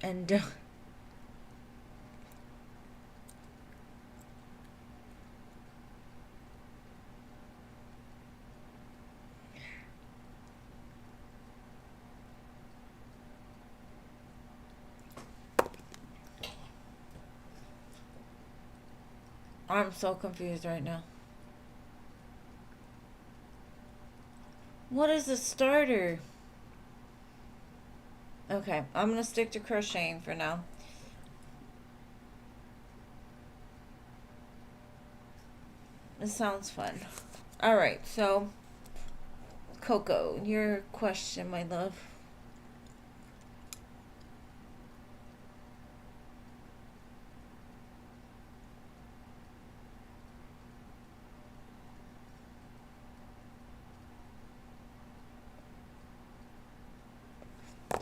And I'm so confused right now. What is a starter? Okay, I'm gonna stick to crocheting for now. It sounds fun. Alright, so Coco, your question, my love.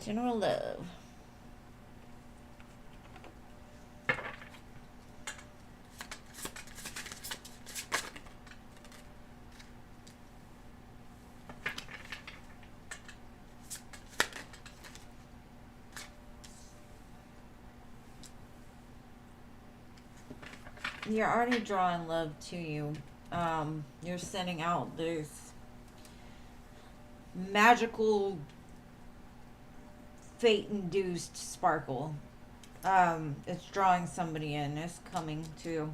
General love. You're already drawing love to you. You're sending out this magical fate-induced sparkle. It's drawing somebody in. It's coming to.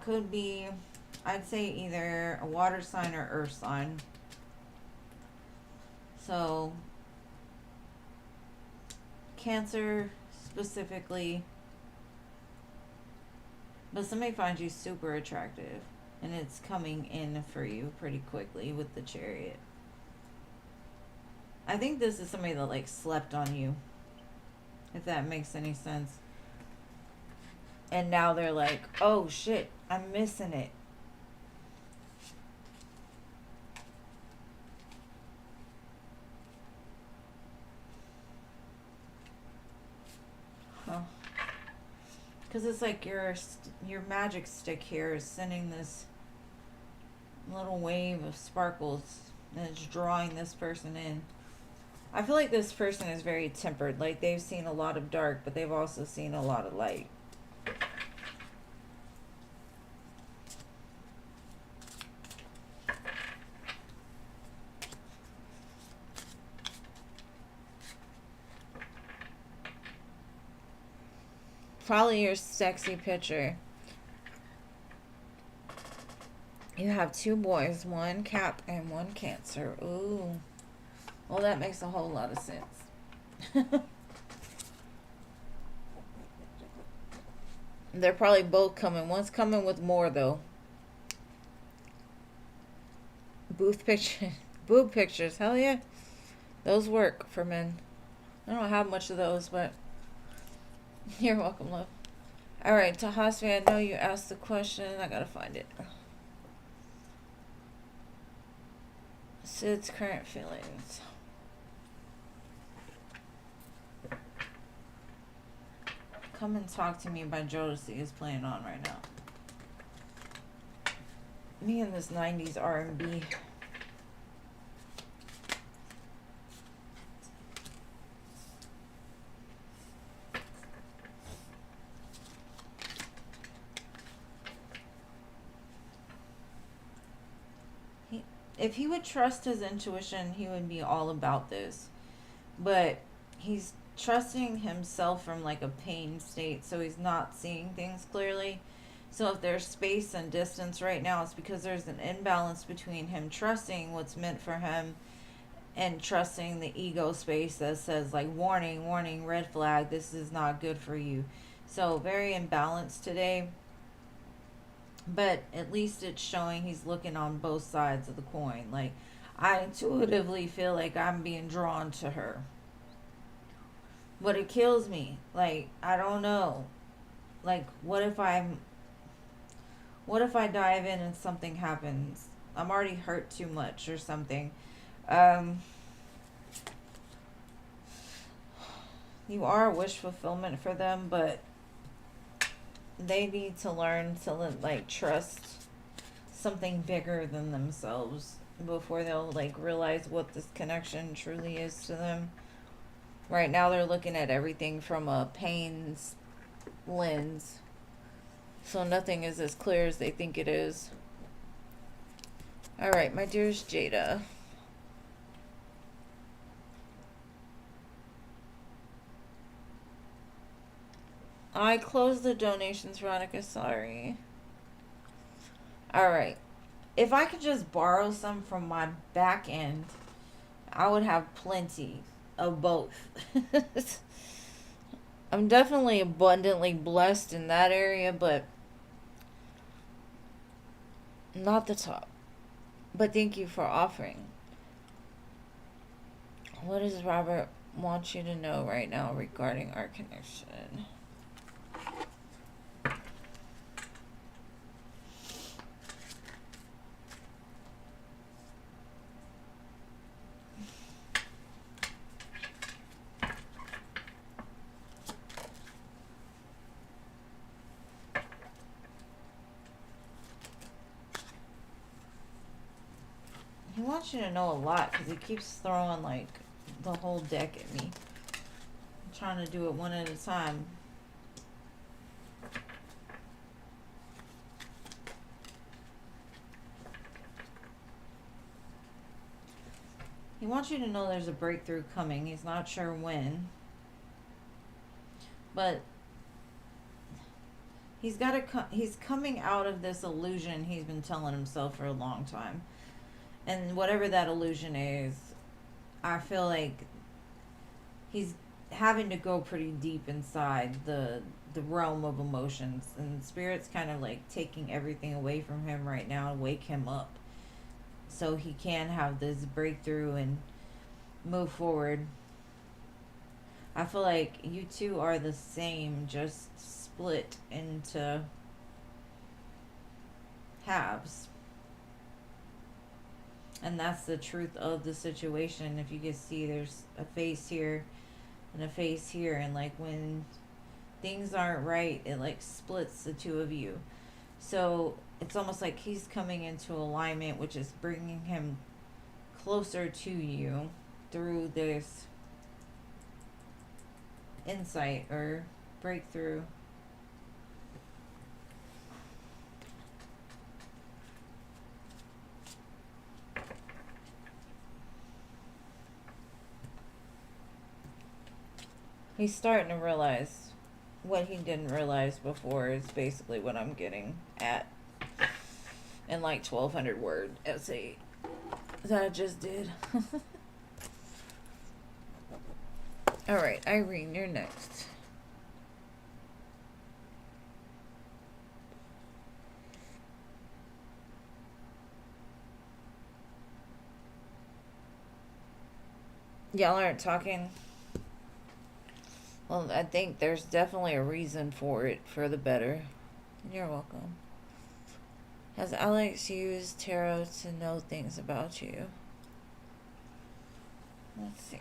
Could be, I'd say either a water sign or earth sign. So, Cancer specifically. But somebody finds you super attractive. And it's coming in for you pretty quickly with the Chariot. I think this is somebody that like slept on you. If that makes any sense. And now they're like, oh shit, I'm missing it. Huh. Because it's like your magic stick here is sending this little wave of sparkles and it's drawing this person in. I feel like this person is very tempered. Like they've seen a lot of dark, but they've also seen a lot of light. Probably your sexy picture. You have two boys, one Cap and one Cancer. Ooh. Well, that makes a whole lot of sense. They're probably both coming. One's coming with more, though. Boob pictures. Hell yeah. Those work for men. I don't have much of those, but you're welcome, love. Alright, Tahasvi, I know you asked the question. I gotta find it. Sid's current feelings. Come and Talk to Me by Jodeci is playing on right now. Me and this 90s R&B. If he would trust his intuition, he would be all about this. But he's trusting himself from like a pain state, so he's not seeing things clearly. So if there's space and distance right now, it's because there's an imbalance between him trusting what's meant for him and trusting the ego space that says like warning, warning, red flag, this is not good for you. So very imbalanced today, but at least it's showing he's looking on both sides of the coin. Like, I intuitively feel like I'm being drawn to her, but it kills me. Like, I don't know. Like, what if I dive in and something happens? I'm already hurt too much or something. Um, you are a wish fulfillment for them, but they need to learn to like trust something bigger than themselves before they'll like realize what this connection truly is to them. Right now they're looking at everything from a pains lens, so nothing is as clear as they think it is. All right, my dearest Jada. I closed the donations, Veronica. Sorry. All right. If I could just borrow some from my back end, I would have plenty of both. I'm definitely abundantly blessed in that area, but not the top. But thank you for offering. What does Robert want you to know right now regarding our connection? He wants you to know a lot because he keeps throwing like the whole deck at me. I'm trying to do it one at a time. He wants you to know there's a breakthrough coming. He's not sure when. But he's coming out of this illusion he's been telling himself for a long time. And whatever that illusion is, I feel like he's having to go pretty deep inside the realm of emotions, and spirit's kind of like taking everything away from him right now to wake him up so he can have this breakthrough and move forward. I feel like you two are the same, just split into halves. And that's the truth of the situation. If you can see, there's a face here and a face here, and like when things aren't right, it like splits the two of you. So it's almost like he's coming into alignment, which is bringing him closer to you through this insight or breakthrough. He's starting to realize what he didn't realize before is basically what I'm getting at in like 1,200 word essay that I just did. All right, Irene, you're next. Y'all aren't talking. Well, I think there's definitely a reason for it, for the better. You're welcome. Has Alex used tarot to know things about you? Let's see.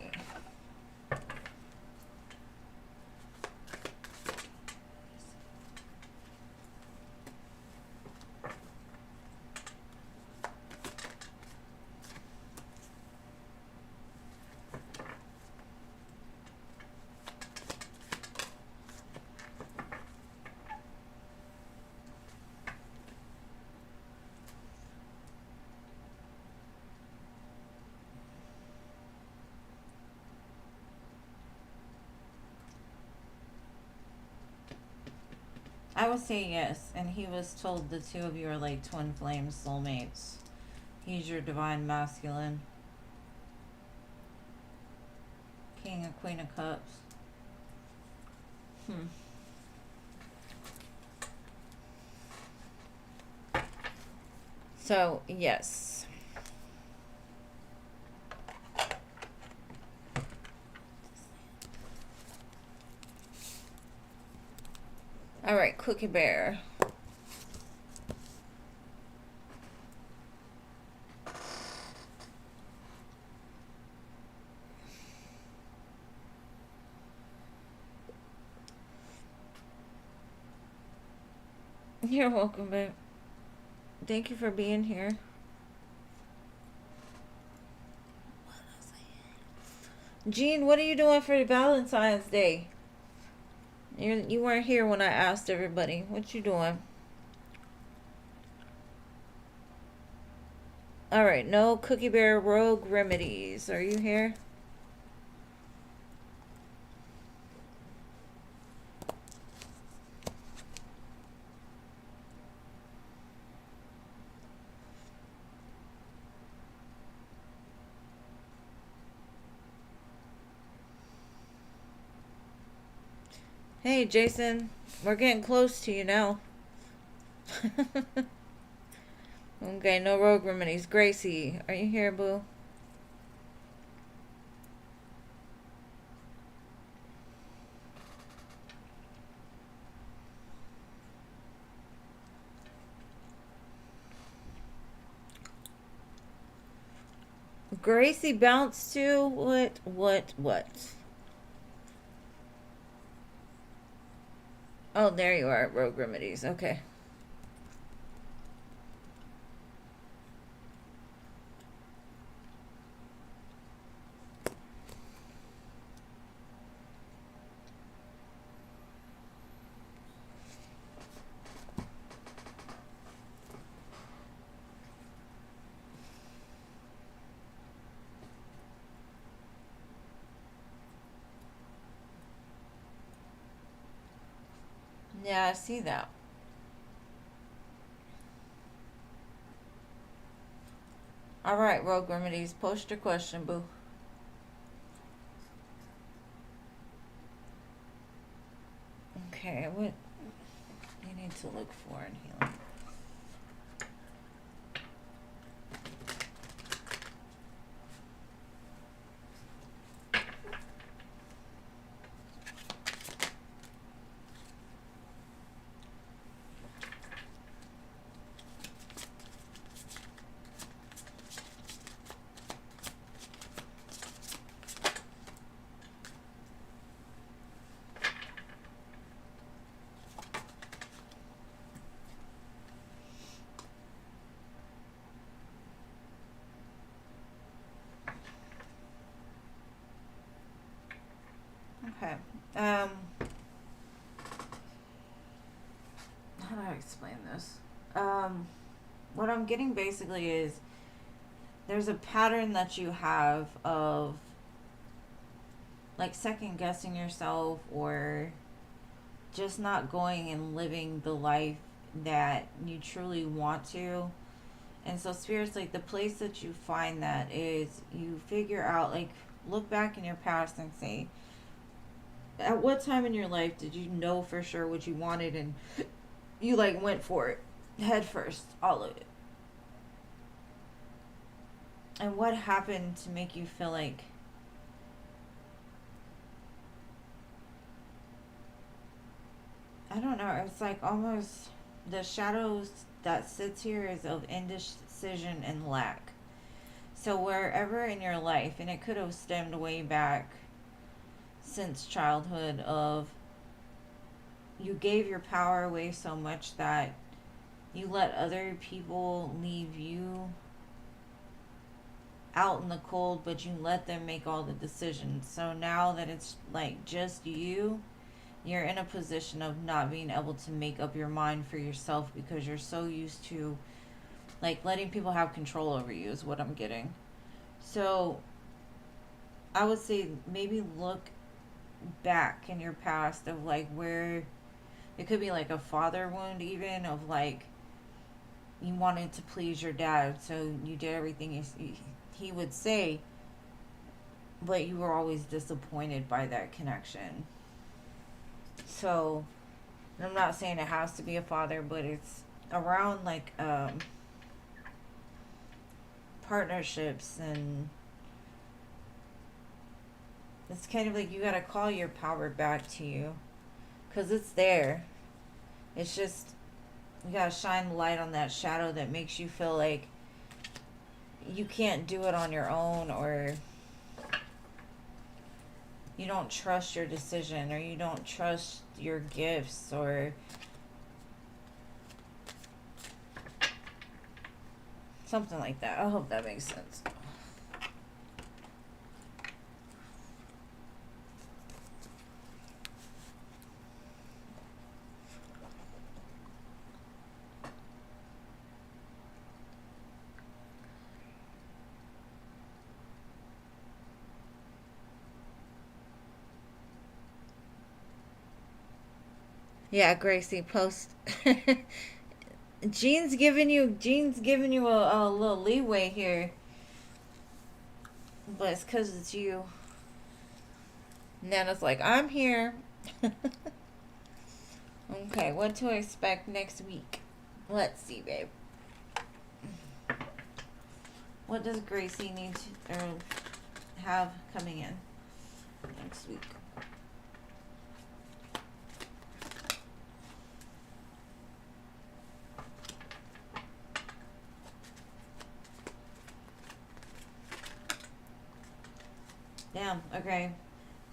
would say yes. And he was told the two of you are like twin flame soulmates. He's your divine masculine. King and Queen of Cups. So, yes. All right, Cookie Bear. You're welcome, babe. Thank you for being here. Jean, what are you doing for Valentine's Day? You weren't here when I asked everybody. What you doing? All right, no Cookie Bear Rogue Remedies. Are you here? Hey, Jason. We're getting close to you now. Okay, no Rogue Remedies. Gracie, are you here, boo? Gracie bounced too? What? Oh, there you are, Rogue Remedies. Okay. Yeah, I see that. All right, Rogue Remedies, post your question, boo. Okay, what you need to look for in healing? Okay. How do I explain this? What I'm getting basically is there's a pattern that you have of like second guessing yourself or just not going and living the life that you truly want to. And so spirits, like the place that you find that is you figure out, like, look back in your past and say, at what time in your life did you know for sure what you wanted and you like went for it head first, all of it? And what happened to make you feel like I don't know, it's like almost the shadows that sits here is of indecision and lack. So wherever in your life, and it could have stemmed way back since childhood, of you gave your power away so much that you let other people leave you out in the cold, but you let them make all the decisions. So now that it's like just you're in a position of not being able to make up your mind for yourself because you're so used to like letting people have control over you is what I'm getting. So I would say maybe look back in your past of like where It could be like a father wound, even of like you wanted to please your dad, so you did everything he would say, but you were always disappointed by that connection. So, I'm not saying it has to be a father, but it's around like partnerships, and it's kind of like you gotta call your power back to you because it's there. It's just you gotta shine the light on that shadow that makes you feel like you can't do it on your own, or you don't trust your decision, or you don't trust your gifts, or something like that. I hope that makes sense. Yeah, Gracie, post. Jean's giving you a little leeway here, but it's because it's you. Nana's like, I'm here. Okay, what to expect next week? Let's see, babe. What does Gracie need to have coming in next week? Damn, okay.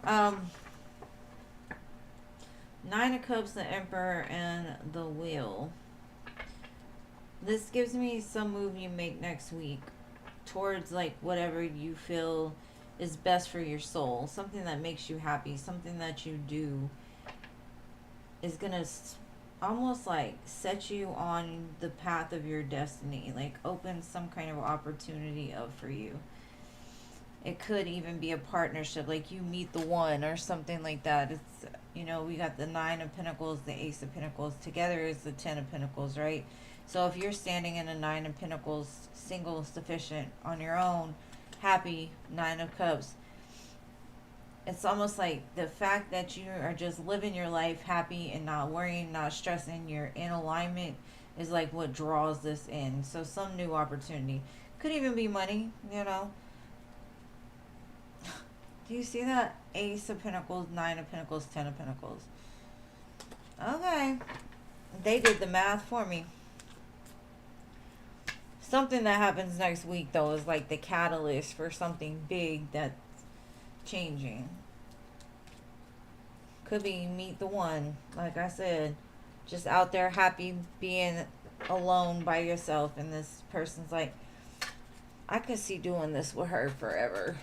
Um, Nine of Cups, the Emperor, and the Wheel. This gives me some move you make next week towards like whatever you feel is best for your soul. Something that makes you happy. Something that you do is gonna almost like set you on the path of your destiny. Like open some kind of opportunity up for you. It could even be a partnership, like you meet the one or something like that. It's, we got the Nine of Pentacles, the Ace of Pentacles. Together is the Ten of Pentacles, right? So if you're standing in a Nine of Pentacles, single, sufficient, on your own, happy, Nine of Cups, it's almost like the fact that you are just living your life happy and not worrying, not stressing, you're in alignment is like what draws this in. So some new opportunity. Could even be money. Do you see that? Ace of Pentacles, Nine of Pentacles, Ten of Pentacles. Okay. They did the math for me. Something that happens next week, though, is like the catalyst for something big that's changing. Could be meet the one. Like I said, just out there happy being alone by yourself. And this person's like, I could see doing this with her forever.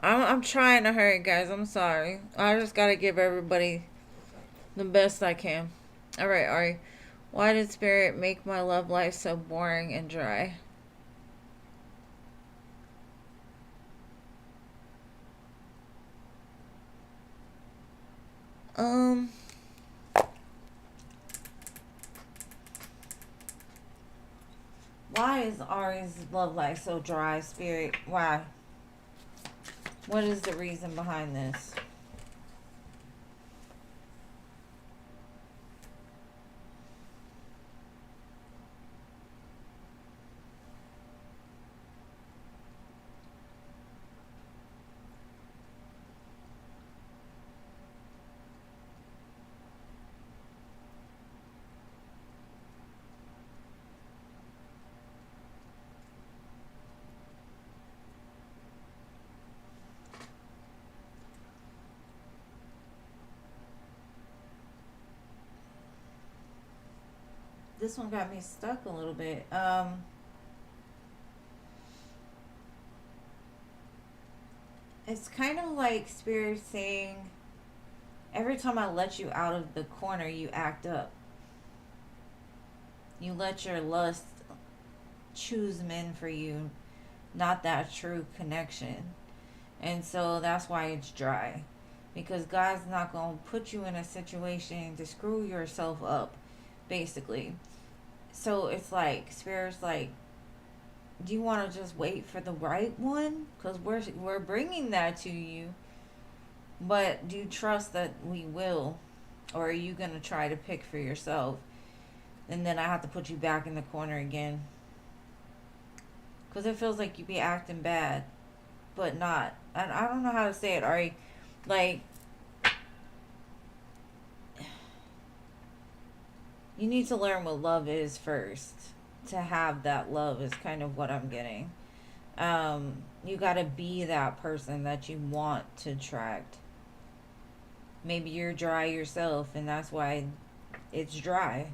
I'm trying to hurry, guys. I'm sorry. I just gotta give everybody the best I can. Alright, Ari. Why did Spirit make my love life so boring and dry? Why is Ari's love life so dry, Spirit? Why? What is the reason behind this? This one got me stuck a little bit. It's kind of like Spirit saying, every time I let you out of the corner, you act up. You let your lust choose men for you, not that true connection. And so that's why it's dry. Because God's not going to put you in a situation to screw yourself up, basically. So it's like, Spirit's like, do you want to just wait for the right one? Because we're bringing that to you. But do you trust that we will? Or are you going to try to pick for yourself? And then I have to put you back in the corner again. Because it feels like you be acting bad, but not. I don't know how to say it, Ari. Like, you need to learn what love is first. To have that love is kind of what I'm getting. You got to be that person that you want to attract. Maybe you're dry yourself, and that's why it's dry.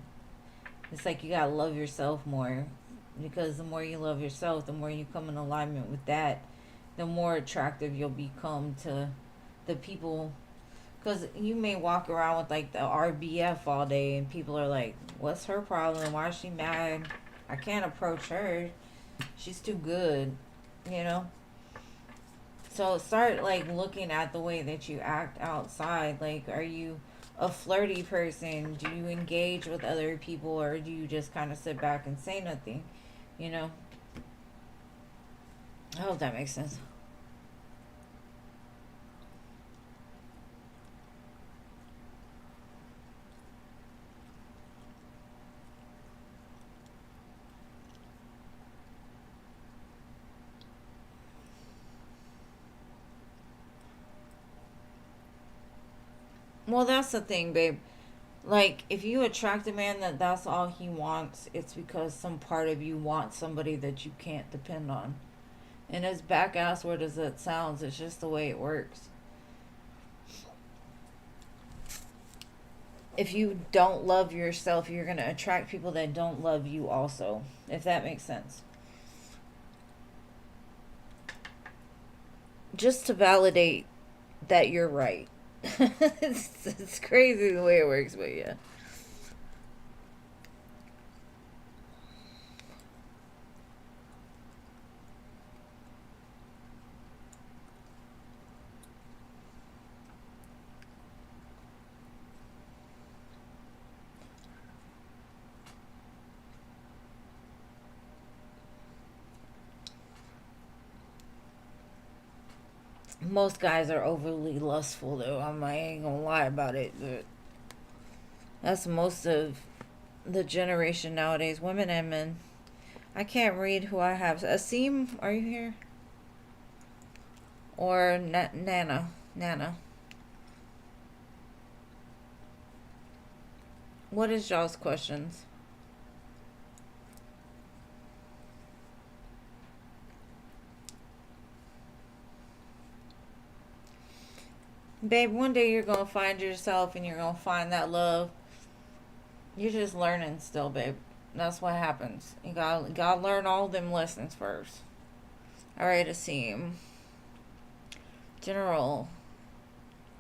It's like you got to love yourself more. Because the more you love yourself, the more you come in alignment with that, the more attractive you'll become to the people. Because you may walk around with like the RBF all day, and people are like, what's her problem? Why is she mad? I can't approach her. She's too good, you know? So start like looking at the way that you act outside. Like, are you a flirty person? Do you engage with other people, or do you just kind of sit back and say nothing? You know? I hope that makes sense. Well, that's the thing, babe. Like, if you attract a man that's all he wants, it's because some part of you wants somebody that you can't depend on. And as back ass word as it sounds, it's just the way it works. If you don't love yourself, you're going to attract people that don't love you also, if that makes sense. Just to validate that you're right. It's crazy the way it works, but yeah. Most guys are overly lustful, though. I ain't gonna lie about it, but that's most of the generation nowadays, women and men. I can't read who I have. Asim, are you here? Or Nana? Nana. What is y'all's questions? Babe, one day you're gonna find yourself and you're gonna find that love. You're just learning still, babe. That's what happens. You gotta learn all them lessons first. Alright, Asim. General.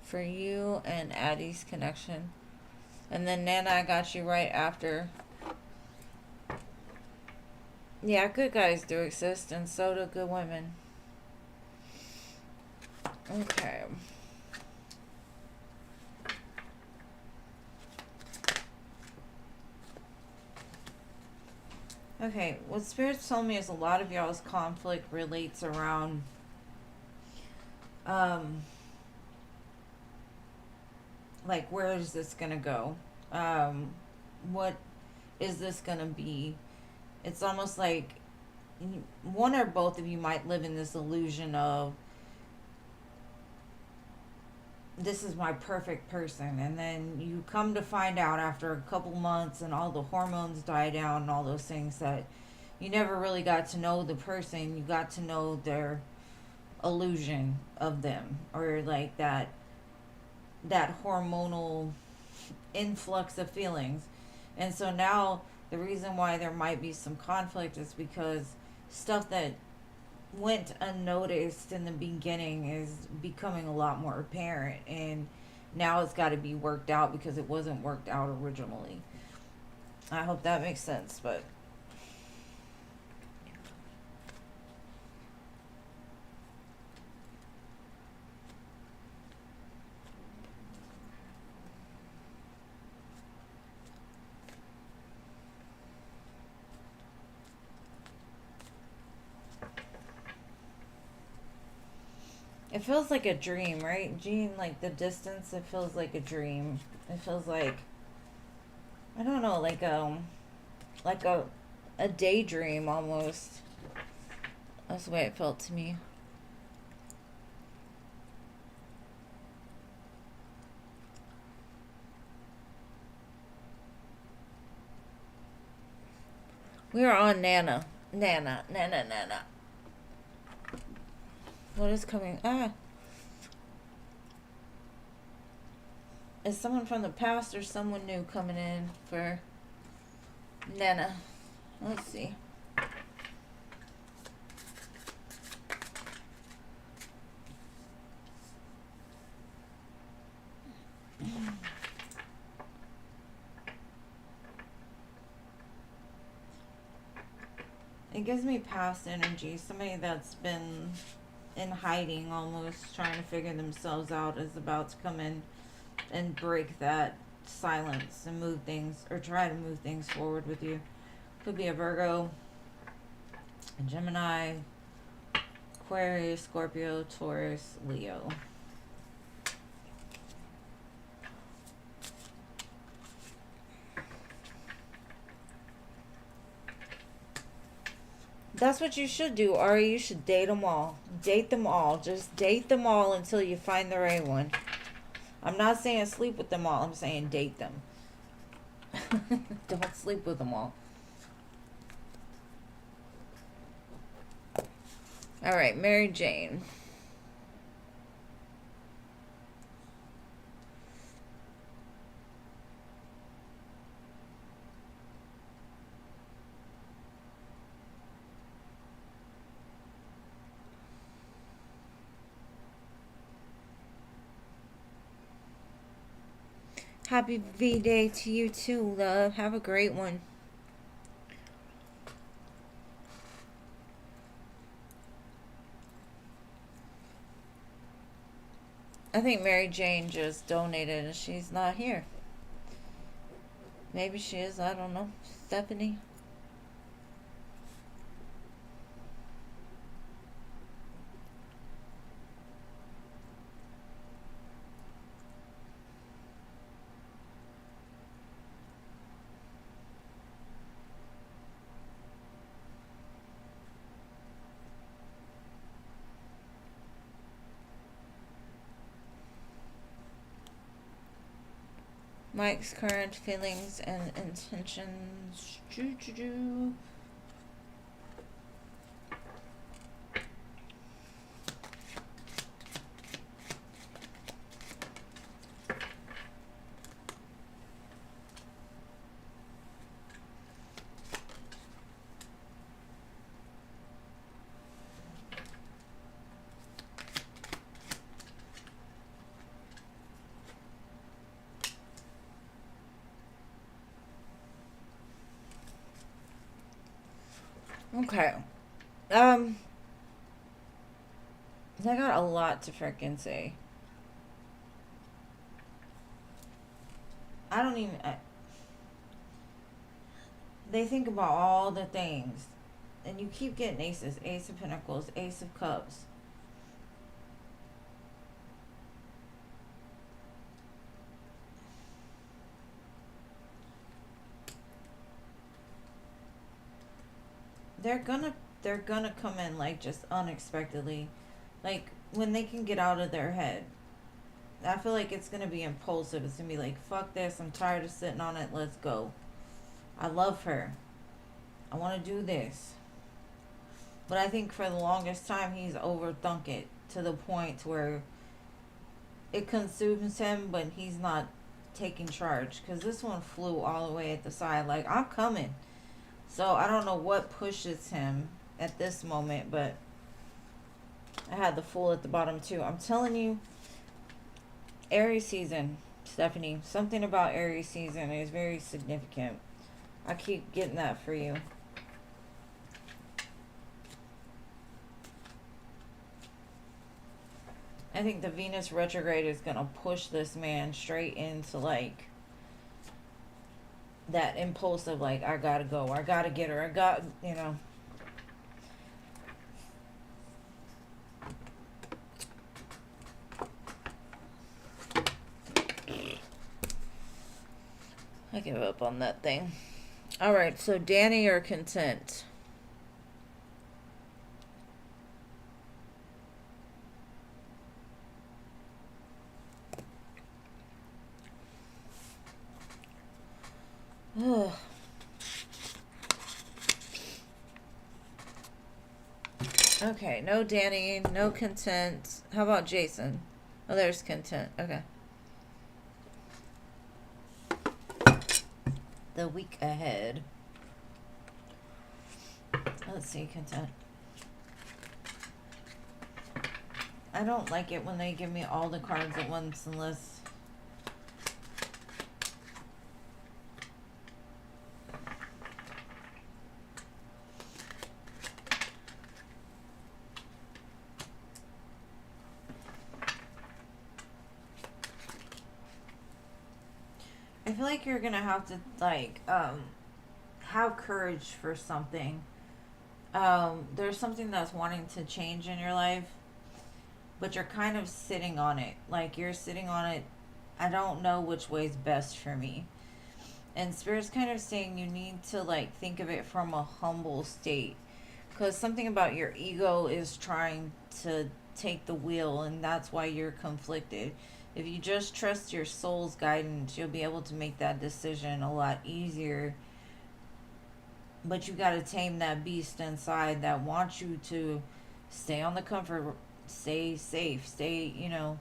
For you and Addie's connection. And then Nana, I got you right after. Yeah, good guys do exist, and so do good women. Okay. Okay, what Spirit's telling me is a lot of y'all's conflict relates around um like, where is this gonna go? What is this gonna be? It's almost like one or both of you might live in this illusion of, this is my perfect person, and then you come to find out after a couple months and all the hormones die down and all those things, that you never really got to know the person. You got to know their illusion of them, or like that hormonal influx of feelings. And so now the reason why there might be some conflict is because stuff that went unnoticed in the beginning is becoming a lot more apparent, and now it's got to be worked out because it wasn't worked out originally. I hope that makes sense, but it feels like a dream, right? Gene, like the distance, it feels like a dream. It feels like, I don't know, like a daydream almost. That's the way it felt to me. We are on Nana. Nana. What is coming? Ah. Is someone from the past or someone new coming in for Nana? Let's see. It gives me past energy. Somebody that's been in hiding almost, trying to figure themselves out, is about to come in and break that silence and move things, or try to move things forward with you. Could be a Virgo, a Gemini, Aquarius, Scorpio, Taurus, Leo. That's what you should do, Ari. You should date them all. Date them all. Just date them all until you find the right one. I'm not saying sleep with them all. I'm saying date them. Don't sleep with them all. All right, Mary Jane. Happy V-Day to you too, love. Have a great one. I think Mary Jane just donated and she's not here. Maybe she is. I don't know. Stephanie. Mike's current feelings and intentions. Okay. I got a lot to freaking say. I don't even. They think about all the things, and you keep getting aces: Ace of Pentacles, Ace of Cups. They're gonna come in like just unexpectedly, like when they can get out of their head. I feel like it's gonna be impulsive. It's gonna be like, fuck this, I'm tired of sitting on it, let's go. I love her. I wanna do this. But I think for the longest time he's overthunk it to the point where it consumes him, but he's not taking charge. Because this one flew all the way at the side, like, I'm coming. So I don't know what pushes him at this moment, but I had the Fool at the bottom too. I'm telling you, Aries season, Stephanie, something about Aries season is very significant. I keep getting that for you. I think the Venus retrograde is going to push this man straight into, like, that impulsive, like, I gotta go, I gotta get her, I got, you know. I give up on that thing. Alright, so Danny or content? Ugh. Okay, no Danny, no content. How about Jason? Oh, there's content. Okay. The week ahead. Let's see, content. I don't like it when they give me all the cards at once unless... I feel like you're gonna have to, like, have courage for something. There's something that's wanting to change in your life, but you're kind of sitting on it. Like, you're sitting on it, I don't know which way's best for me. And Spirit's kind of saying you need to, like, think of it from a humble state. Because something about your ego is trying to take the wheel, and that's why you're conflicted. If you just trust your soul's guidance, you'll be able to make that decision a lot easier. But you got to tame that beast inside that wants you to stay on the comfort, stay safe, stay, you know.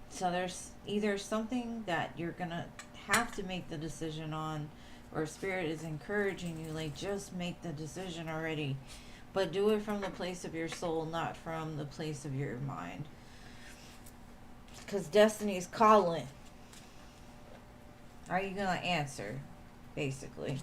So there's either something that you're going to have to make the decision on, or Spirit is encouraging you, like, just make the decision already. But do it from the place of your soul, not from the place of your mind. Because Destiny's calling. Are you going to answer, basically?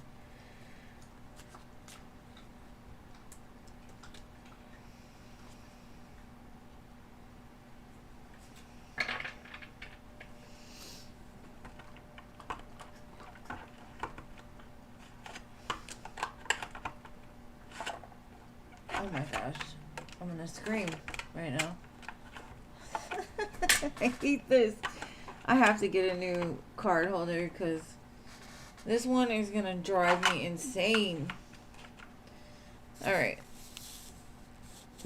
Oh my gosh. I'm going to scream right now. I hate this. I have to get a new card holder because this one is going to drive me insane. Alright.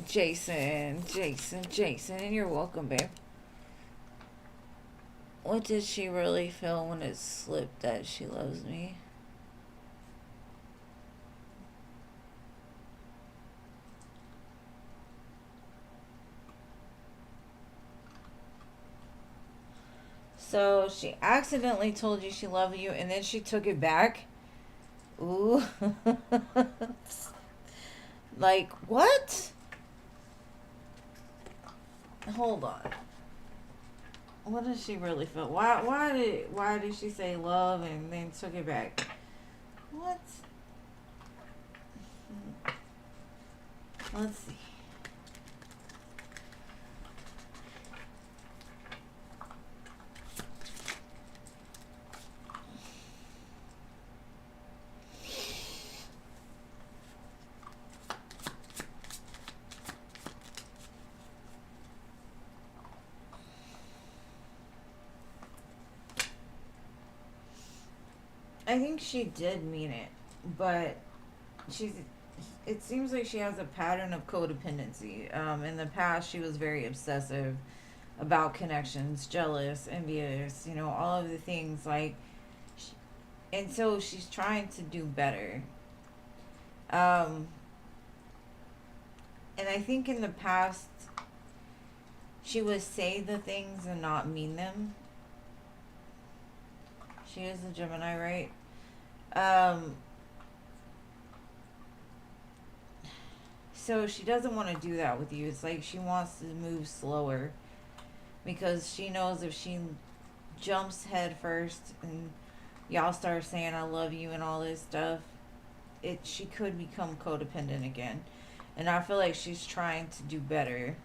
Jason, and you're welcome, babe. What did she really feel when it slipped that she loves me? So she accidentally told you she loved you and then she took it back? Ooh. Like, what? Hold on. What does she really feel? Why did she say love and then took it back? What? Let's see. I think she did mean it, but it seems like she has a pattern of codependency. In the past, she was very obsessive about connections, jealous, envious, you know, all of the things, like, and so she's trying to do better. And I think in the past, she would say the things and not mean them. She is a Gemini, right? So she doesn't want to do that with you. It's like she wants to move slower because she knows if she jumps head first and y'all start saying I love you and all this stuff, she could become codependent again. And I feel like she's trying to do better.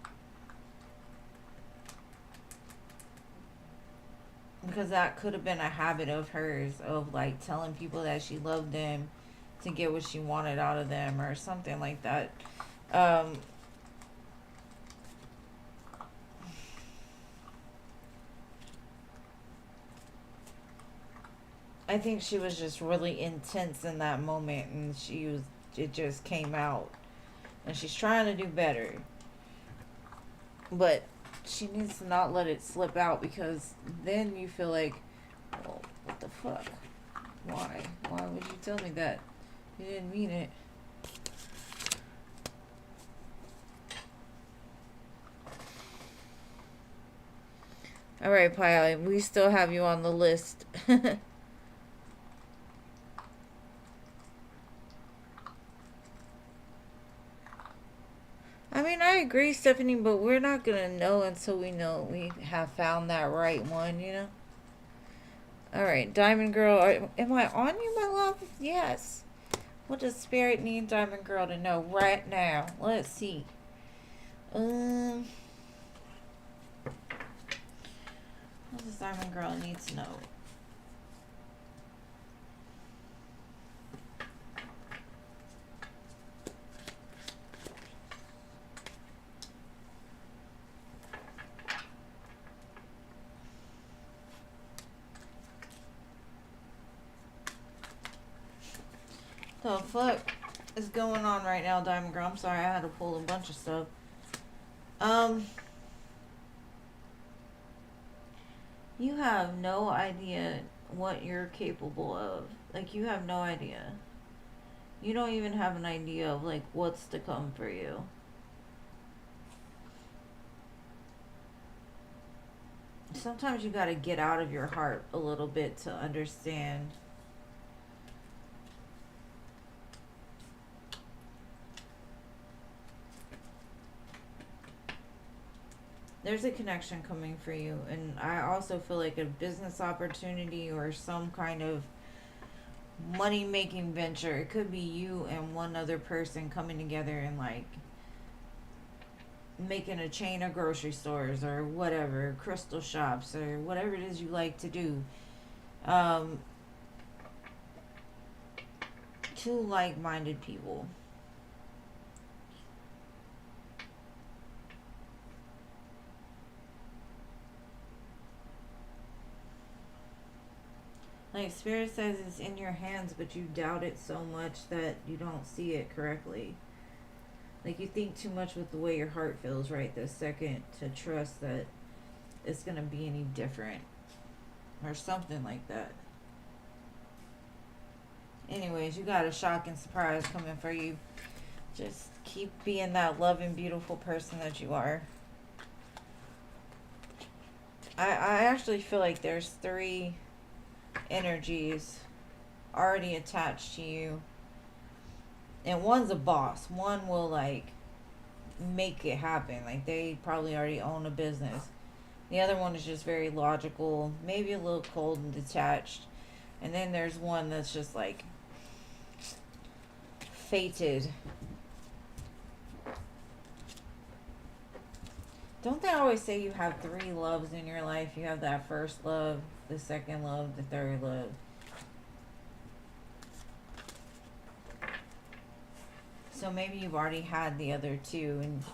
Because that could have been a habit of hers, of like telling people that she loved them to get what she wanted out of them or something like that. Um, I think she was just really intense in that moment, and it just came out. And she's trying to do better. But she needs to not let it slip out, because then you feel like, well, what the fuck? Why? Why would you tell me that? You didn't mean it. Alright, Pyle, we still have you on the list. I mean, I agree, Stephanie, but we're not gonna know until we know we have found that right one, you know? Alright, Diamond Girl, am I on you, my love? Yes. What does Spirit need Diamond Girl to know right now? Let's see. What does Diamond Girl need to know? The fuck is going on right now, Diamond Girl? I'm sorry, I had to pull a bunch of stuff. You have no idea what you're capable of. Like, you have no idea. You don't even have an idea of, like, what's to come for you. Sometimes you gotta get out of your heart a little bit to understand. There's a connection coming for you, and I also feel like a business opportunity or some kind of money making venture. It could be you and one other person coming together and like making a chain of grocery stores or whatever, crystal shops or whatever it is you like to do. Um, Two like minded people. Like, Spirit says it's in your hands, but you doubt it so much that you don't see it correctly. Like, you think too much with the way your heart feels right this second to trust that it's going to be any different. Or something like that. Anyways, you got a shock and surprise coming for you. Just keep being that loving, beautiful person that you are. I actually feel like there's 3 energies already attached to you, and one's a boss. One will like make it happen, like they probably already own a business. The other one is just very logical, maybe a little cold and detached, and then there's one that's just like fated. Don't they always say you have 3 loves in your life? You have that first love, the second love, the third love. So maybe you've already had the other 2 and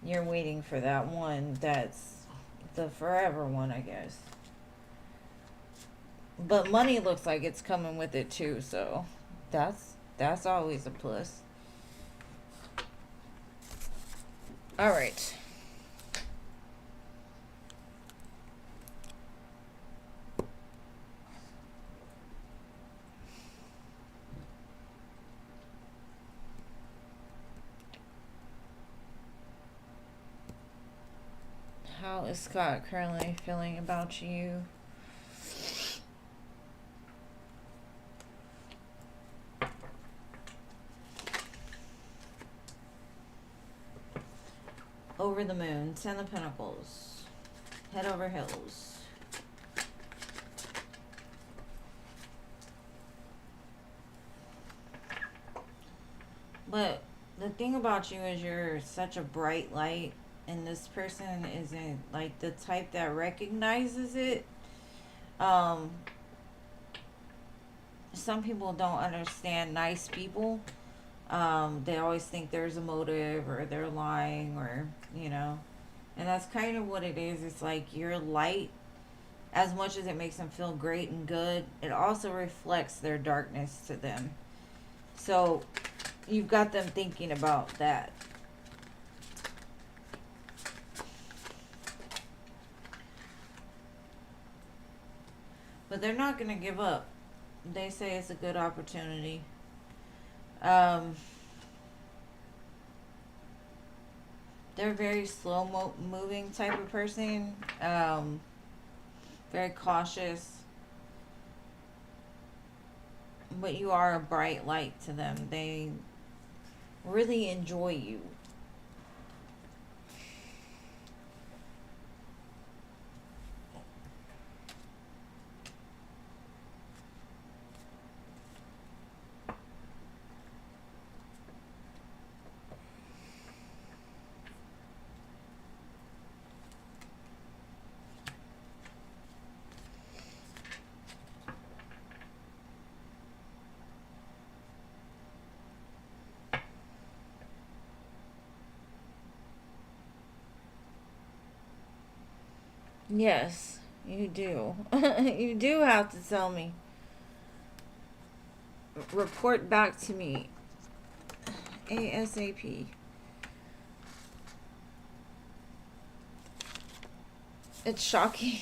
you're waiting for that one that's the forever one, I guess. But money looks like it's coming with it too, so that's always a plus. All right. How is Scott currently feeling about you? Over the moon, 10 of Pentacles, head over heels. But the thing about you is you're such a bright light, and this person isn't like the type that recognizes it. Um, some people don't understand nice people. They always think there's a motive or they're lying or, you know, and that's kind of what it is. It's like your light, as much as it makes them feel great and good, it also reflects their darkness to them. So you've got them thinking about that. But they're not going to give up. They say it's a good opportunity. Um, they're a very slow moving type of person. Very cautious. But you are a bright light to them. They really enjoy you. Yes, you do. You do have to tell me. Report back to me ASAP. It's shocking.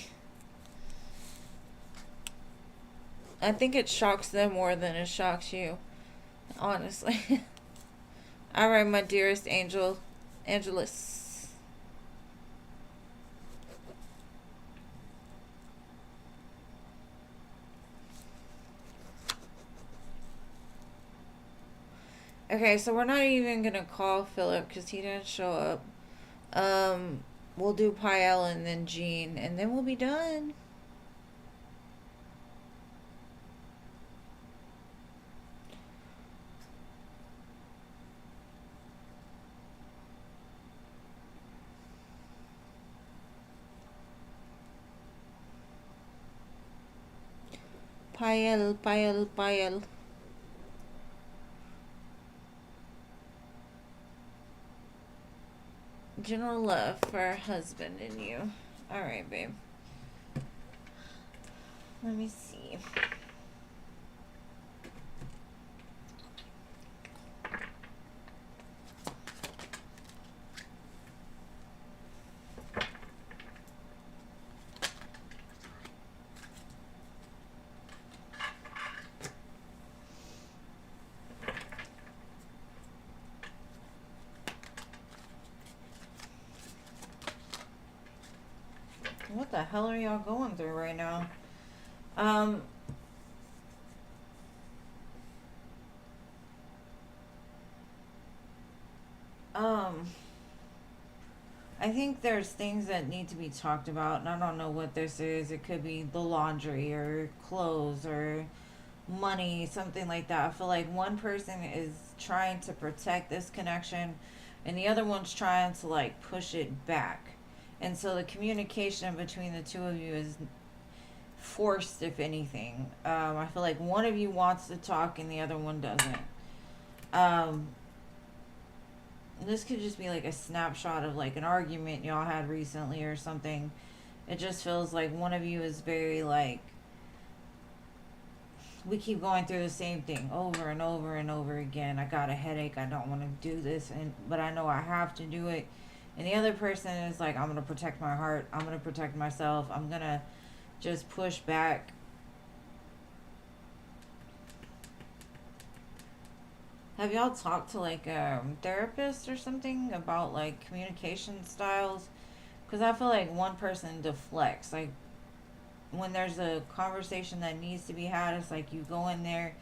I think it shocks them more than it shocks you, honestly. All right, my dearest angel, Angelus. Okay, so we're not even gonna call Philip because he didn't show up. We'll do Pael and then Jean, and then we'll be done. Pael, Pael, Pael. General love for her husband and you. Alright, babe. Let me see. What the hell are y'all going through right now? Um, um, I think there's things that need to be talked about, and I don't know what this is. It could be the laundry or clothes or money, something like that. I feel like one person is trying to protect this connection, and the other one's trying to like push it back. And so the communication between the two of you is forced, if anything. I feel like one of you wants to talk and the other one doesn't. Um, this could just be like a snapshot of like an argument y'all had recently or something. It just feels like one of you is very like, we keep going through the same thing over and over and over again. I got a headache. I don't want to do this, but I know I have to do it. And the other person is like, I'm gonna protect my heart. I'm gonna protect myself. I'm gonna just push back. Have y'all talked to like a therapist or something about like communication styles? Because I feel like one person deflects. Like when there's a conversation that needs to be had, it's like you go in there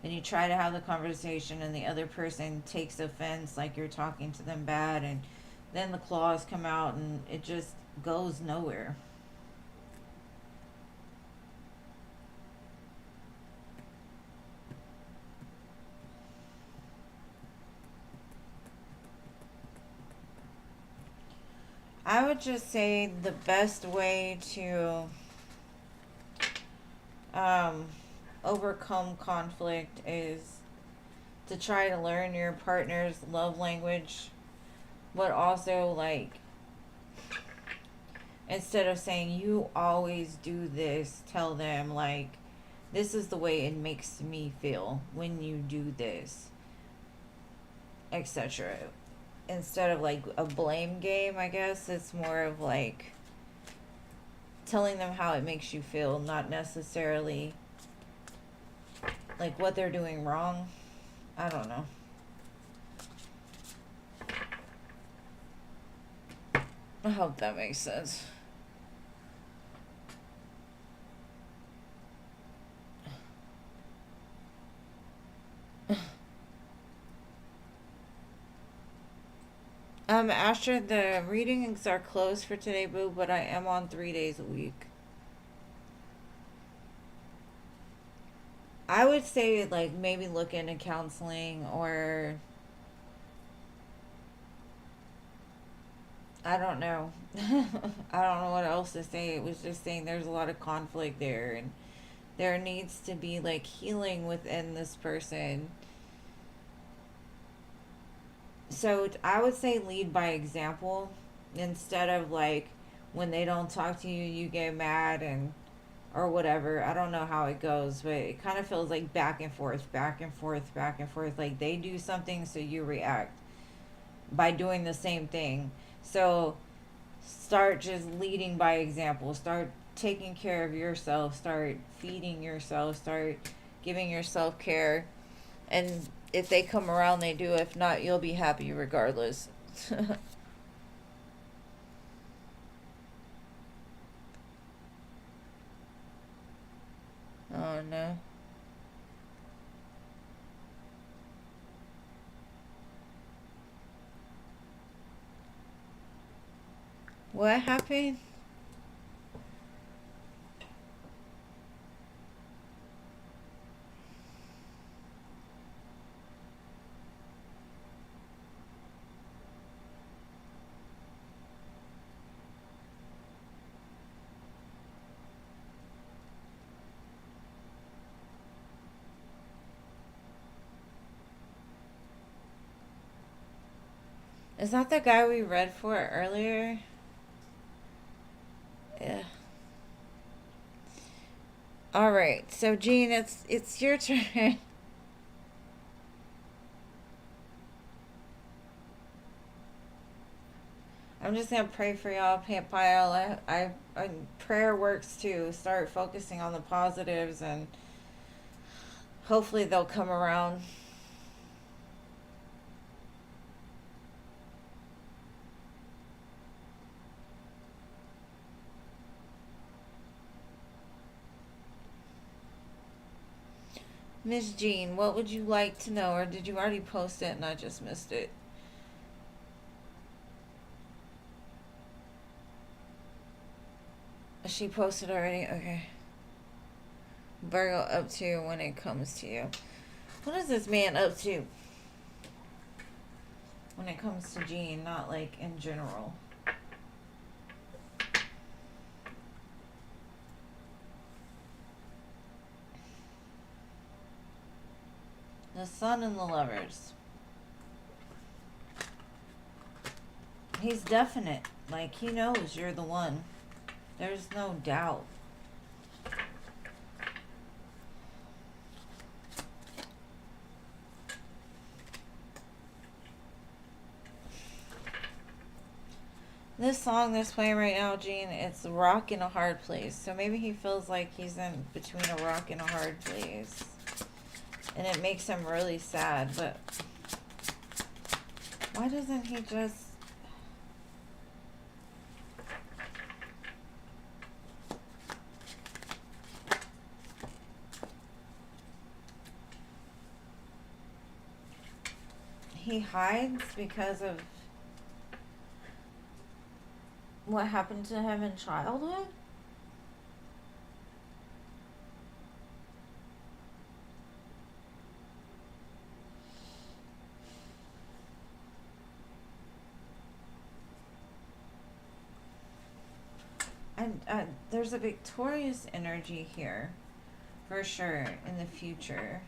and you try to have the conversation, and the other person takes offense, like you're talking to them bad, and then the claws come out, and it just goes nowhere. I would just say the best way to um, overcome conflict is to try to learn your partner's love language, but also, like, instead of saying you always do this, tell them, like, this is the way it makes me feel when you do this, etc. Instead of like a blame game, I guess it's more of like telling them how it makes you feel, not necessarily like what they're doing wrong. I don't know. I hope that makes sense. Asher, the readings are closed for today, boo, but I am on 3 days a week. I would say, like, maybe look into counseling, or I don't know. I don't know what else to say. It was just saying there's a lot of conflict there, and there needs to be, like, healing within this person. So I would say lead by example, instead of like when they don't talk to you, you get mad and or whatever. I don't know how it goes, but it kind of feels like back and forth, back and forth, back and forth. Like they do something, so you react by doing the same thing. So start just leading by example. Start taking care of yourself. Start feeding yourself. Start giving yourself care. And if they come around, they do. If not, you'll be happy regardless. Oh no. What happened? Is that the guy we read for earlier? Yeah. All right. So Jean, it's your turn. I'm just gonna pray for y'all, Pile. I prayer works too. Start focusing on the positives, and hopefully they'll come around. Miss Jean, what would you like to know, or did you already post it and I just missed it? She posted already? Okay. Virgo up to when it comes to you. What is this man up to when it comes to Jean, not like in general? The Sun and the Lovers. He's definite. Like, he knows you're the one. There's no doubt. This song that's playing right now, Gene, it's a rock in a hard place. So maybe he feels like he's in between a rock and a hard place. And it makes him really sad, but why doesn't he just... He hides because of what happened to him in childhood? And there's a victorious energy here, for sure, in the future.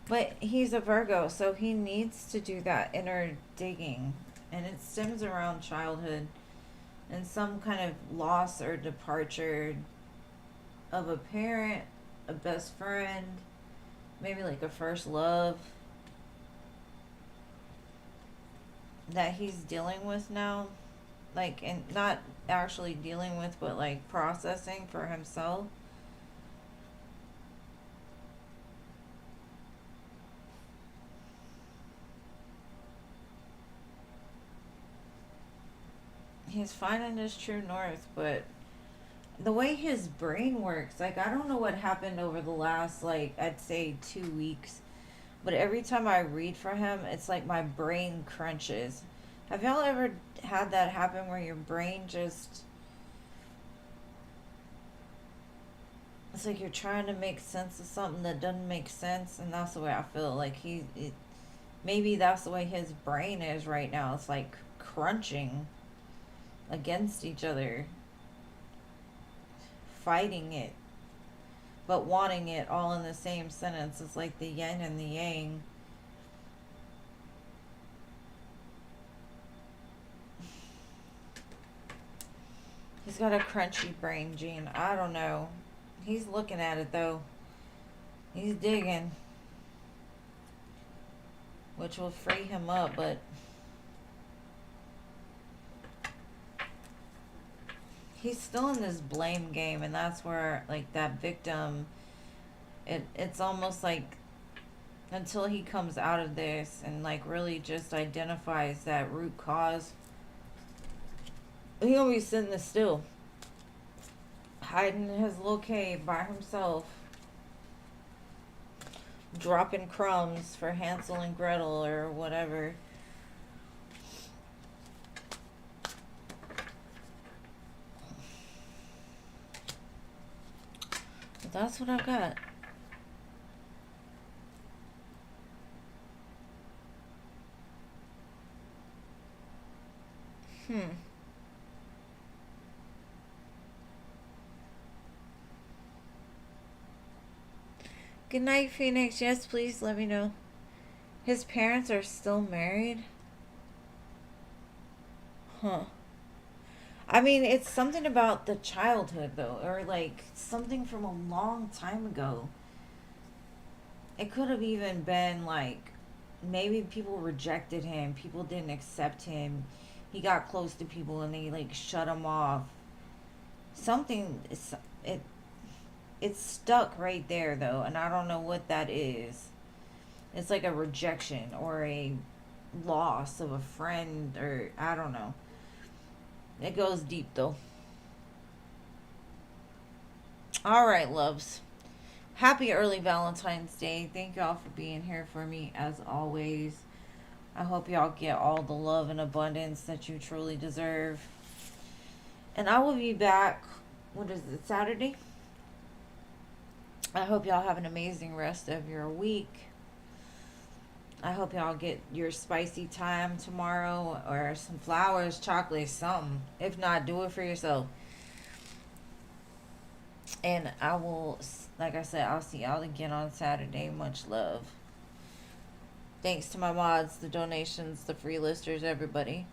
But he's a Virgo, so he needs to do that inner digging. And it stems around childhood and some kind of loss or departure of a parent, a best friend, maybe like a first love that he's dealing with now. Like, and not actually dealing with, but like processing for himself. He's finding his true north, but the way his brain works, like, I don't know what happened over the last, like, I'd say 2 weeks, but every time I read for him, it's like my brain crunches. Have y'all ever had that happen where your brain just, it's like you're trying to make sense of something that doesn't make sense? And that's the way I feel. Like, maybe that's the way his brain is right now. It's like crunching against each other, fighting it, but wanting it all in the same sentence. It's like the yin and the yang. He's got a crunchy brain, Gene. I don't know. He's looking at it, though. He's digging, which will free him up, but he's still in this blame game, and that's where, like, that victim, it's almost like until he comes out of this and, like, really just identifies that root cause, he'll be sitting there still, hiding in his little cave by himself, dropping crumbs for Hansel and Gretel or whatever. But that's what I've got. Good night, Phoenix. Yes, please let me know. His parents are still married? Huh. I mean, it's something about the childhood, though, or like something from a long time ago. It could have even been like maybe people rejected him, people didn't accept him. He got close to people and they like shut him off. Something it it's stuck right there though, and I don't know what that is. It's like a rejection or a loss of a friend, or I don't know. It goes deep though. All right, loves. Happy early Valentine's Day. Thank y'all for being here for me as always. I hope y'all get all the love and abundance that you truly deserve. And I will be back, what is it, Saturday? I hope y'all have an amazing rest of your week. I hope y'all get your spicy time tomorrow, or some flowers, chocolate, something. If not, do it for yourself. And I will, like I said, I'll see y'all again on Saturday. Much love. Thanks to my mods, the donations, the free listers, everybody.